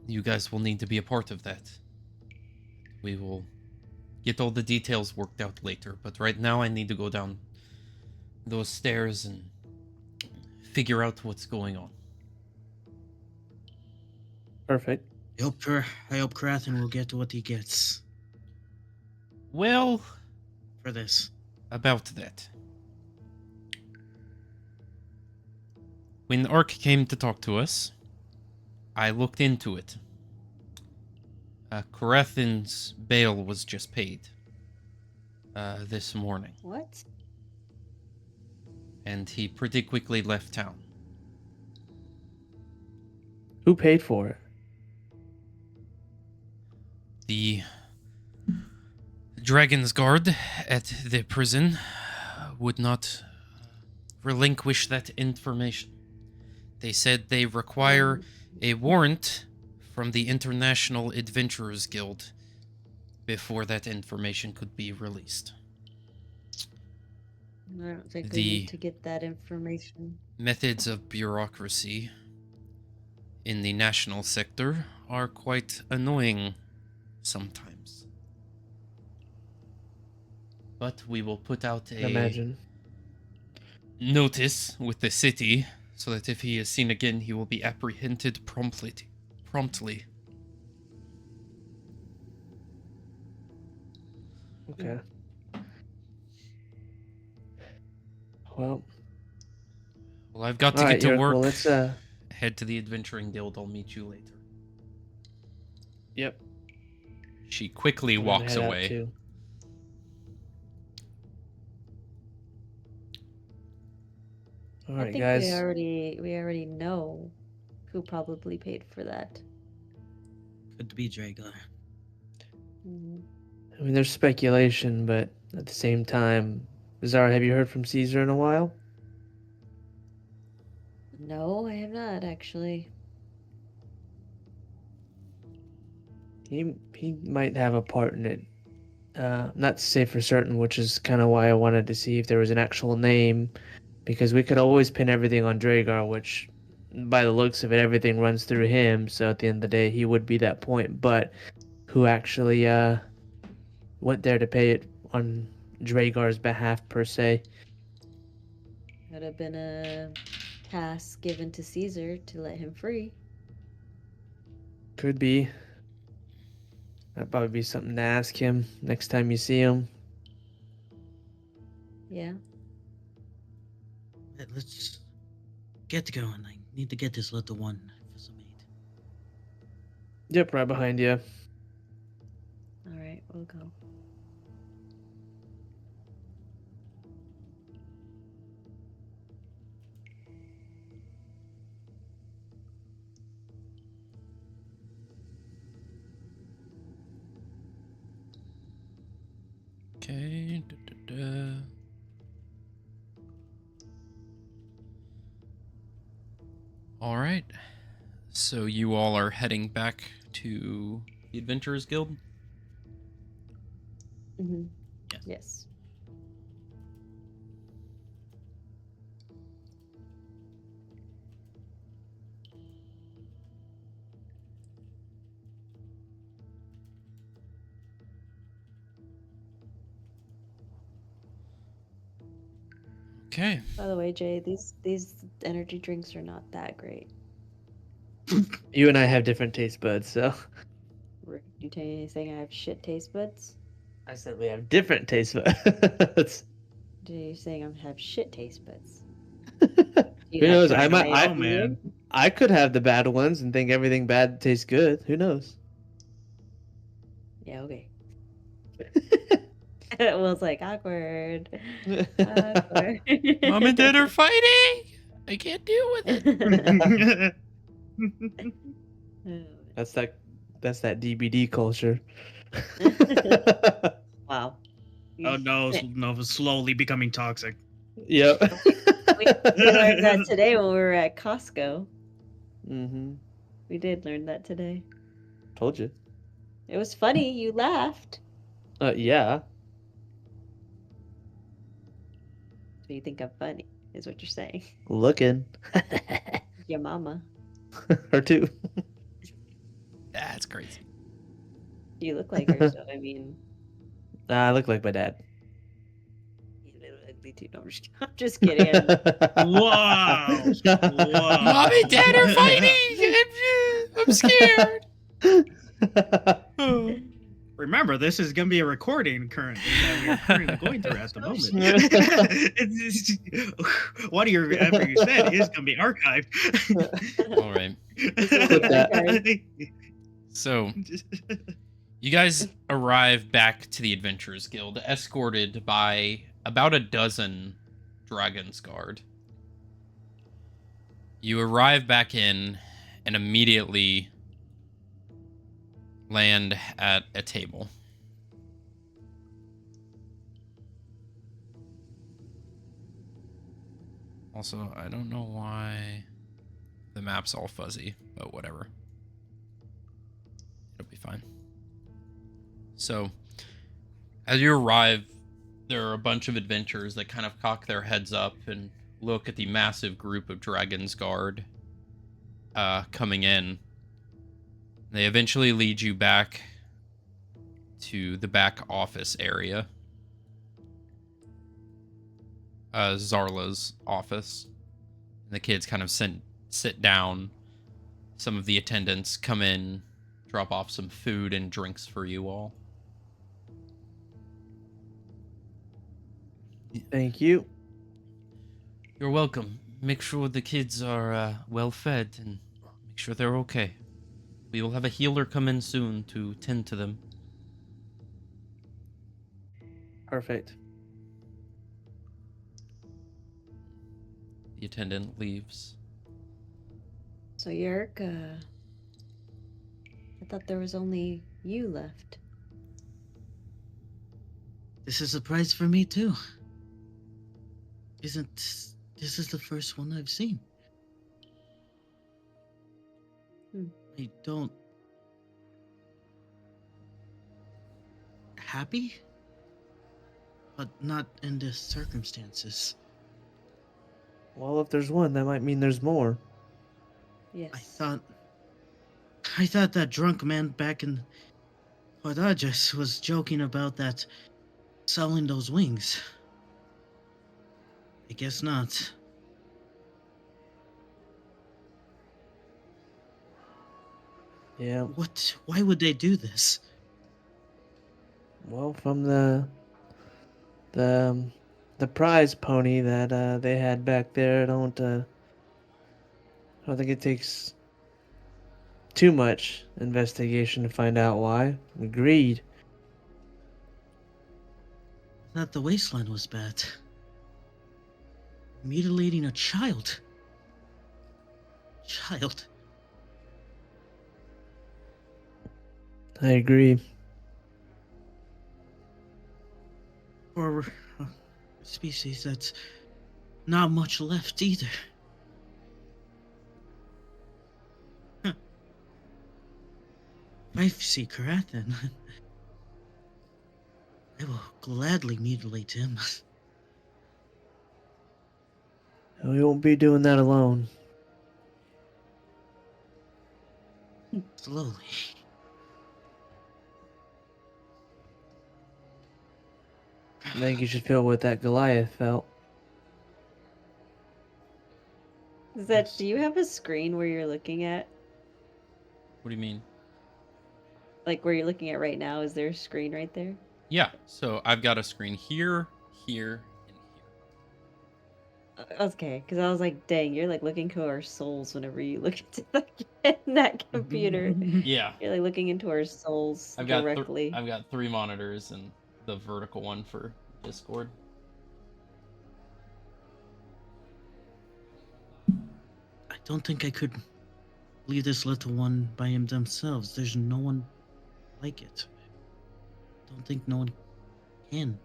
You guys will need to be a part of that. We will get all the details worked out later, but right now I need to go down those stairs and figure out what's going on. Perfect. I hope Karathan will get what he gets Well, for this. about that. When Ark came to talk to us, I looked into it. Karathan's bail was just paid this morning, What? and he pretty quickly left town. Who paid for it? The Dragon's Guard at the prison would not relinquish that information. They said they require a warrant from the International Adventurers Guild before that information could be released. I don't think The- we need to get that information. Methods of bureaucracy in the national sector are quite annoying sometimes. But we will put out a Imagine. notice with the city so that if he is seen again, he will be apprehended promptly. Okay. Well, Well, I've got to alright, get to Yurk, work. well, let's Head to the Adventuring Guild. I'll meet you later. Yep. She quickly I'm gonna walks head out away. too. All I right, think guys. we already know who probably paid for that. Could be Dragler. Mhm. I mean, there's speculation, but at the same time, Zara, have you heard from Caesar in a while? No, I have not actually. He might have a part in it. Not to say for certain, which is kind of why I wanted to see if there was an actual name, because we could always pin everything on Dragar, which, by the looks of it, everything runs through him. So at the end of the day, he would be that point. But who actually went there to pay it on Dragar's behalf, per se? Could have been a task given to Caesar to let him free. Could be. That'd probably be something to ask him next time you see him. Yeah. Let's get going. I need to get this little one for some aid. Yep, right behind you. All right, we'll go. Okay. All right. So you all are heading back to the Adventurers Guild? Mm-hmm. Yes. Yes. Okay. By the way, Jay, these energy drinks are not that great. You and I have different taste buds, so. You saying I have shit taste buds? I said we have different taste buds. Do you saying I have shit taste buds? Who knows? I might. Oh man. I could have the bad ones and think everything bad tastes good. Who knows? Yeah, okay. Well, it's like awkward. Awkward. Mom and Dad are fighting! I can't deal with it. That's that DBD culture. Wow. Oh no, no, it's slowly becoming toxic. Yep. We learned that today when we were at Costco. Mm-hmm. We did learn that today. Told you. It was funny. You laughed. Yeah. So you think I'm funny, is what you're saying. Looking. Your mama. Her too. That's crazy. You look like her, so I mean, I look like my dad. you look ugly too. No, I'm just kidding. Wow. Wow. Mom and Dad are fighting. I'm scared. Remember, this is going to be a recording currently that we are currently going through at the moment. Whatever you said is going to be archived. All right. Clip that. So, you guys arrive back to the Adventurers Guild, escorted by about a dozen Dragon's Guard. You arrive back in and immediately land at a table. Also, I don't know why the map's all fuzzy, but whatever. It'll be fine. So, as you arrive, there are a bunch of adventurers that kind of cock their heads up and look at the massive group of Dragon's Guard coming in. They eventually lead you back to the back office area. Zarla's office. And the kids kind of sit down. Some of the attendants come in, drop off some food and drinks for you all. Thank you. You're welcome. Make sure the kids are well fed and make sure they're okay. We will have a healer come in soon to tend to them. Perfect. The attendant leaves. So Yerk, I thought there was only you left. This is a surprise for me too. This is the first one I've seen. I don't... Happy? But not in the circumstances. Well, if there's one, that might mean there's more. Yes. I thought that drunk man back in Hodajas was joking about that selling those wings. I guess not. Yeah. Why would they do this? Well, from the prize pony that they had back there, I don't think it takes too much investigation to find out why. Agreed. That the wasteland was bad. Mutilating a child. I agree. For a species that's not much left either. Huh. If I see Karathan, I will gladly mutilate him. We won't be doing that alone. Slowly. I think you should feel what that Goliath felt. Is that? Do you have a screen where you're looking at? What do you mean? Like where you're looking at right now? Is there a screen right there? Yeah, so I've got a screen here, here, and here. Okay, because I was like, dang, you're like looking to our souls whenever you look into that computer. Yeah. You're like looking into our souls I've got directly. I've got 3 monitors and the vertical one for Discord. don't think I could leave this little one by him themselves. There's no one like it. Don't think no one can.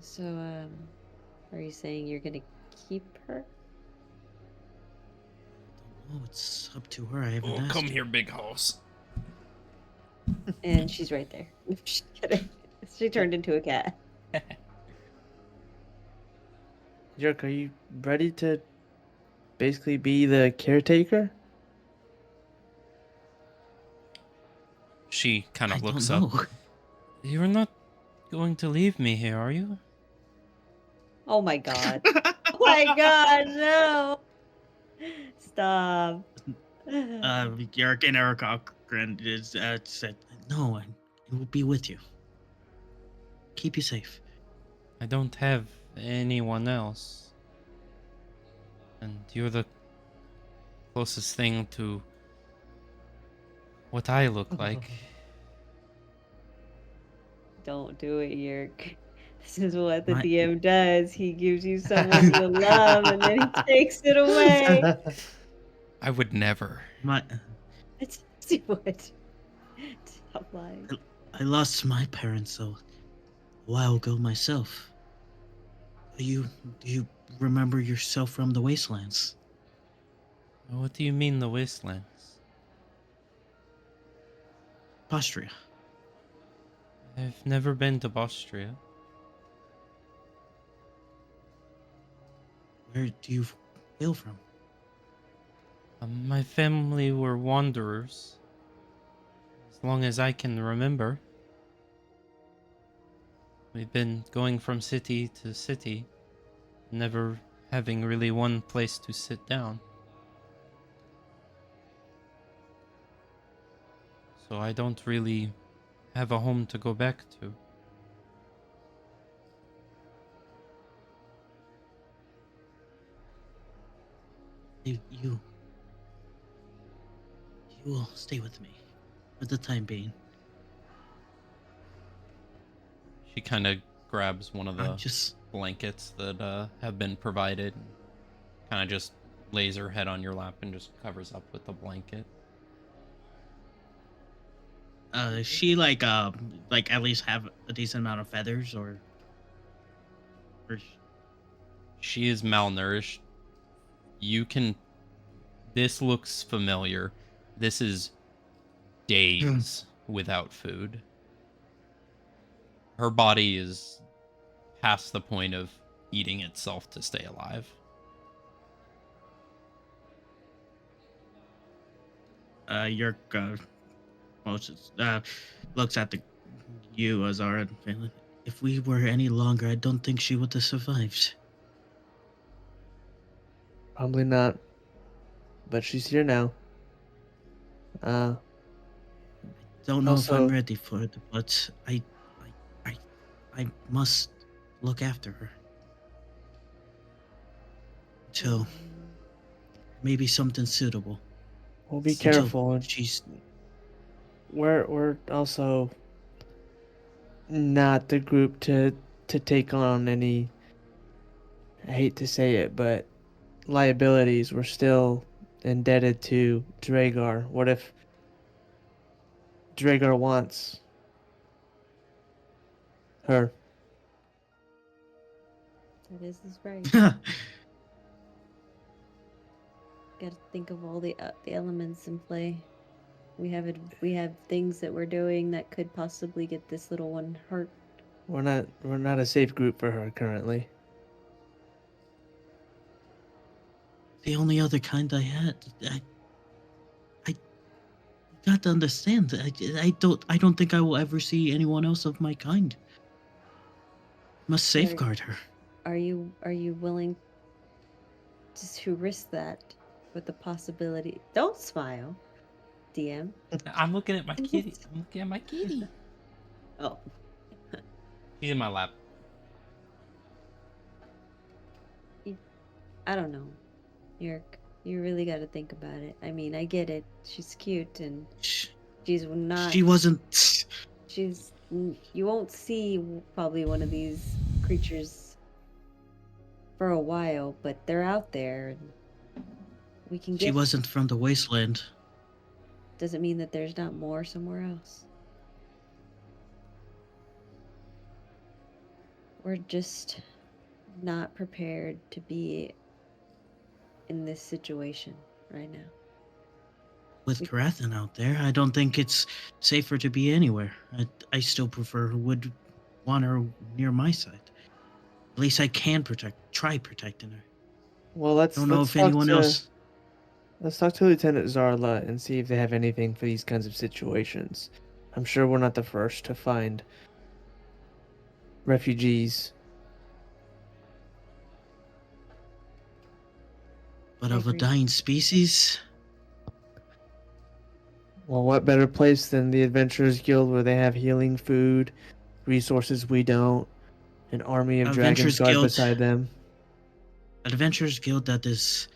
So, are you saying you're gonna keep her? Oh, it's up to her. I haven't Oh, asked. come here, big house. And she's right there. Just kidding. She turned into a cat. Yerk, are you ready to basically be the caretaker? She kind I of don't looks know. up. You're not going to leave me here, are you? Oh my god. Oh my god, no! Stop. Yark and Eric Cochran said, "No, I will be with you. Keep you safe." I don't have anyone else. And you're the closest thing to what I look like. Don't do it, Yerk. This is what the My- DM does. He gives you someone you love and then he takes it away. I would never. It's he would. Stop lying. I lost my parents a while ago myself. Do you remember yourself from the wastelands? What do you mean, the wastelands? Austria. I've never been to Bostria. Where do you hail from? My family were wanderers. As long as I can remember. We've been going from city to city, never having really one place to sit down. So I don't really have a home to go back to. You will stay with me for the time being. She kind of grabs one of the I'm just blankets that have been provided, kind of just lays her head on your lap and just covers up with the blanket. she like at least have a decent amount of feathers or She is malnourished. This looks familiar. This is days without food. Her body is past the point of eating itself to stay alive. Yerk looks at you, Azara, and if we were any longer, I don't think she would have survived. Probably not. But she's here now. Don't know if I'm Also- ready for it, but I must look after her. Till maybe something suitable. Well, be Until careful. She's We're also not the group to take on any, I hate to say it, but liabilities. We're still indebted to Dragar. What if Dragar wants her? That is right. Gotta think of all the elements in play. We have things that we're doing that could possibly get this little one hurt. We're not a safe group for her currently. the only other kind I had. I got to understand. I don't think I will ever see anyone else of my kind. Must safeguard her. Are you willing to risk that with the possibility? Don't smile, DM. I'm looking at my kitty. I'm looking at my kitty. Oh, She's in my lap. I don't know, Yerk. You really got to think about it. I mean, I get it. She's cute and she's not. She wasn't. You won't see probably one of these creatures for a while, but they're out there. And we can She get. wasn't from the wasteland. Doesn't mean that there's not more somewhere else. We're just not prepared to be in this situation right now. With Karathan out there, I don't think it's safer to be anywhere. I still would want her near my side. At least I can try protecting her. Well, let's I don't know let's if talk anyone to else. let's talk to Lieutenant Zarla and see if they have anything for these kinds of situations. I'm sure we're not the first to find refugees. But I of a agree. dying species, Well, what better place than the Adventurers Guild, where they have healing food, resources we don't, an army of dragons Adventurers guard Guild. beside them. Adventurers Guild that is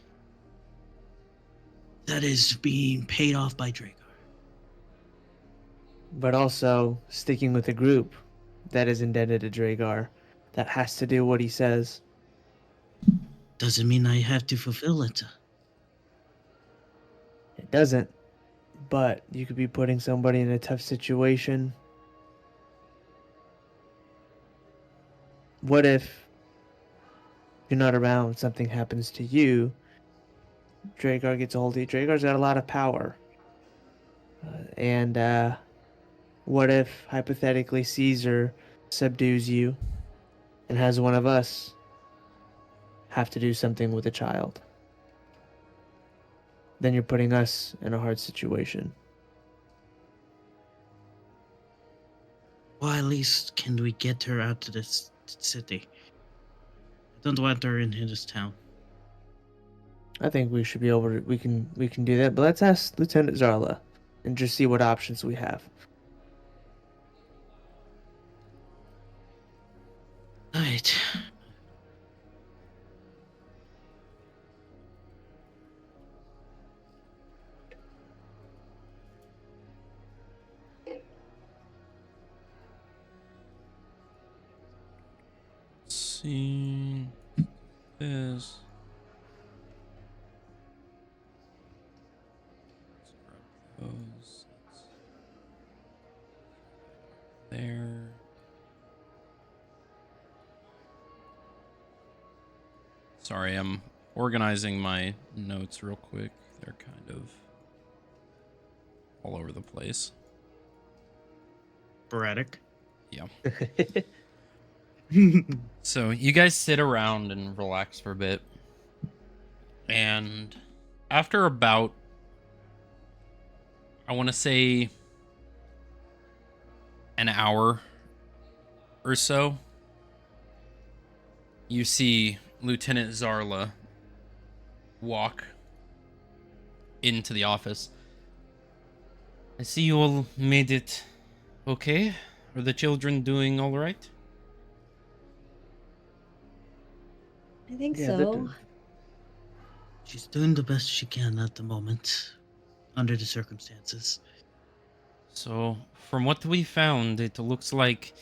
being paid off by Dragar. But also sticking with a group that is indebted to Dragar, that has to do what he says. Doesn't mean I have to fulfill it. It doesn't, but you could be putting somebody in a tough situation. What if you're not around, something happens to you, Dragar gets a hold of you? Dragar's got a lot of power. And what if, hypothetically, Caesar subdues you and has one of us have to do something with a child? Then you're putting us in a hard situation. Well, at least can we get her out of this city? I don't want her in this town. I think we should be able to. We can do that. But let's ask Lieutenant Zarla and just see what options we have. Alright. See this. Let's grab those. There. Sorry, I'm organizing my notes real quick. They're kind of all over the place. Sporadic. Yeah. So you guys sit around and relax for a bit. And after about, I want to say, an hour or so, you see Lieutenant Zarla walk into the office. I see you all made it okay. Are the children doing all right? I think Yeah, they're so. doing- She's doing the best she can at the moment, under the circumstances. So, from what we found, it looks like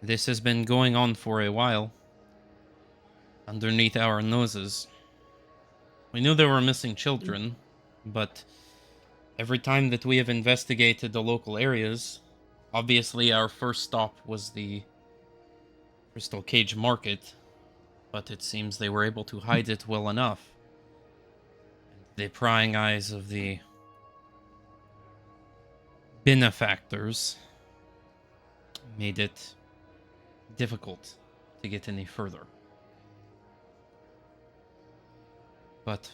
this has been going on for a while. Underneath our noses. We knew there were missing children, but every time that we have investigated the local areas, obviously our first stop was the Crystal Cage Market, but it seems they were able to hide it well enough. The prying eyes of the benefactors made it difficult to get any further. But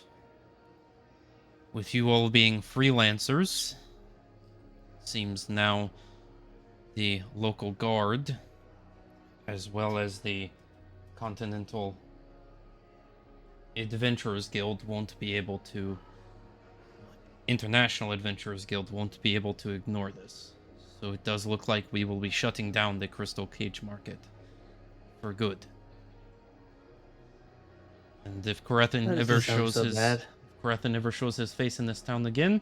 with you all being freelancers, seems now the local guard, as well as the Continental Adventurers Guild won't be able to... International Adventurers Guild won't be able to ignore this. So it does look like we will be shutting down the Crystal Cage Market for good. And if Karathan That ever doesn't sound shows so his bad. if Karathan ever shows his face in this town again,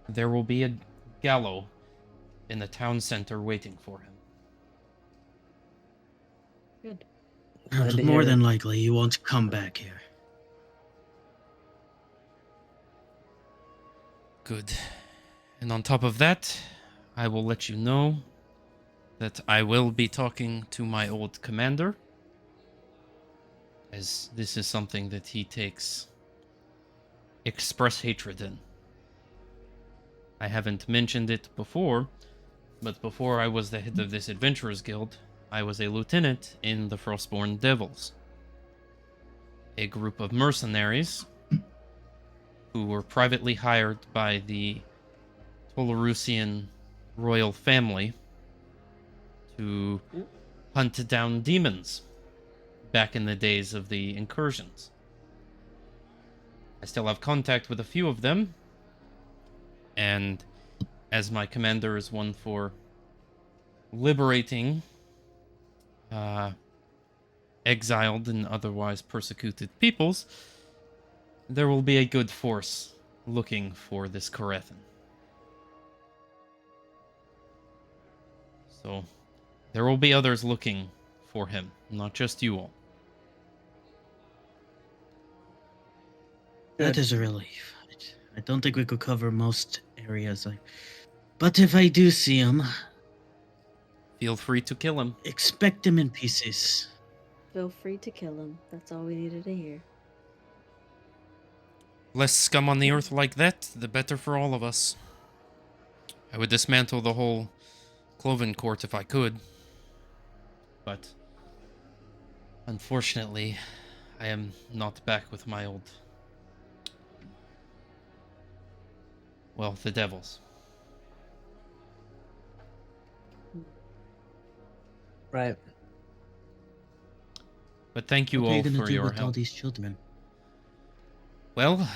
there will be a gallows in the town center waiting for him. Good. Glad to More hear than it. likely, you won't come back here. Good. And on top of that, I will let you know that I will be talking to my old commander, as this is something that he takes express hatred in. I haven't mentioned it before, but before I was the head of this adventurers guild, I was a lieutenant in the Frostborn Devils, a group of mercenaries who were privately hired by the Tolarusian royal family to hunt down demons back in the days of the incursions. I still have contact with a few of them, and as my commander is one for liberating exiled and otherwise persecuted peoples, there will be a good force looking for this Korethan. So, there will be others looking for him, not just you all. That is a relief. I don't think we could cover most areas. But if I do see him, Feel free to kill him. expect him in pieces. Feel free to kill him. That's all we needed to hear. Less scum on the earth like that, the better for all of us. I would dismantle the whole Cloven Court if I could. But unfortunately, I am not back with my old... well, the devils. Right. But thank you What are you all gonna for do your with all help. these children? Well,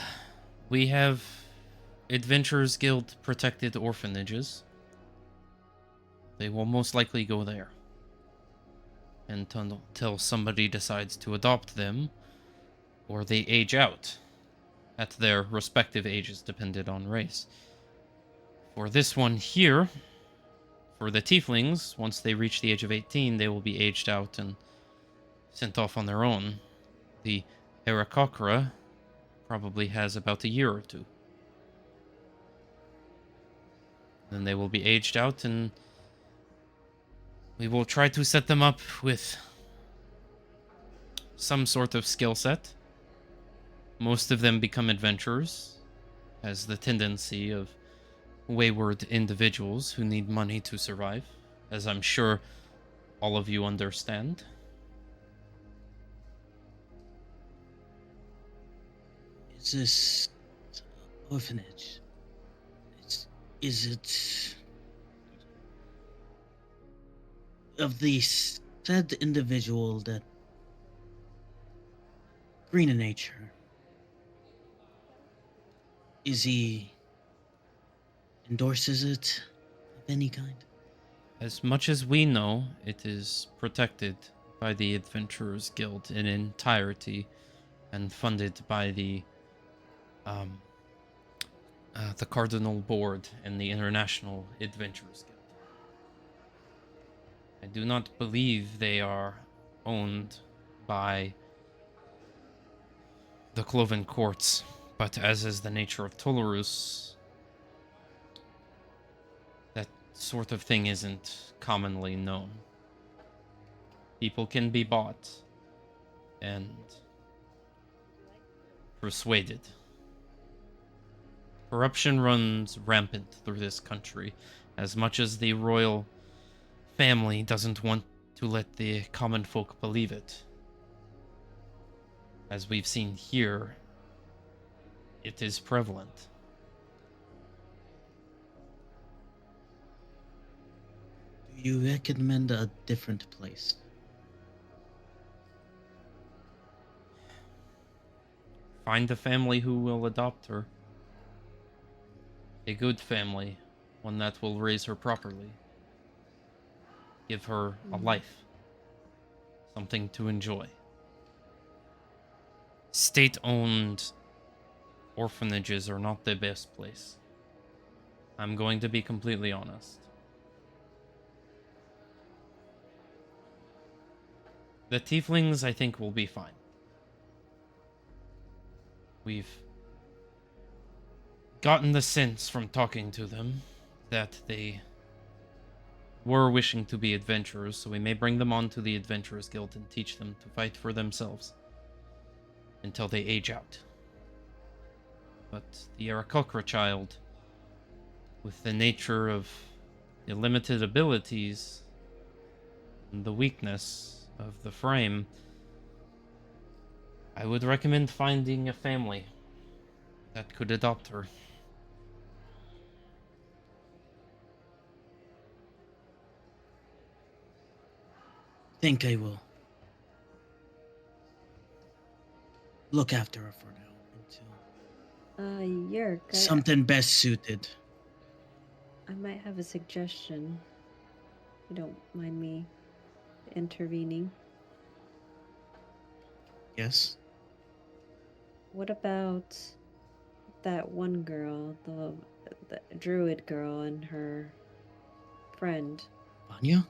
we have Adventurers Guild protected orphanages. They will most likely go there. Until somebody decides to adopt them, or they age out at their respective ages, dependent on race. For this one here, for the tieflings, once they reach the age of 18, they will be aged out and sent off on their own. The Aarakocra probably has about a year or two. Then they will be aged out, and we will try to set them up with some sort of skill set. Most of them become adventurers, has the tendency of wayward individuals who need money to survive, as I'm sure all of you understand. Is this orphanage? Is it of the said individual that green in nature? Is he endorses it of any kind? As much as we know, it is protected by the Adventurers Guild in entirety and funded by the Cardinal Board and the International Adventurers Guild. I do not believe they are owned by the Cloven Courts, but as is the nature of Tolarus, that sort of thing isn't commonly known. People can be bought and persuaded. Corruption runs rampant through this country, as much as the royal family doesn't want to let the common folk believe it. As we've seen here, it is prevalent. Do you recommend a different place? Find a family who will adopt her. A good family, one that will raise her properly. Give her a life. Something to enjoy. State-owned orphanages are not the best place. I'm going to be completely honest. The tieflings, I think, will be fine. We've gotten the sense from talking to them that they were wishing to be adventurers, so we may bring them on to the Adventurers Guild and teach them to fight for themselves until they age out. But the Aarakocra child, with the nature of the limited abilities and the weakness of the frame, I would recommend finding a family that could adopt her. Think I will look after her for now until Yerk, something best suited. I might have a suggestion. If you don't mind me intervening. Yes. What about that one girl, the druid girl and her friend? Vanya?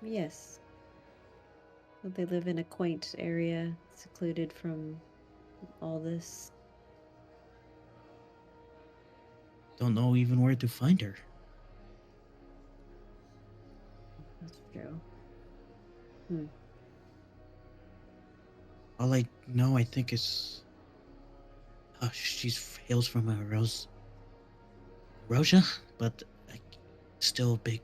Yes. Well, they live in a quaint area, secluded from all this. Don't know even where to find her. That's true. All I know, I think, is she's hails from a Rosia, but still a big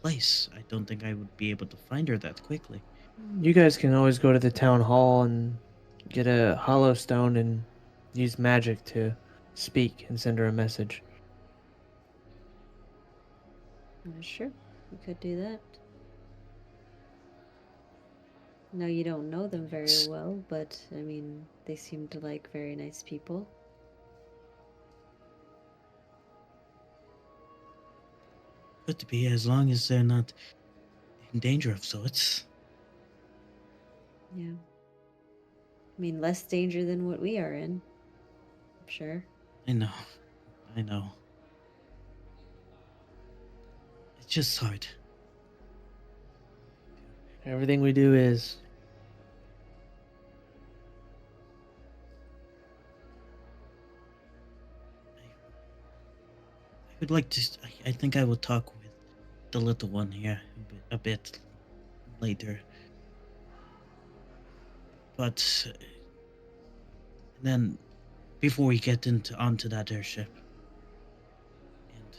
place. I don't think I would be able to find her that quickly. You guys can always go to the town hall and get a hollow stone and use magic to speak and send her a message. Sure, we could do that. No, you don't know them very well, but I mean, they seem to like very nice people. Could be, as long as they're not in danger of sorts. Yeah. I mean, less danger than what we are in. I'm sure. I know. It's just hard. Everything we do is. I would like to. I think I will talk with the little one here a bit later. But then, before we get onto that airship, and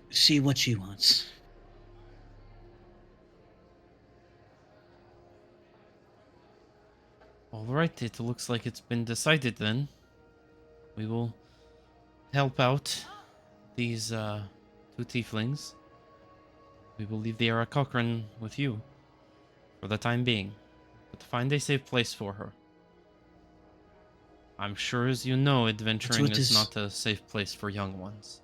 see what she wants. Alright, it looks like it's been decided then. We will help out these two tieflings. We will leave the Aarakocra with you for the time being, but find a safe place for her. I'm sure, as you know, adventuring is not a safe place for young ones.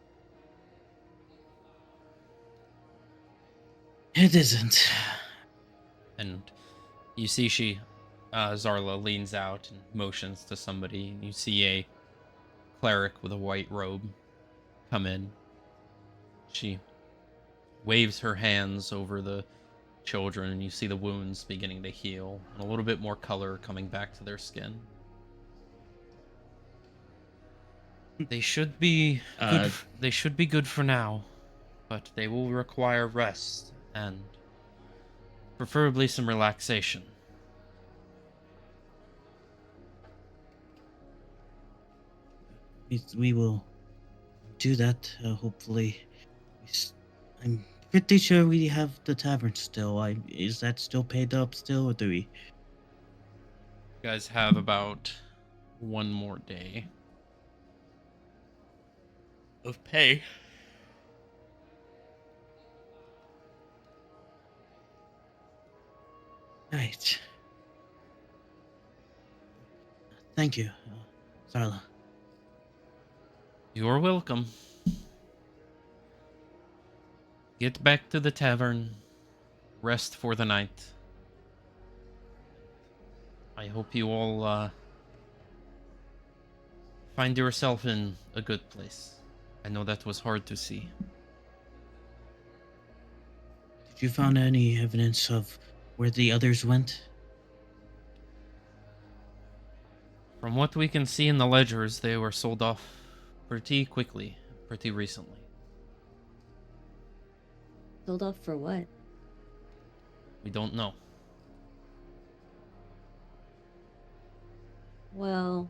It isn't. And you see Zarla leans out and motions to somebody, and you see a cleric with a white robe come in. She waves her hands over the children, and you see the wounds beginning to heal, and a little bit more color coming back to their skin. They should be good. They should be good for now, but they will require rest and preferably some relaxation. We will do that. Hopefully, I'm pretty sure we have the tavern still. Is that still paid up still, or do we? You guys have about one more day of pay. Right. Thank you, Zarla. You're welcome. Get back to the tavern. Rest for the night. I hope you all find yourself in a good place. I know that was hard to see. you found any evidence of where the others went? From what we can see in the ledgers, they were sold off pretty quickly, pretty recently. Sold off for what? We don't know. Well,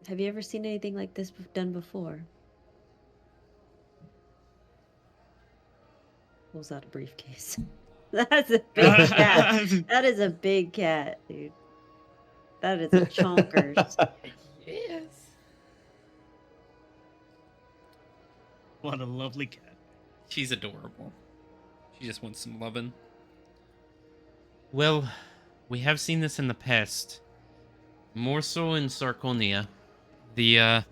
have you ever seen anything like this done before? Pulls out a briefcase. That's a big cat. That is a big cat, dude. That is a chonkers. Yes. What a lovely cat. She's adorable. She just wants some loving. Well, we have seen this in the past. More so in Sarconia. The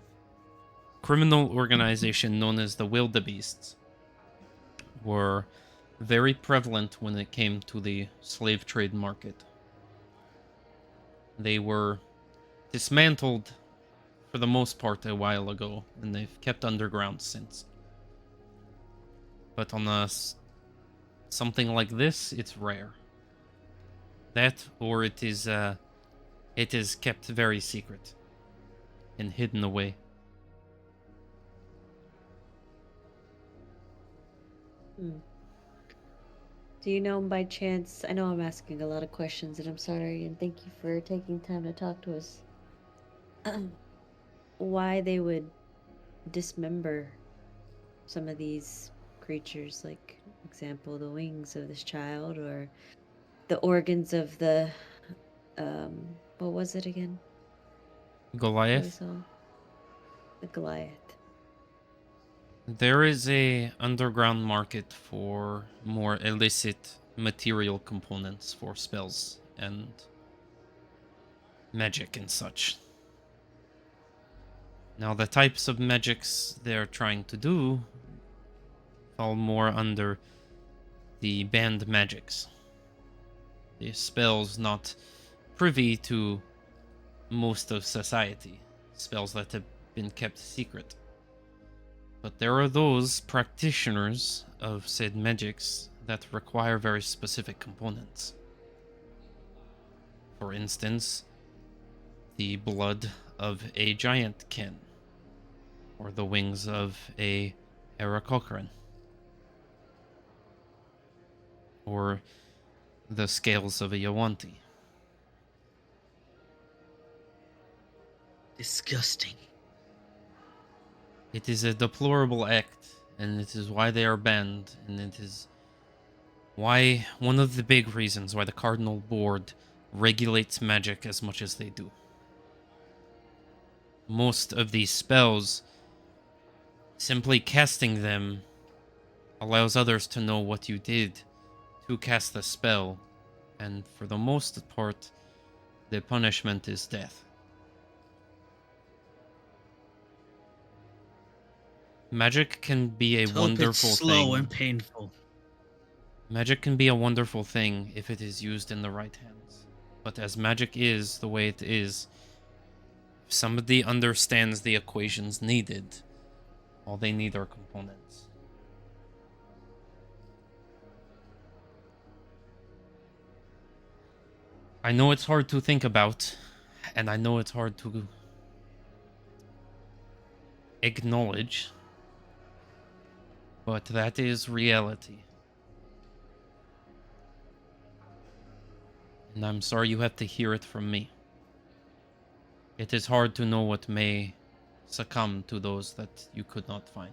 criminal organization known as the Wildebeests were very prevalent when it came to the slave trade market. They were dismantled for the most part a while ago, and they've kept underground since. But on something like this, it's rare. That, or it is kept very secret and hidden away. Do you know by chance? I know I'm asking a lot of questions, and I'm sorry, and thank you for taking time to talk to us. Why they would dismember some of these creatures, like example, the wings of this child, or the organs of the what was it again? Goliath? The Goliath. There is a underground market for more illicit material components for spells and magic and such. Now, the types of magics they're trying to do fall more under the banned magics. The spells not privy to most of society. Spells that have been kept secret. But there are those practitioners of said magics that require very specific components. For instance, the blood of a giant kin, or the wings of a Aarakocran, or the scales of a Yawanti. Disgusting. It is a deplorable act, and it is why they are banned, and it is why one of the big reasons why the Cardinal Board regulates magic as much as they do. Most of these spells, simply casting them allows others to know what you did to cast the spell, and for the most part, the punishment is death. Magic can be a Let's hope wonderful it's slow thing. and painful. Magic can be a wonderful thing if it is used in the right hands. But as magic is the way it is, if somebody understands the equations needed, all they need are components. I know it's hard to think about, and I know it's hard to acknowledge, but that is reality. And I'm sorry you have to hear it from me. It is hard to know what may succumb to those that you could not find.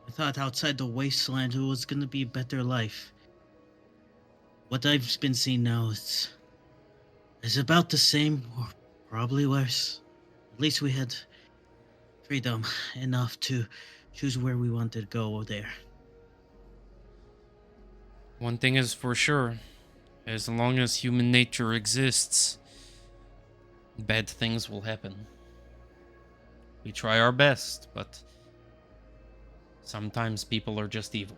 I thought outside the wasteland it was gonna be a better life. What I've been seeing now is about the same, or probably worse. At least we had freedom enough to choose where we wanted to go there. One thing is for sure, as long as human nature exists, bad things will happen. We try our best, but sometimes people are just evil.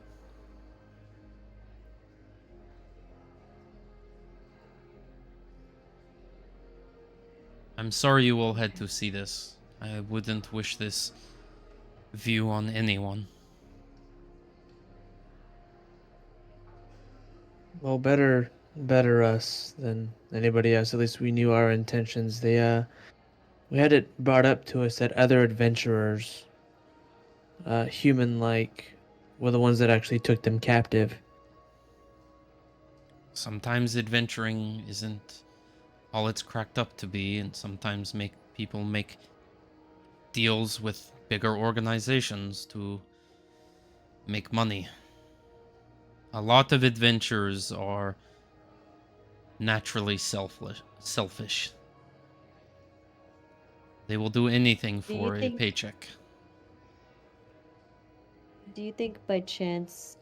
I'm sorry you all had to see this. I wouldn't wish this view on anyone. Well, better us than anybody else. At least we knew our intentions. We had it brought up to us that other adventurers, human-like, were the ones that actually took them captive. Sometimes adventuring isn't all it's cracked up to be, and sometimes people make deals with bigger organizations to make money. A lot of adventurers are naturally selfish. They will do anything Do you for a think paycheck. Do you think by chance,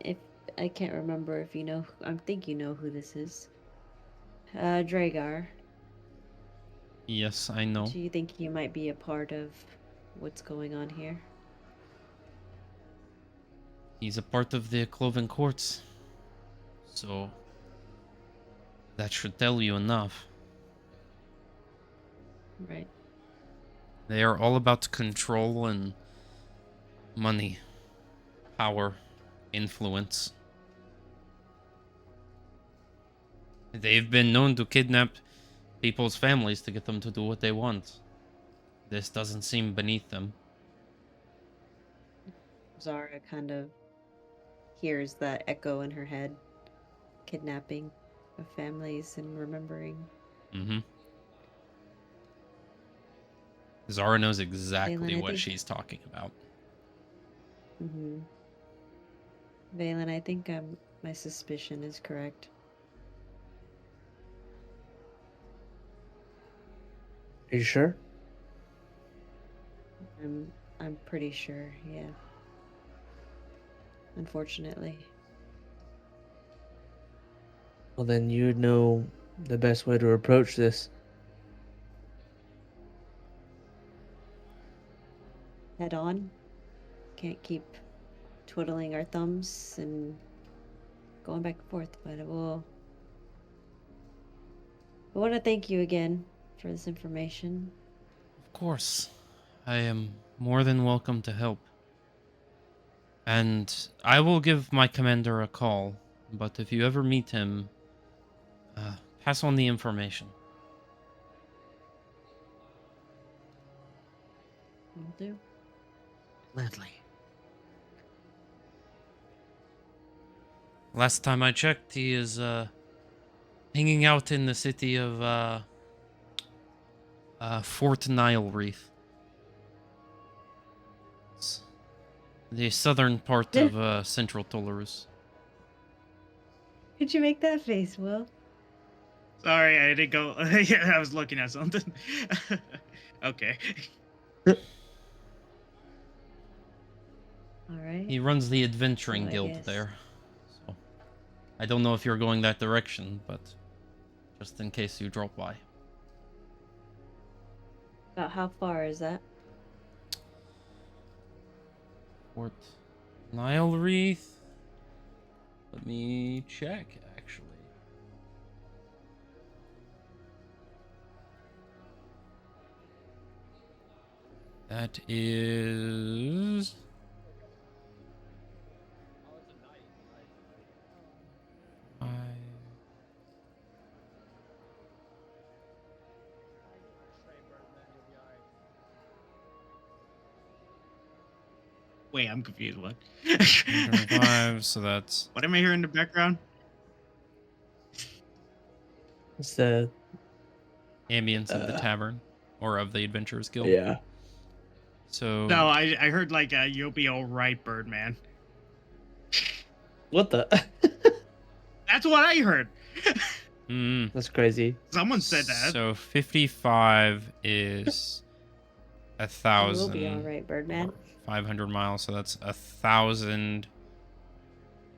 if I can't remember if you know, I think you know who this is. Dragar. Yes, I know. Do you think he might be a part of what's going on here? He's a part of the Cloven Courts. So that should tell you enough. Right. They are all about control and money, power, influence. They've been known to kidnap people's families to get them to do what they want. This doesn't seem beneath them. Zara kind of hears that echo in her head. Kidnapping of families and remembering. Mm-hmm. Zara knows exactly Valen, I what think- she's talking about. Mm-hmm. Valen, I think my suspicion is correct. Are you sure? I'm pretty sure, yeah. Unfortunately. Well, then you'd know the best way to approach this. Head on. Can't keep twiddling our thumbs and going back and forth, but I want to thank you again for this information. Of course. I am more than welcome to help. And I will give my commander a call, but if you ever meet him, pass on the information. Will do. Gladly. Last time I checked, he is hanging out in the city of Fort Nile Reef. It's the southern part of central Toulouse. Did you make that face, Will? Sorry, I didn't go. Yeah, I was looking at something. Okay. All right. He runs the adventuring So I guild guess- there. So I don't know if you're going that direction, but just in case you drop by. About how far is that? Fort Nile Reef. Let me check, actually. That is... Wait, I'm confused. What? 105, so that's... What am I hearing in the background? It's the ambience of the tavern, or of the Adventurers Guild. yeah. So... No, I heard like you'll be all right, Birdman. What the? That's what I heard. Mm, That's crazy. Someone said that. so 55 is We'll 1,000. be all right, Birdman. 500 miles, so that's 1,000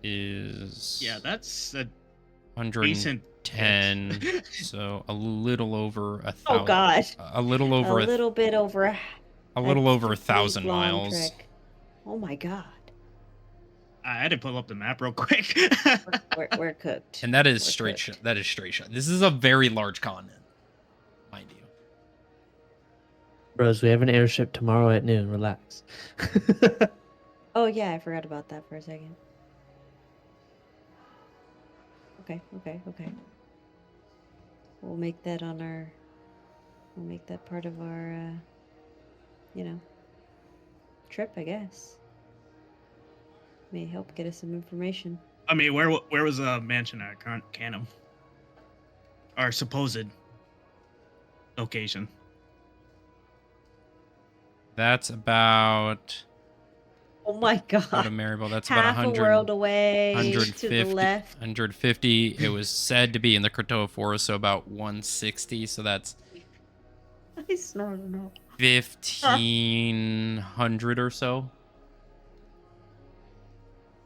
is... Yeah, that's a 110, decent. so a little over 1,000. Oh God. A little over a little bit over. a little over 1,000 complete long miles. trek. Oh my God. I had to pull up the map real quick. We're cooked. And that is We're straight cooked. shot. That is straight shot. This is a very large continent, mind you. Bros, we have an airship tomorrow at noon. Relax. Oh yeah, I forgot about that for a second. Okay. We'll make that on our. We'll make that part of our, trip, I guess. May help get us some information. I mean, where was the mansion at Canham? Our supposed location. That's about. Oh my Go to god. Maribel. That's about Half 100. a world away 150, to the left. 150. It was said to be in the Krotoa Forest, so about 160. So that's I snorted no. 1,500 or so.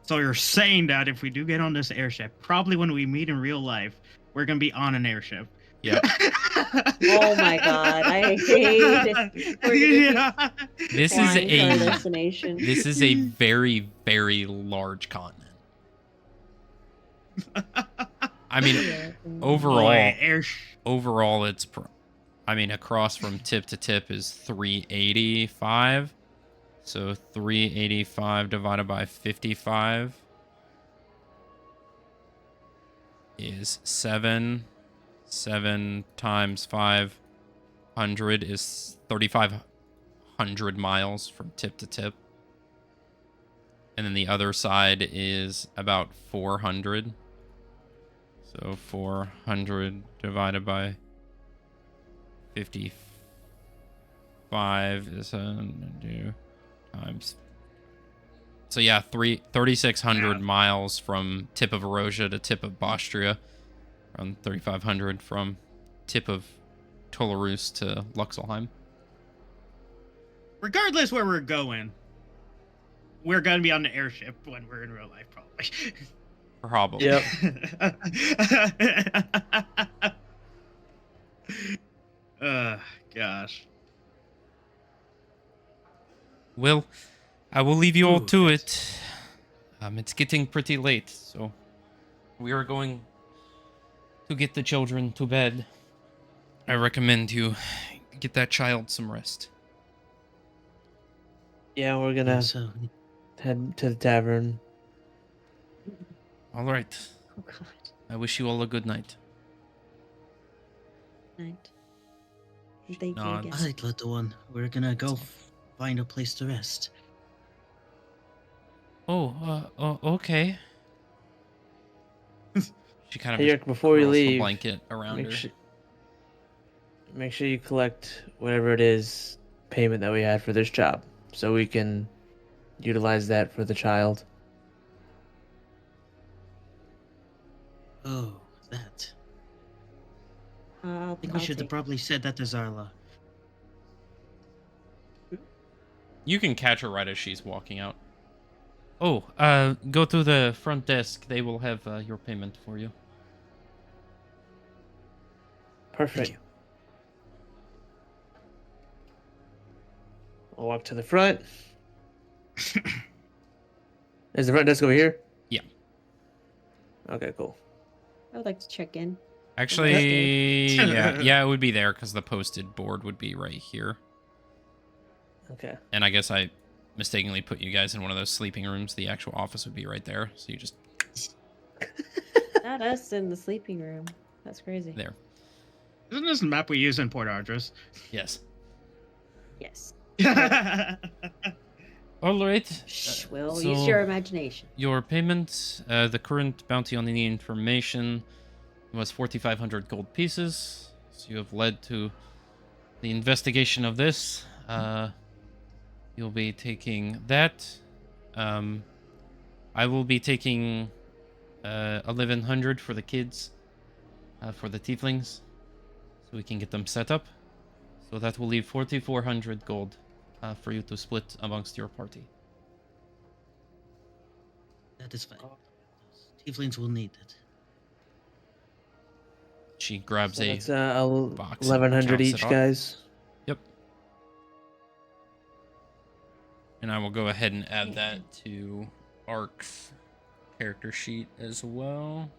So you're saying that if we do get on this airship, probably when we meet in real life, we're gonna be on an airship. Yep. Oh my god, I hate it. We're gonna be This is flying to our a destination. this is a very, very large continent. I mean, Yeah. overall, it's. I mean, across from tip to tip is 385. So 385 divided by 55 is 7. 7 times 500 is 3,500 miles from tip to tip. And then the other side is about 400. So 400 divided by 55 is times. So yeah, 3,600 miles from tip of Erosia to tip of Bostria. Around 3,500 from tip of Tolarus to Luxelheim. Regardless where we're going, we're gonna be on the airship when we're in real life, probably. Probably. Yep. Gosh. Well, I will leave you all Ooh, to yes. it. It's getting pretty late, so we are going to get the children to bed. I recommend you get that child some rest. Yeah, we're gonna So, head to the tavern. All right. Oh god. I wish you all a good night. Night. And thank you nods. again. all right, little one. We're gonna go find a place to rest. Okay. She kind of Hey, just Yerk, before we curls the leave, blanket around make her. sure, make sure you collect whatever it is payment that we had for this job, so we can utilize that for the child. Oh, that. I'll I think we should have take. probably said that to Zarla. You can catch her right as she's walking out. Oh, go to the front desk. They will have your payment for you. Perfect. you. I'll walk to the front. Is the front desk over here? Yeah. Okay, cool. I would like to check in. Actually, yeah, it would be there because the posted board would be right here. Okay. And I guess I mistakenly put you guys in one of those sleeping rooms. The actual office would be right there. So you just Not us in the sleeping room. That's crazy. there. Isn't this the map we use in Port Arthurs? Yes. Yes. All right. Shh, Will, so use your imagination. Your payment, the current bounty on the information was 4,500 gold pieces. So you have led to the investigation of this. You'll be taking that. I will be taking 1,100 for the kids, for the tieflings, so we can get them set up. So that will leave 4,400 gold for you to split amongst your party. That is fine. Tieflings will need it. She grabs So a that's box and 1,100 counts each, it off. guys. Yep. And I will go ahead and add that to Ark's character sheet as well.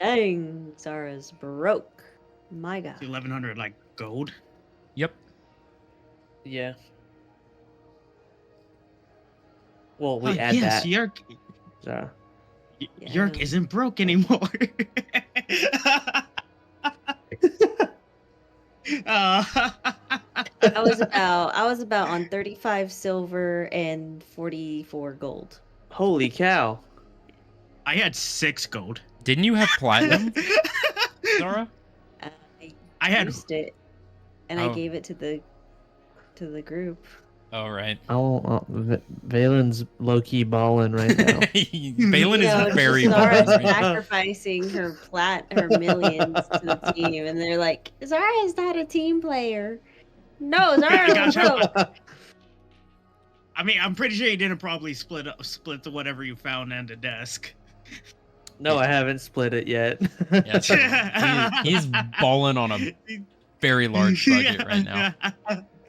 Dang, Zara's broke. My god. 1,100 like gold. Yep. Yeah. Well, we add yes, that. Yerk. Zara. Yeah, I Yerk know. isn't broke anymore. uh, I was about on 35 silver and 44 gold. Holy cow! I had 6 gold. Didn't you have platinum, Zara? I I had used it, and I Oh. gave it to the group. Oh, right. Oh, Valen's low key balling right now. Balin You know, is very Zara bald right now. sacrificing her millions to the team, and they're like, Zara is not a team player. No, I Zara got you. broke. I mean, I'm pretty sure you didn't probably split the whatever you found and the desk. No, I haven't split it yet. Yeah, so he's balling on a very large budget right now.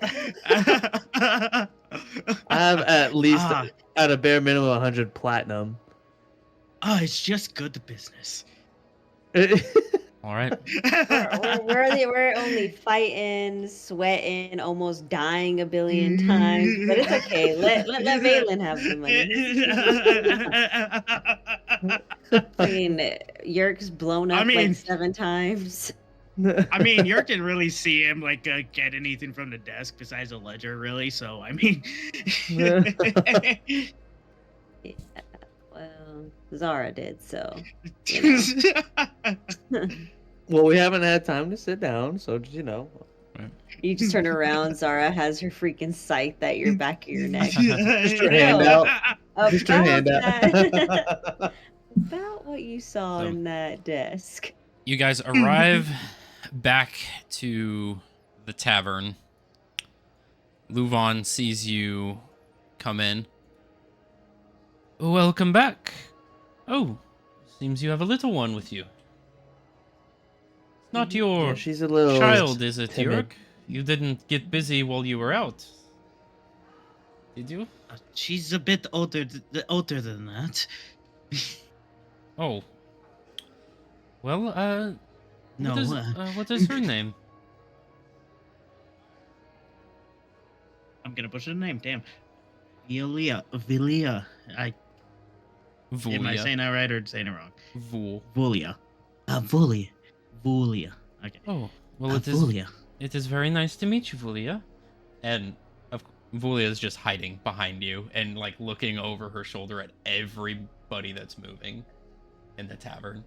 I have at least Ah. at a bare minimum 100 platinum. Oh, it's just good business. All right. We're only fighting, sweating, almost dying a billion times, but it's okay. Let Valen have the money. I mean, Yerk's blown up I mean- like 7 times. I mean, Yerk didn't really see him like get anything from the desk besides a ledger, really. So I mean, Yeah, well, Zara did, so. Well, we haven't had time to sit down, so just, you know. You just turn around, Zara has her freaking scythe at your back of your neck. Just her hand out. Just her hand out. About what you saw So- in that desk. You guys arrive back to the tavern. Luvan sees you come in. Welcome back. Oh, seems you have a little one with you. It's not your Yeah, she's a little child, is it, timid. York? You didn't get busy while you were out, did you? She's a bit older than that. Oh. Well, No, what is her name? I'm gonna butcher the name. Damn, Vilia. Am I saying that right or saying it wrong? Vul. Vulia. Vulia. Okay. Oh, well, Vulia. it is very nice to meet you, Vulia. And Vulia is just hiding behind you and like looking over her shoulder at everybody that's moving in the tavern.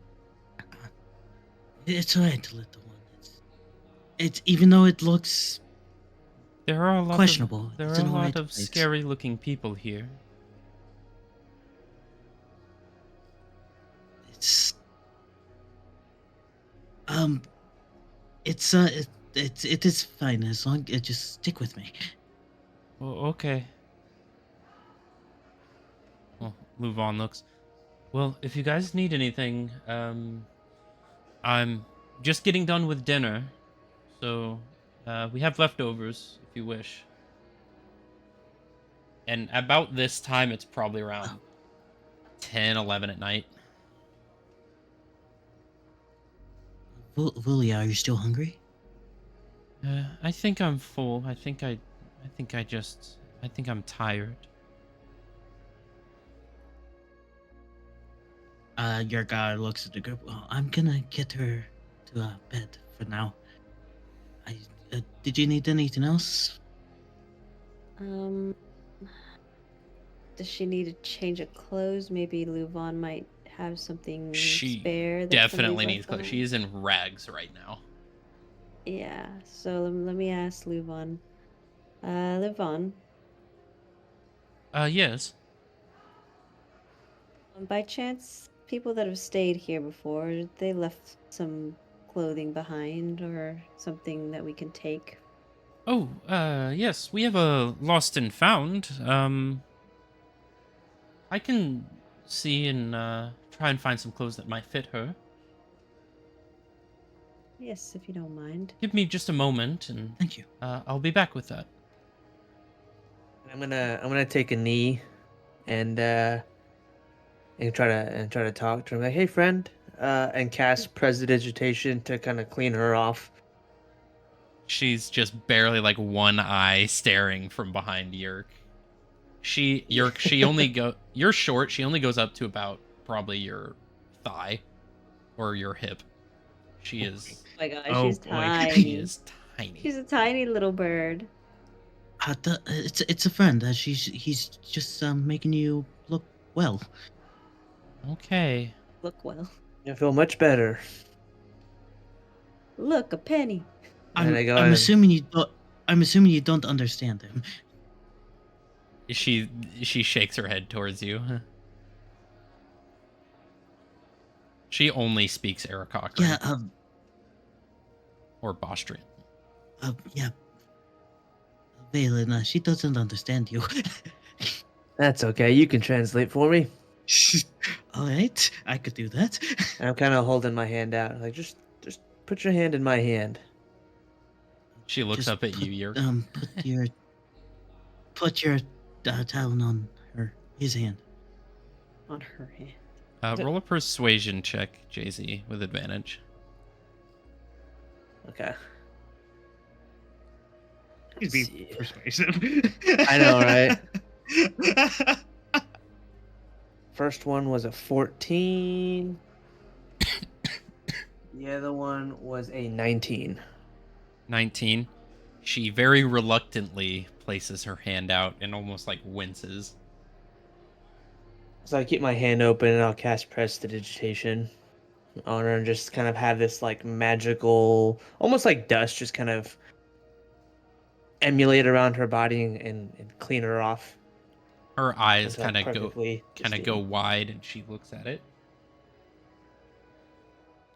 It's alright, little one. It's even though it looks There are a lot questionable. There it's are an a lot alright of place. scary-looking people here. It's it is fine as long just stick with me. Oh, okay. Well, Luvan looks. Well, if you guys need anything, I'm just getting done with dinner, so we have leftovers if you wish. And about this time, it's probably around 10, 11 at night. Vulia, are you still hungry? I think I'm full. I think I'm tired. Your guy looks at the group. Oh, I'm gonna get her to bed for now. Did you need anything else? Does she need a change of clothes? Maybe Luvan might have something She spare. That definitely somebody's needs left clothes. behind. She is in rags right now. Yeah, so let me ask Luvan. Luvan, Yes. by chance, people that have stayed here before, they left some clothing behind or something that we can take? Oh, yes, we have a lost and found. I can see and try and find some clothes that might fit her. Yes, if you don't mind. Give me just a moment, and Thank you. I'll be back with that. I'm gonna take a knee, and try to talk to him like, hey friend, and cast Prestidigitation to kind of clean her off. She's just barely like one eye staring from behind Yerk. She only you're short. She only goes up to about probably your thigh or your hip. She is Oh my gosh, Oh, she's boy. tiny. she is tiny. She's a tiny little bird. It's a friend. He's just making you look well. Okay. Look well. I feel much better. Look, a penny. And I go I'm and assuming you don't. I'm assuming you don't understand him. She shakes her head towards you. She only speaks Aarakocra Yeah. or Bostrian. Yeah. Valen, she doesn't understand you. that's okay. You can translate for me. All right, I could do that. And I'm kind of holding my hand out, like just put your hand in my hand. She looks Just up at you, Yerk. Put your talon on his hand. On her hand. Roll a persuasion check, Jay-Z, with advantage. Okay. He's Let's being see. persuasive. I know, right? First one was a 14. The other one was a 19. 19. She very reluctantly places her hand out and almost like winces. So I keep my hand open and I'll cast Prestidigitation on her and just kind of have this like magical, almost like dust, just kind of emulate around her body and clean her off. Her eyes until I'm kind of perfectly go pristine. wide, and she looks at it.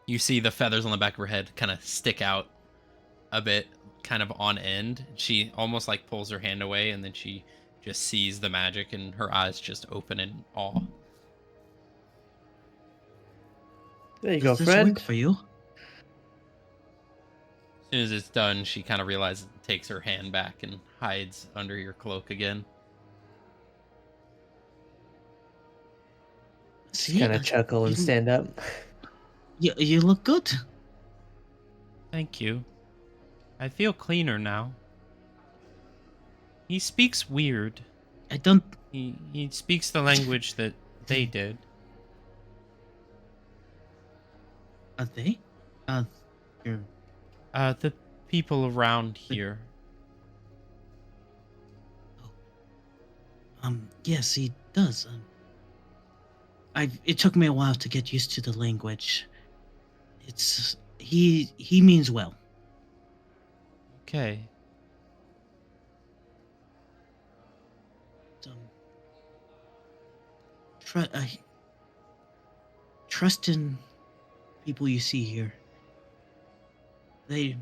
You see the feathers on the back of her head kind of stick out a bit, kind of on end. She almost like pulls her hand away, and then she just sees the magic, and her eyes just open in awe. There you Does go, this friend. work for you? As soon as it's done, she kind of realizes, takes her hand back and hides under your cloak again. Just See, kind of chuckle and you- stand up. You look good. Thank you. I feel cleaner now. He speaks weird. I don't. He speaks the language that they did. Are they? You're. The people around here. Yes, he does. It took me a while to get used to the language. He means well. Okay. Trust in people you see here. They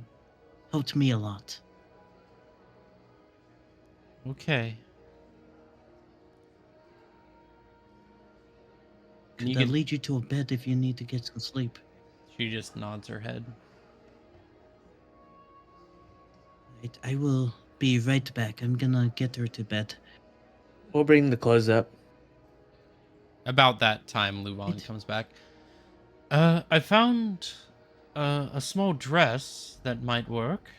helped me a lot. Okay. Could You I can- lead you to a bed if you need to get some sleep? She just nods her head. Right, I will be right back. I'm gonna get her to bed. We'll bring the clothes up. About that time, Luvan comes back. I found a small dress that might work.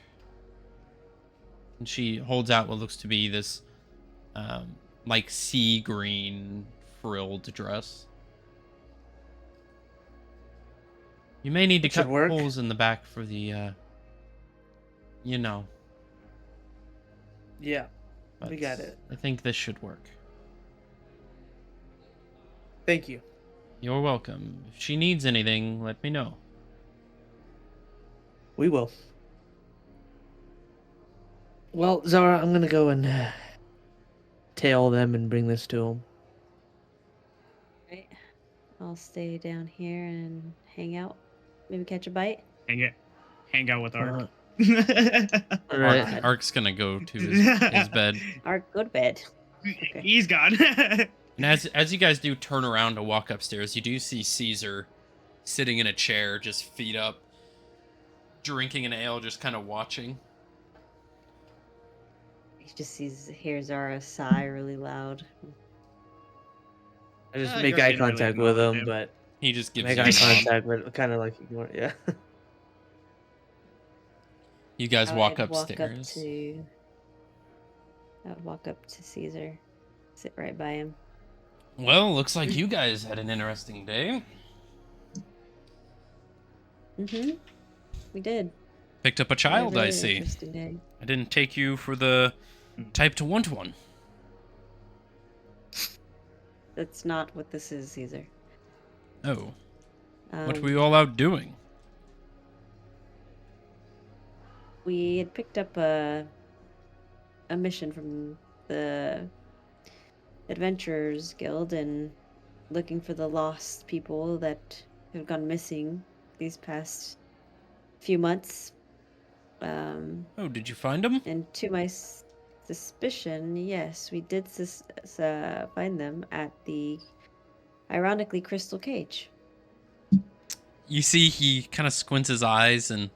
And she holds out what looks to be this, like sea green frilled dress. You may need to It should cut work. holes in the back for the, you know. Yeah, But we got it. I think this should work. Thank you. You're welcome. If she needs anything, let me know. We will. Well, Zara, I'm gonna go and tail them and bring this to them. Right. I'll stay down here and hang out. Maybe catch a bite. Hang out with Ark. Oh, Right. God. Ark's gonna go to his bed. Our good bed. Okay. He's gone. And as you guys do turn around to walk upstairs, you do see Caesar sitting in a chair, just feet up, drinking an ale, just kind of watching. He just hears Zara sigh really loud. I just I make didn't eye really contact with acknowledge him, him. but He just gives make you a eye nod. contact, but kind of like ignore. Yeah. You guys walk I'd upstairs. I would walk up to Caesar, sit right by him. Well, looks like you guys had an interesting day. Mm-hmm. We did. Picked up a We had a child, I really see. interesting day. I didn't take you for the type to want one. That's not what this is, Caesar. Oh. What Um, were you all out doing? We had picked up a mission from the Adventurers Guild and looking for the lost people that have gone missing these past few months. Oh, did you find him? And to my suspicion, yes, we did find them at the, ironically, Crystal Cage. You see he kind of squints his eyes and...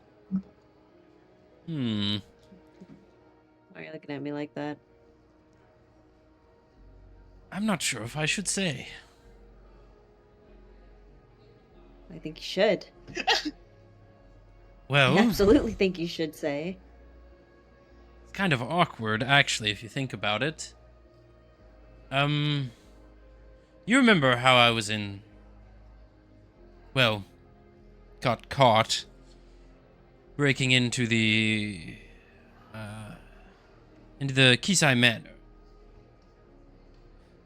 Why are you looking at me like that? I'm not sure if I should say. I think you should. Well, I absolutely think you should say. it's kind of awkward, actually, if you think about it. You remember how I was in... Well, got caught breaking into the Kisai Manor.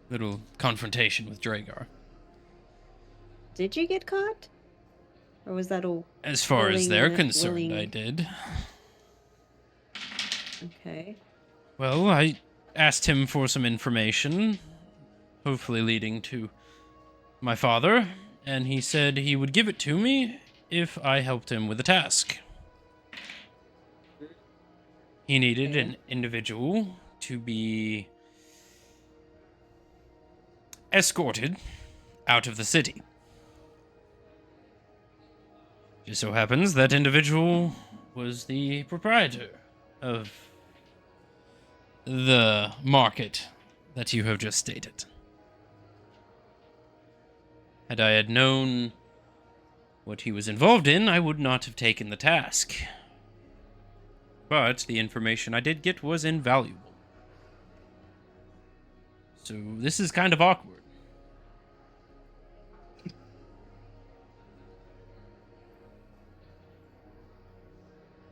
Little confrontation with Dragar. Did you get caught? Or was that a... As far as they're willing, concerned, I did. Okay. Well, I asked him for some information, hopefully leading to my father, and he said he would give it to me if I helped him with the task. He needed an individual to be escorted out of the city. Just so happens that individual was the proprietor of the market that you have just stated. Had I had known what he was involved in, I would not have taken the task. But the information I did get was invaluable. So this is kind of awkward.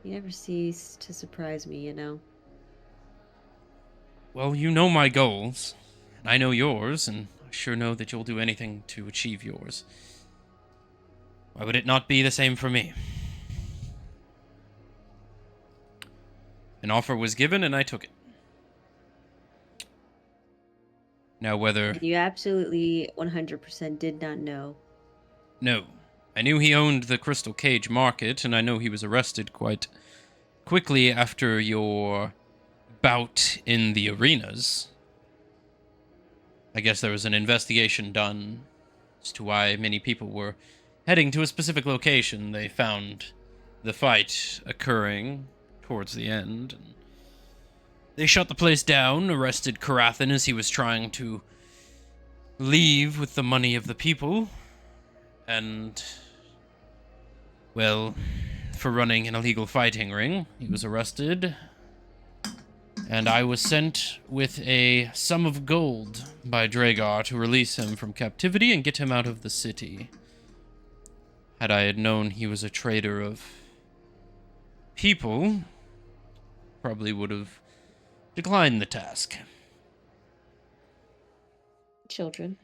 You never cease to surprise me, you know. Well, you know my goals, and I know yours, and I sure know that you'll do anything to achieve yours. Why would it not be the same for me? An offer was given, and I took it. Now, whether... You absolutely 100% did not know. No. I knew he owned the Crystal Cage Market, and I know he was arrested quite quickly after your bout in the arenas. I guess there was an investigation done as to why many people were heading to a specific location. They found the fight occurring towards the end. And they shut the place down, arrested Karathan as he was trying to leave with the money of the people. And, well, for running an illegal fighting ring, he was arrested. And I was sent with a sum of gold by Dragar to release him from captivity and get him out of the city. Had I had known he was a trader of people, probably would have declined the task. Children.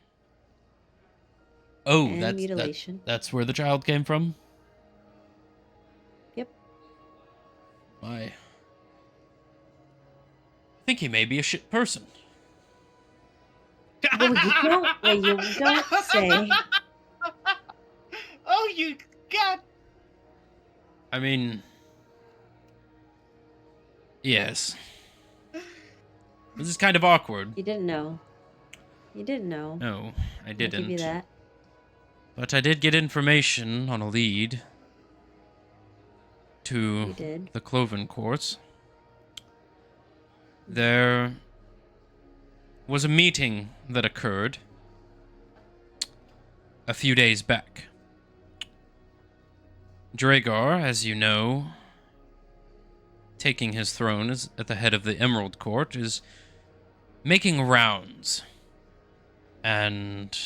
Oh, And mutilation. that's where the child came from? Yep. My... I think he may be a shit person. Well, you don't say. Oh, you god. I mean... Yes. This is kind of awkward. You didn't know. You didn't know. No, I I'll didn't. give you that. But I did get information on a lead to You did. the Cloven Courts. There was a meeting that occurred a few days back. Dragar, as you know, taking his throne at the head of the Emerald Court, is making rounds and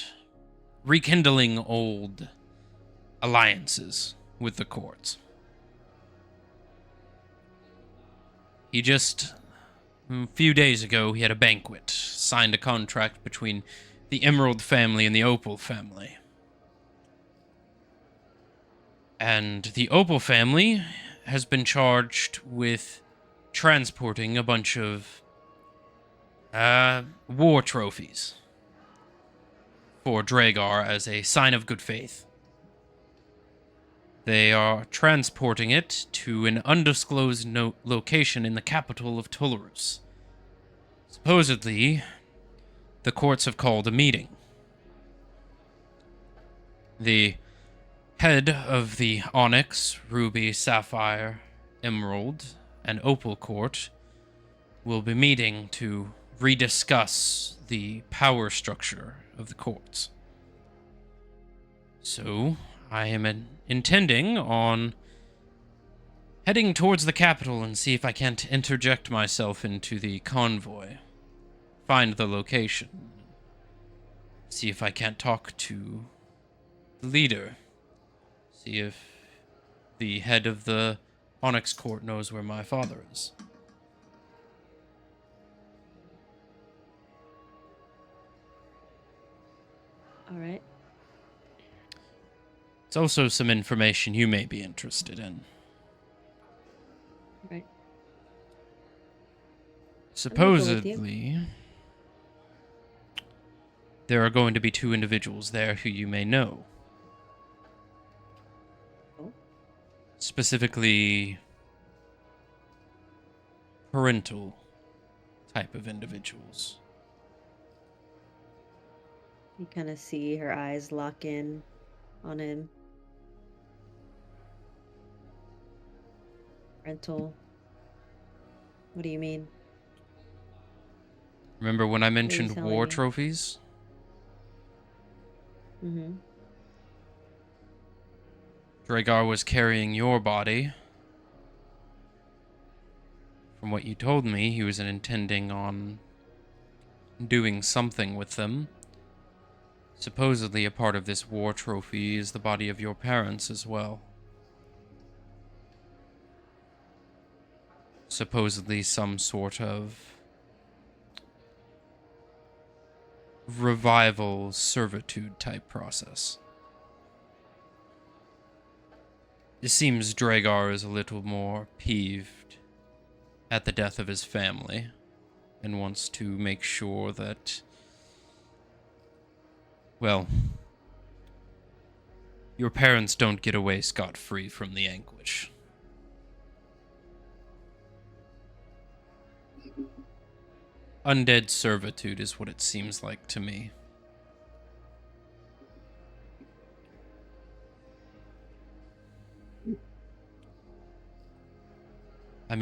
rekindling old alliances with the courts. He just, a few days ago, he had a banquet, signed a contract between the Emerald family and the Opal family. And the Opal family has been charged with transporting a bunch of war trophies for Dragar as a sign of good faith. They are transporting it to an undisclosed location in the capital of Tullarus. Supposedly, the courts have called a meeting. The head of the Onyx, Ruby, Sapphire, Emerald, and Opal Court will be meeting to rediscuss the power structure of the courts. So, I am intending on heading towards the capital and see if I can't interject myself into the convoy. Find the location. See if I can't talk to the leader. See if the head of the Onyx Court knows where my father is. All right. It's also some information you may be interested in. Right. Supposedly, there are going to be 2 individuals there who you may know. Oh. Specifically, parental type of individuals. You kind of see her eyes lock in on him. Rental. What do you mean? Remember when I are you mentioned telling war me? trophies? Mm-hmm. Dragar was carrying your body. From what you told me, he was intending on doing something with them. Supposedly a part of this war trophy is the body of your parents as well. Supposedly some sort of revival servitude type process. It seems Dragar is a little more peeved at the death of his family and wants to make sure that, well, your parents don't get away scot-free from the anguish. Undead servitude is what it seems like to me. I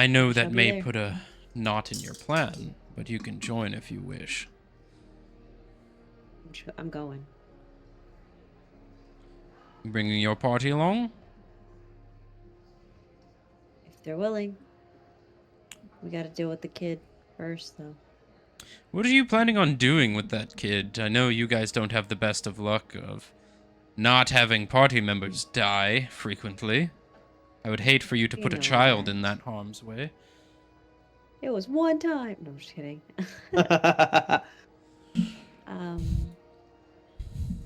know that Shall be may there. put a knot in your plan, but you can join if you wish. I'm going. Bringing your party along? If they're willing. We gotta deal with the kid first, though. What are you planning on doing with that kid? I know you guys don't have the best of luck of not having party members die frequently. I would hate for you to You put a know child that. in that harm's way. It was one time. No, I'm just kidding.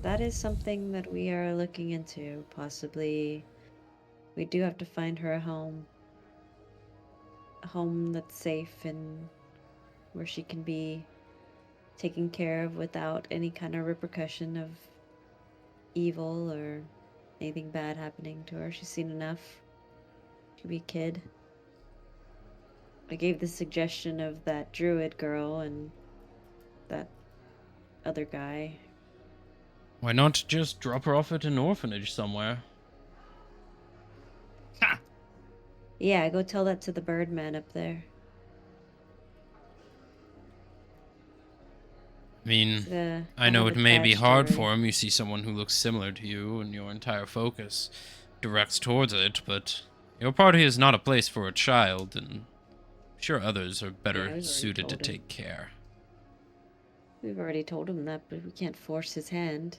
That is something that we are looking into. Possibly, we do have to find her a home that's safe and where she can be taken care of without any kind of repercussion of evil or anything bad happening to her. She's seen enough to be a kid. I gave the suggestion of that druid girl and that other guy. Why not just drop her off at an orphanage somewhere? Yeah, go tell that to the Birdman up there. I mean, The I know one it with may be patched hard jewelry. for him. You see someone who looks similar to you, and your entire focus directs towards it, but your party is not a place for a child, and I'm sure others are Yeah, better we've already suited to told him. take care. We've already told him that, but we can't force his hand.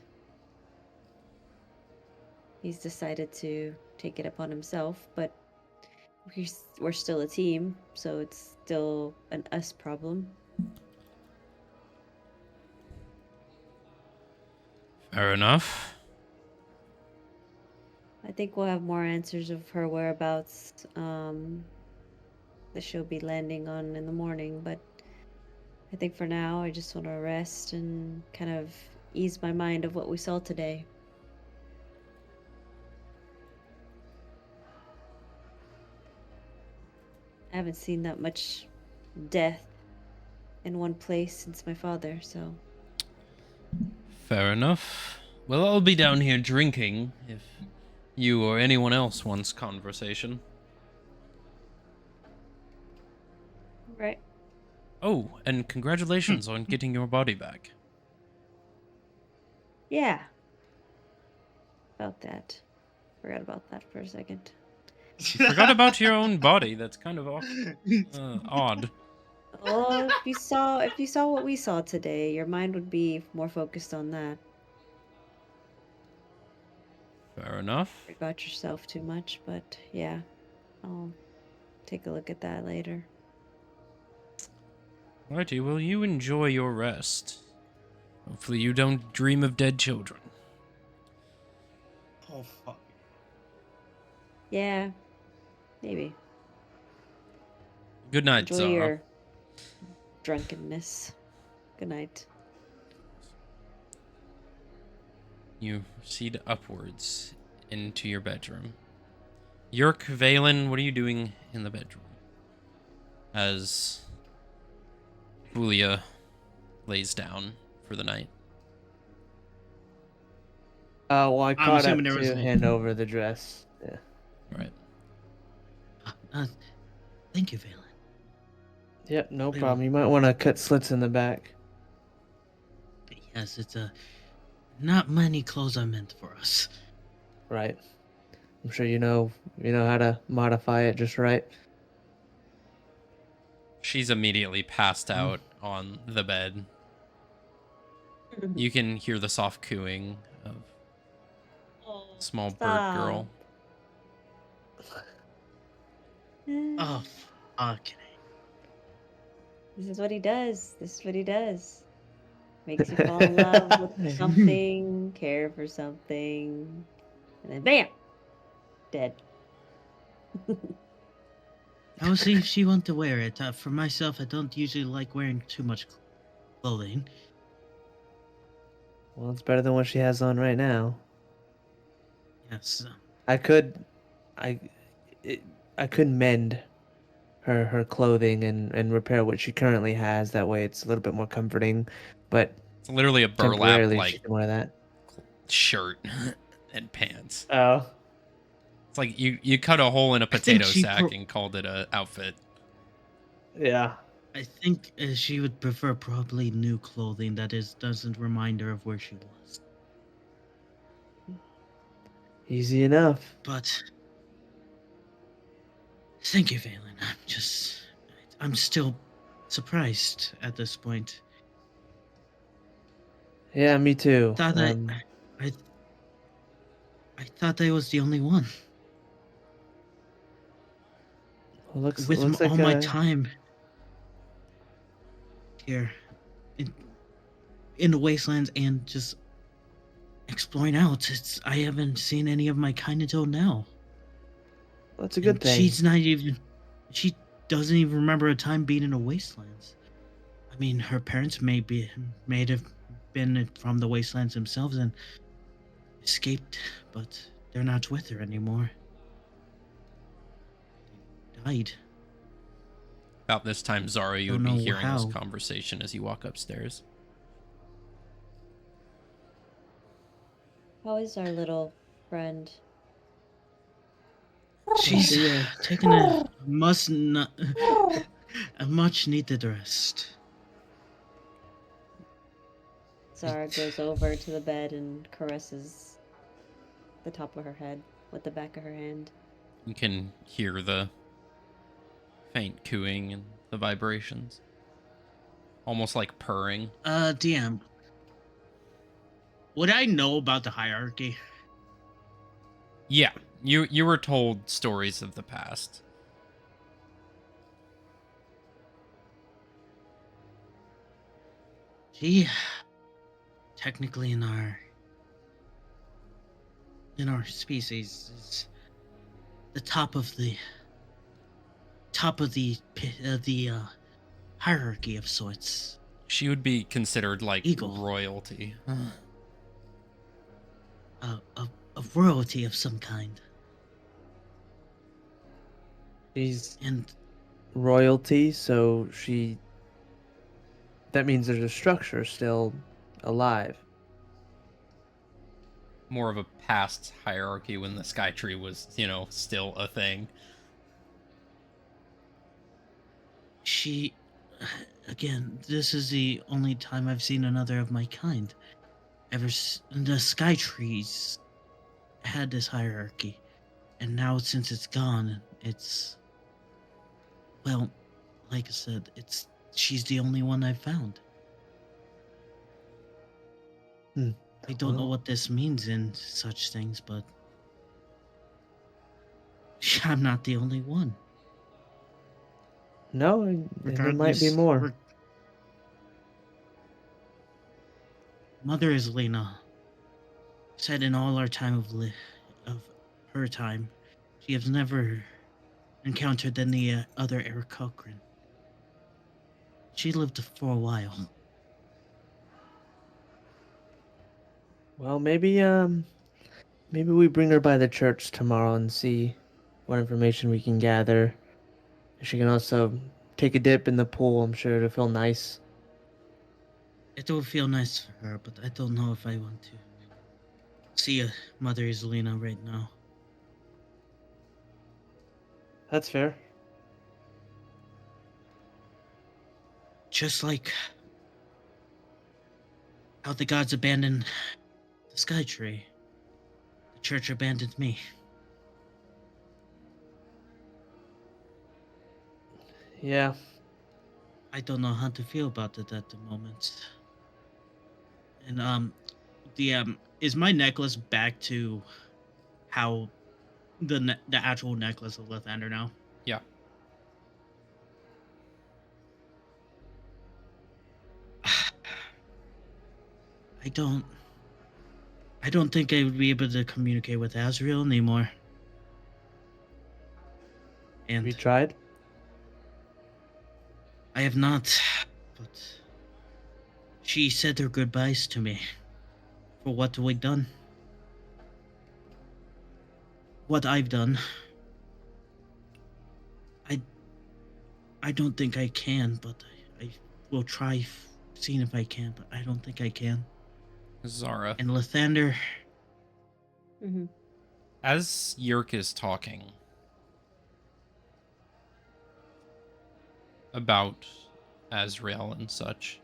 He's decided to take it upon himself, but we're still a team, so it's still an us problem. Fair enough. I think we'll have more answers of her whereabouts that she'll be landing on in the morning, but I think for now I just want to rest and kind of ease my mind of what we saw today. I haven't seen that much death in one place since my father, so. Fair enough. Well, I'll be down here drinking if you or anyone else wants conversation. Right. Oh, and congratulations on getting your body back. Yeah. About that. Forgot about that for a second. You forgot about your own body. That's kind of odd. Oh, if you saw what we saw today, your mind would be more focused on that. Fair enough. Worry about yourself too much, but yeah, I'll take a look at that later. Righty, well, you enjoy your rest. Hopefully you don't dream of dead children. Oh, fuck. Yeah, maybe. Good night, Enjoy Zara. your drunkenness. Good night. You proceed upwards into your bedroom. Yerk, Valen, what are you doing in the bedroom? As Julia lays down for the night. Well, I caught up assuming there was to a- hand over the dress. Yeah. Right. Thank you, Valen. Yep, no Wait, problem. You might want to cut slits in the back. Yes, it's not many clothes are meant for us. Right. I'm sure you know how to modify it just right. She's immediately passed out on the bed. You can hear the soft cooing of a small bird girl. Oh, fucking. This is what he does. This is what he does. Makes you fall in love with something, care for something, and then bam! Dead. I'll see if she wants to wear it. For myself, I don't usually like wearing too much clothing. Well, it's better than what she has on right now. Yes. I could mend her clothing and repair what she currently has. That way, it's a little bit more comforting. But It's literally a burlap temporarily, she like can wear that. shirt and pants. Oh, It's like you cut a hole in a potato she sack and called it a outfit. yeah. I think she would prefer probably new clothing that doesn't remind her of where she was. Easy enough. But thank you, Valen. I'm still surprised at this point. Yeah, me too. Thought I thought I was the only one. looks With looks like all my time here in the wastelands and just exploring out, I haven't seen any of my kind until now. That's a good And thing. she doesn't even remember a time being in the wastelands. I mean, her parents may have been from the wastelands themselves and escaped, but they're not with her anymore. They died. About this time, Zara, you Don't would be know hearing how. this conversation as you walk upstairs. How is our little friend? She's Yeah. taking a much needed rest. Zara goes over to the bed and caresses the top of her head with the back of her hand. You can hear the faint cooing and the vibrations. almost like purring. DM. Would I know about the hierarchy? Yeah, you were told stories of the past. She technically in our species is the top of the hierarchy of sorts. She would be considered like Eagle. royalty. A royalty of some kind. She's And royalty, so that means there's a structure still alive. More of a past hierarchy when the Sky Tree was, still a thing. she, again, this is the only time I've seen another of my kind. The Sky Trees had this hierarchy, and now since it's gone, well, like I said, she's the only one I've found. I don't know Well, what this means in such things, but I'm not the only one. no, and there might be more. Mother is Lena. Said in all our time of her time, she has never encountered any other Eric Cochran. She lived for a while. Well, maybe we bring her by the church tomorrow and see what information we can gather. She can also take a dip in the pool. I'm sure it'll feel nice. It will feel nice for her, but I don't know if I want to see Mother Isolina right now. That's fair. Just like how the gods abandoned the Sky Tree, the church abandoned me. Yeah. I don't know how to feel about it at the moment. And is my necklace back to how the actual necklace of Lathander now? Yeah. I don't think I would be able to communicate with Azrael anymore. And We tried. I have not, but she said her goodbyes to me for what we've done. What I've done. I don't think I can, but I will try seeing if I can, but I don't think I can. Zara. And Lathander. Mm-hmm. As Yerk is talking about Azrael and such,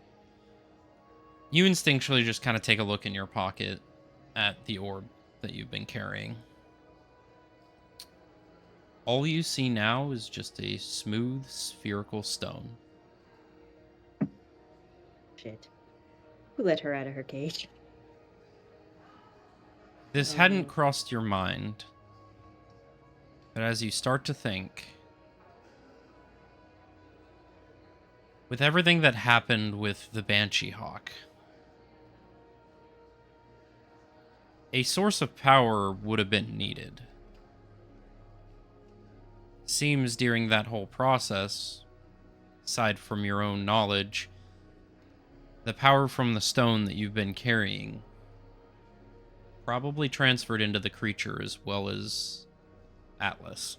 you instinctually just kind of take a look in your pocket at the orb that you've been carrying. All you see now is just a smooth, spherical stone. Shit. Who let her out of her cage? This Oh, hadn't no. crossed your mind, but as you start to think, with everything that happened with the Banshee Hawk, a source of power would have been needed. Seems during that whole process, aside from your own knowledge, the power from the stone that you've been carrying probably transferred into the creature as well as Atlas.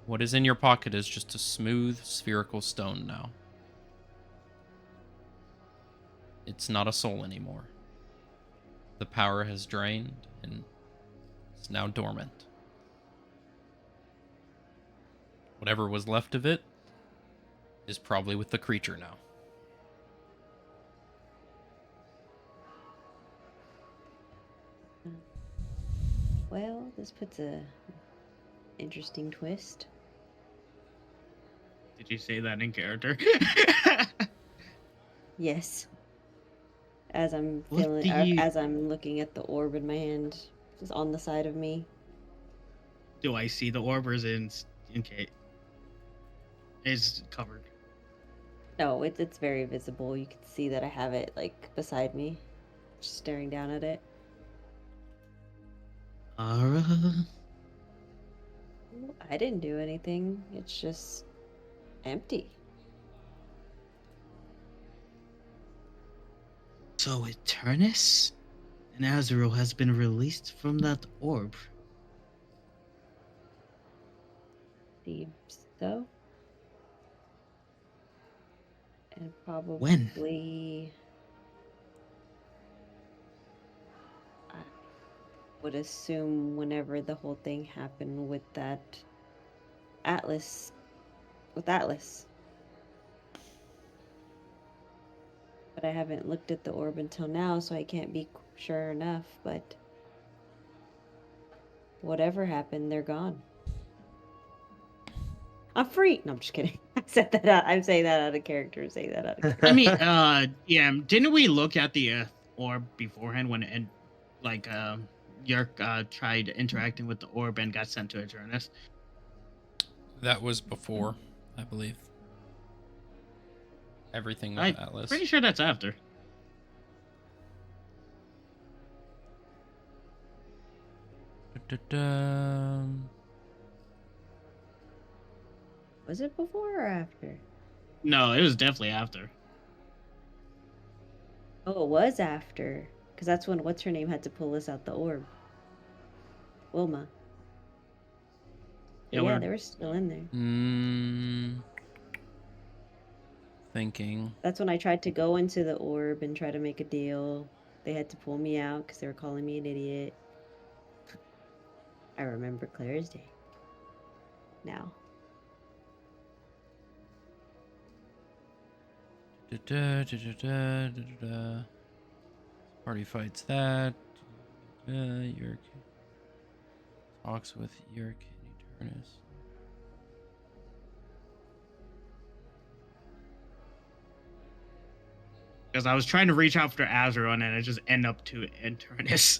What is in your pocket is just a smooth, spherical stone now. It's not a soul anymore. The power has drained and it's now dormant. Whatever was left of it is probably with the creature now. Well, this puts a interesting twist. Did you say that in character? Yes. As I'm What feeling, do you- as I'm looking at the orb in my hand, just on the side of me. Do I see the orb or is it in case? It's covered. No, it's very visible. You can see that I have it like beside me, just staring down at it. I didn't do anything. It's just empty. So Eternus and Azrael has been released from that orb. Seems so. And probably When? I would assume whenever the whole thing happened with that Atlas, with Atlas. But I haven't looked at the orb until now, so I can't be sure enough, but whatever happened, they're gone. I'm free. No, I'm just kidding. I said that out. I'm saying that out of character. Say that out of character. I mean, yeah, didn't we look at the orb beforehand when it, like, Yerk tried interacting with the orb and got sent to Eternus? That was before, I believe. Everything with I'm Atlas. pretty sure that's after. Da-da-da. Was it before or after? No, it was definitely after. Oh, it was after. Because that's when what's her name had to pull us out the orb. Wilma. Yeah, Yeah, we're- they were still in there. Thinking. That's when I tried to go into the orb and try to make a deal. They had to pull me out because they were calling me an idiot. I remember clear as day. Now. Da-da, da-da-da, da-da-da. Party fights that. Yerk talks with Yerk and Eternus. Because I was trying to reach out for Azrael and then it just ended up to Eternus.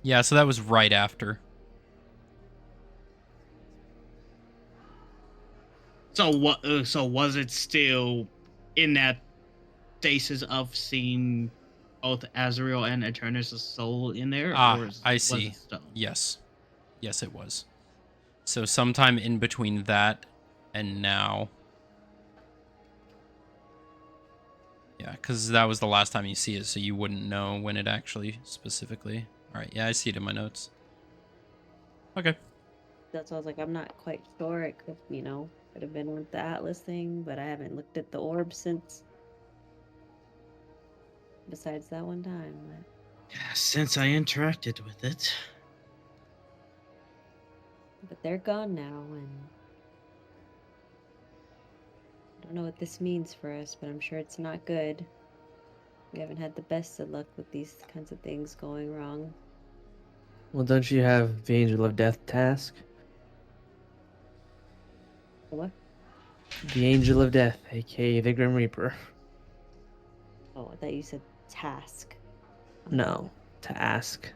Yeah, so that was right after. So what? So was it still in that stasis of seeing both Azrael and Eternus' soul in there? Ah, or I was see. it stone? Yes. Yes, it was. So sometime in between that and now. Yeah, because that was the last time you see it, so you wouldn't know when it actually specifically. All right, yeah, I see it in my notes. Okay. That's why I was like, I'm not quite sure. It could, could have been with the Atlas thing, but I haven't looked at the orb since. Besides that one time. Since I interacted with it. But they're gone now, and I don't know what this means for us, but I'm sure it's not good. We haven't had the best of luck with these kinds of things going wrong. Well, don't you have the Angel of Death task? What? The Angel of Death, aka the Grim Reaper. Oh, I thought you said task. No, to ask.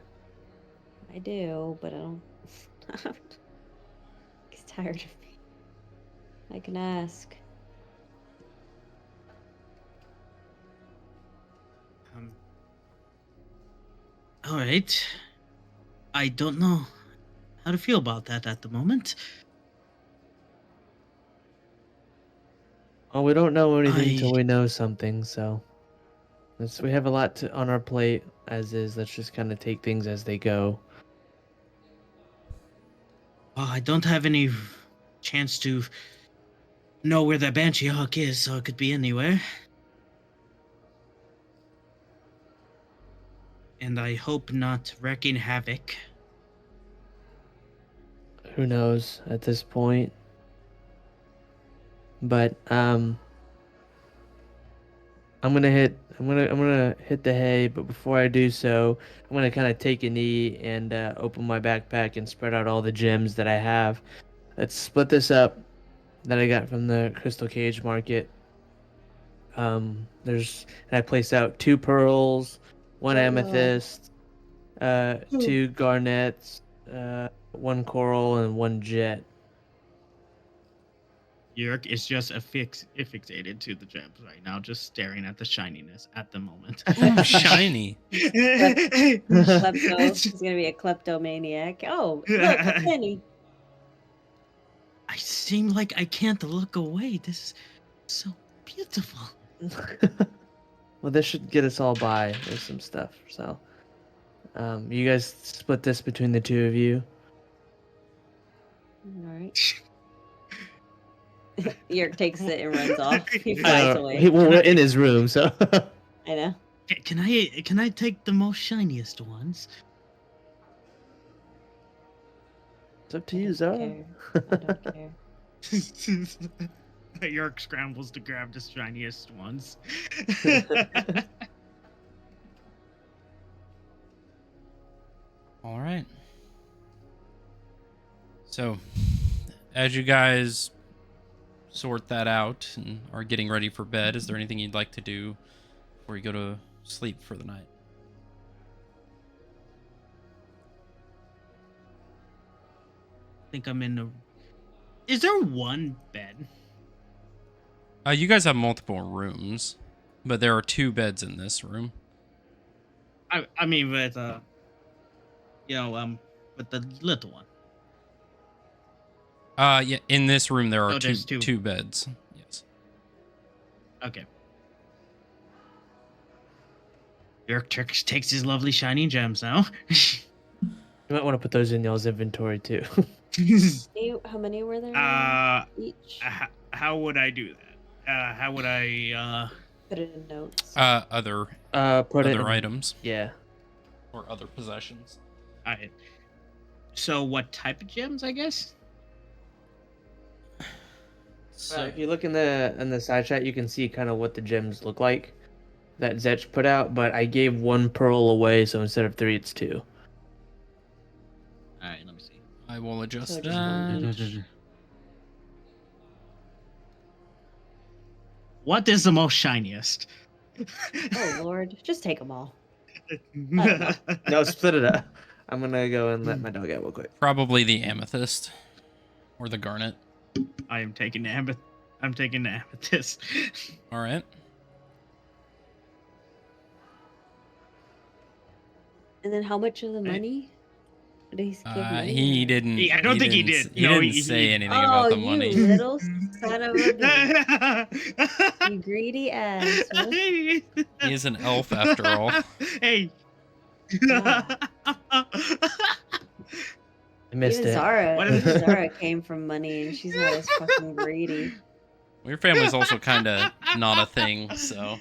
I do, but I don't. He's tired of me. I can ask. All right. I don't know how to feel about that at the moment. Well, we don't know anything until we know something, so we have a lot on our plate as is. Let's just kind of take things as they go. Well, I don't have any chance to know where the Banshee Hawk is, so it could be anywhere. And I hope not wreaking havoc. Who knows at this point? But I'm gonna hit the hay, but before I do so, I'm gonna kind of take a knee and open my backpack and spread out all the gems that I have. Let's split this up that I got from the Crystal Cage Market. And I place out 2 pearls, 1 amethyst, 2 garnets, 1 coral, and 1 jet. Yerk is just affixated to the gems right now, just staring at the shininess at the moment. Ooh, shiny. Klepto. He's gonna be a kleptomaniac. Oh, look, a penny. I seem like I can't look away. This is so beautiful. Well, this should get us all by with some stuff. So, you guys split this between the 2 of you. All right. Yerk takes it and runs off. He flies away. We're in his room, so. I know. Can I take the most shiniest ones? It's up to you, Zara. I don't care. Yerk scrambles to grab the shiniest ones. All right. So, as you guys sort that out and are getting ready for bed, is there anything you'd like to do before you go to sleep for the night? I think I'm in the. Is there one bed? You guys have multiple rooms, but there are 2 beds in this room. I mean, with with the little one. Yeah, in this room there are there's two 2. beds. Yes. Okay. Yerk takes his lovely shining gems now. You might want to put those in y'all's inventory too. How many were there each? How would I do that? How would I Put it in notes. Other Put it other in, items Yeah. or other possessions. Alright. So what type of gems, I guess? So If you look in the side chat, you can see kind of what the gems look like that Zetch put out. But I gave 1 pearl away, so instead of 3, it's 2. Alright, let me see. I will adjust So just one that. each. What is the most shiniest? Oh Lord, just take them all. No, split it up. I'm gonna go and let my dog out real quick. Probably the amethyst or the garnet. I am taking the amethyst. All right. And then how much of the money? Did he give money? He didn't. I don't think he did. He No, didn't he- say he- anything about the you money. little son of a bitch. You greedy ass. Huh? He is an elf after all. Hey. Yeah. I missed Even it. Zara, What even is- Zara came from money, and she's not as fucking greedy. Well, your family's also kind of not a thing, so.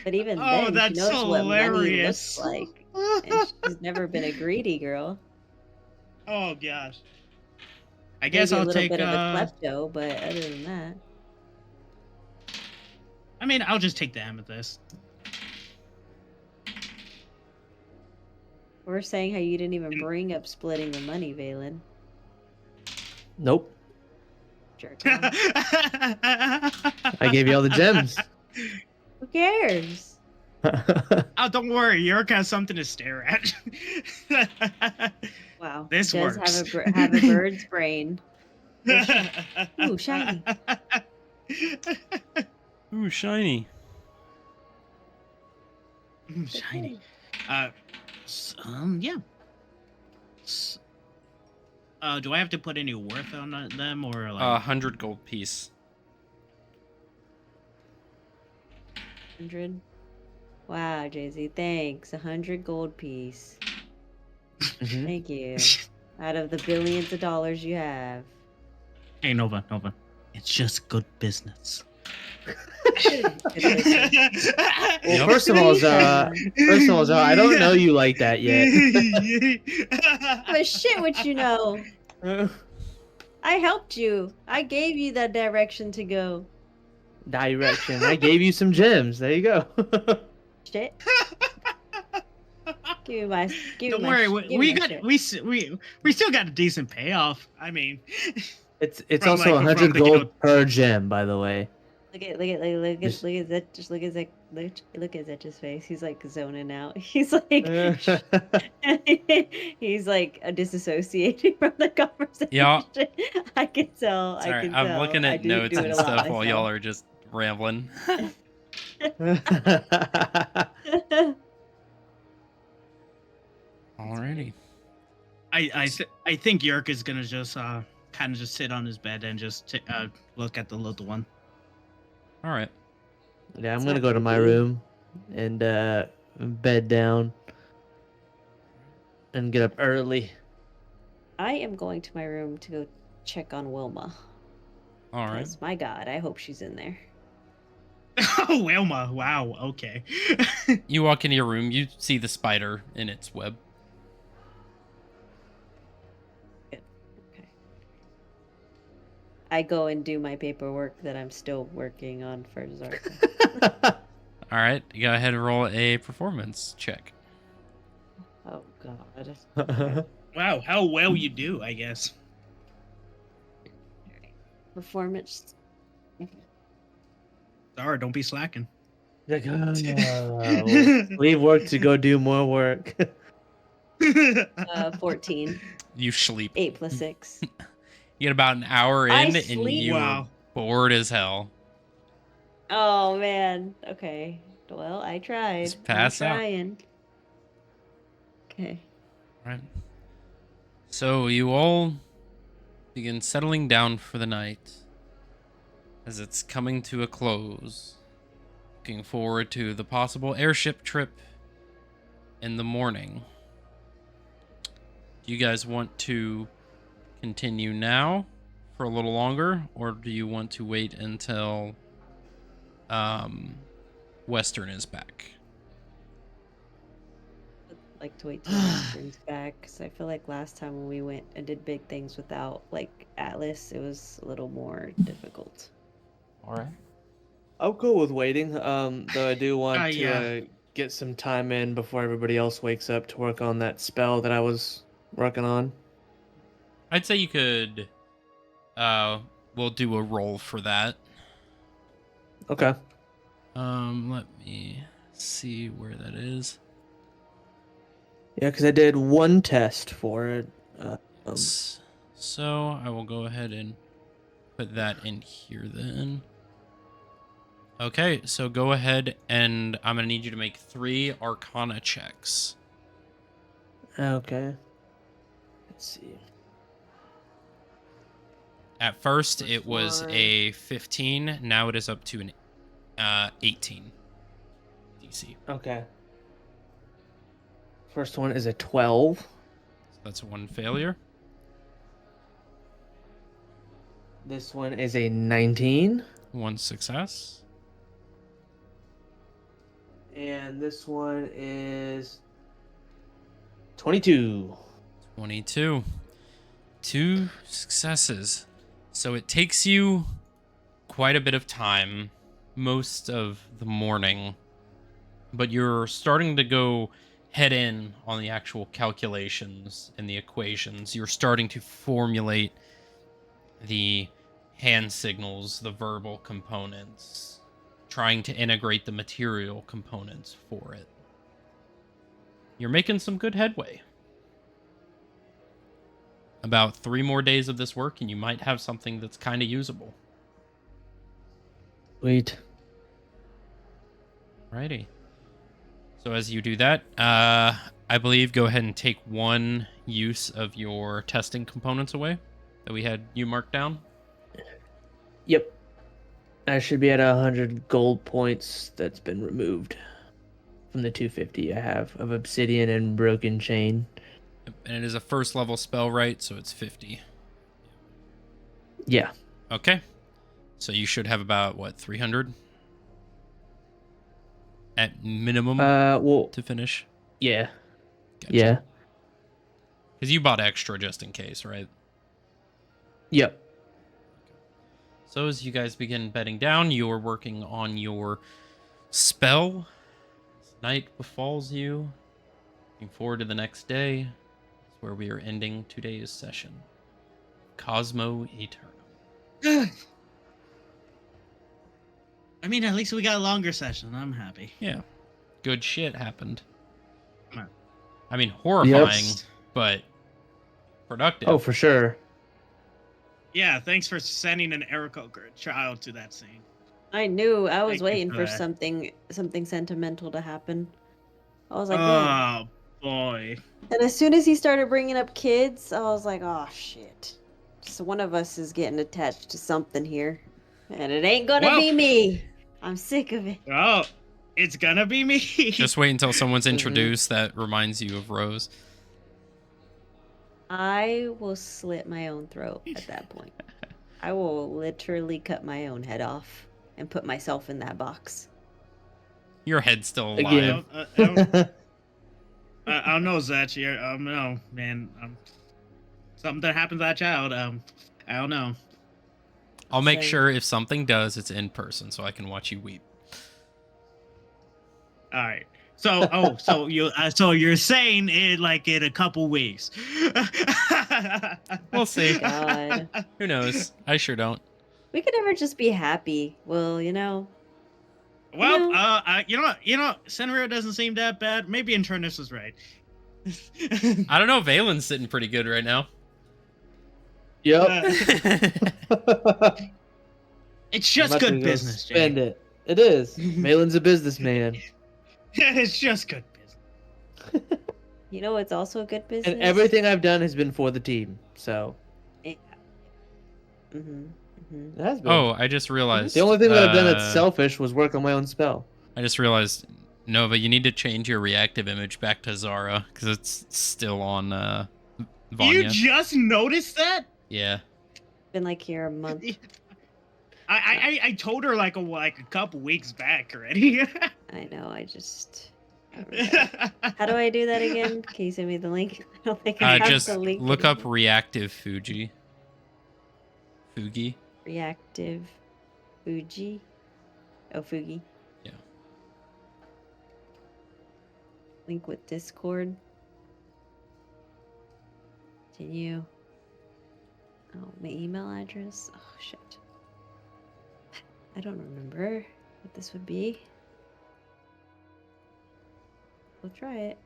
But even Oh, then, that's she knows what money hilarious. looks like, and she's never been a greedy girl. Oh gosh. I guess Maybe I'll a little take. bit of a klepto, but other than that, I mean, I'll just take the amethyst. we're saying how you didn't even bring up splitting the money, Valen. Nope. Jerk off. I gave you all the gems. Who cares? Oh, don't worry. Yerk has something to stare at. Wow, This he does works. have a bird's brain. Ooh, shiny. Ooh, shiny. Shiny. Yeah. Do I have to put any worth on them or like? 100 gold piece. 100. Wow, Jay-Z, thanks. 100 gold piece. Mhm. Thank you. Out of the billions of dollars you have. Hey, Nova. It's just good business. Good business. Well, first of all, Zara, I don't know you like that yet. But shit, what you know? I helped you. I gave you that direction to go. direction. I gave you some gems. There you go. Shit. Give me my. Give Don't me my. worry, Give me we my got shit. we still got a decent payoff. I mean, It's From, also like, 100 from, you gold know- per gem, by the way. Look at Just- that. Just look at Zach. Look at Zetch's face. He's like zoning out. He's like he's like disassociating from the conversation. Yeah. I can tell. I Sorry, can I'm tell. looking I at do notes do and it a lot stuff while y'all myself. are just rambling. Alrighty. I think Yerk is gonna just kind of just sit on his bed and just look at the little one. All right. Yeah, I'm It's gonna not go to my creepy. room and bed down and get up early. I am going to my room to go check on Wilma. All right. Because, my God, I hope she's in there. Oh, Wilma! Wow. Okay. You walk into your room, you see the spider in its web. Okay. I go and do my paperwork that I'm still working on for Zarka. All right. You go ahead and roll a performance check. Oh God. Wow, how well you do, I guess. Performance. Sorry, don't be slacking. Like, leave work to go do more work. 14. You sleep. 8 plus 6. You get about an hour I in, and sleep? you're Wow. bored as hell. Oh man. Okay. Well, I tried. Just pass I'm out. trying. Okay. Right. So you all begin settling down for the night as it's coming to a close. Looking forward to the possible airship trip in the morning. Do you guys want to continue now for a little longer, or do you want to wait until Western is back? I'd like to wait till Western's back because I feel like last time when we went and did big things without like Atlas, it was a little more difficult. All right. I'll go with waiting. Though I do want to yeah. get some time in before everybody else wakes up to work on that spell that I was working on. I'd say you could we'll do a roll for that. Okay. Let me see where that is. Yeah, because I did one test for it. So I will go ahead and put that in here then. Okay, so go ahead and I'm gonna need you to make 3 Arcana checks. Okay. Let's see. At first, First it was one. a 15. Now it is up to an 18 DC. Okay. First one is a 12. So that's 1 failure. This one is a 19. 1 success. And this one is 22. 22. 2 successes. So it takes you quite a bit of time, most of the morning, but you're starting to go head in on the actual calculations and the equations. You're starting to formulate the hand signals, the verbal components, trying to integrate the material components for it. You're making some good headway. About 3 more days of this work, and you might have something that's kind of usable. Sweet. Righty. So as you do that, I believe go ahead and take 1 use of your testing components away that we had you marked down. Yep. I should be at 100 gold points that's been removed from the 250 I have of obsidian and broken chain. And it is a first level spell, right? So it's 50. Yeah. Okay. So you should have about, what, 300? At minimum Well, to finish? yeah. Gotcha. Yeah. Because you bought extra just in case, right? Yep. So as you guys begin bedding down, you're working on your spell. As night befalls you. Looking forward to the next day. That's where we are ending today's session. Cosmo Eternum. I mean, at least we got a longer session. I'm happy. Yeah. Good shit happened. Right. I mean, horrifying, Yes. but productive. Oh, for sure. Yeah, thanks for sending an Erico child to that scene. I knew I was Thank you waiting for for that. something sentimental to happen. I was like, man. Oh boy. And as soon as he started bringing up kids, I was like, oh shit. So one of us is getting attached to something here, and it ain't gonna Well- be me. I'm sick of it. Oh, it's gonna be me. Just wait until someone's introduced that reminds you of Rose. I will slit my own throat at that point. I will literally cut my own head off and put myself in that box. Your head's still alive. Again. I don't know, Zach. No, man. Something that happened to that child. I don't know. I'll make Same. sure if something does, it's in person so I can watch you weep. All right. So you're saying it like in a couple weeks. We'll see. God. Who knows? I sure don't. We could never just be happy. Well, you know. Well, No. you know, Senrio doesn't seem that bad. Maybe Internus was right. I don't know. Valen's sitting pretty good right now. Yep. It's just I'm about to good go business, Jay. Spend it. It is. Malin's a businessman. It's just good business. You know what's also good business? And everything I've done has been for the team. So Mm-hmm. it has been. Oh, I just realized. The only thing that I've done that's selfish was work on my own spell. I just realized, Nova, you need to change your reactive image back to Zara because it's still on Vanya. You just noticed that? Yeah. Been like here a month. I told her like a couple weeks back already. I know. I just. How do I do that again? Can you send me the link? I don't think I have Just the link. look up anymore. reactive Fuji. Fugi. Reactive Fuji. Oh, Fugi. Yeah. Link with Discord. Continue. Oh, my email address. Oh, shit. I don't remember what this would be. We'll try it.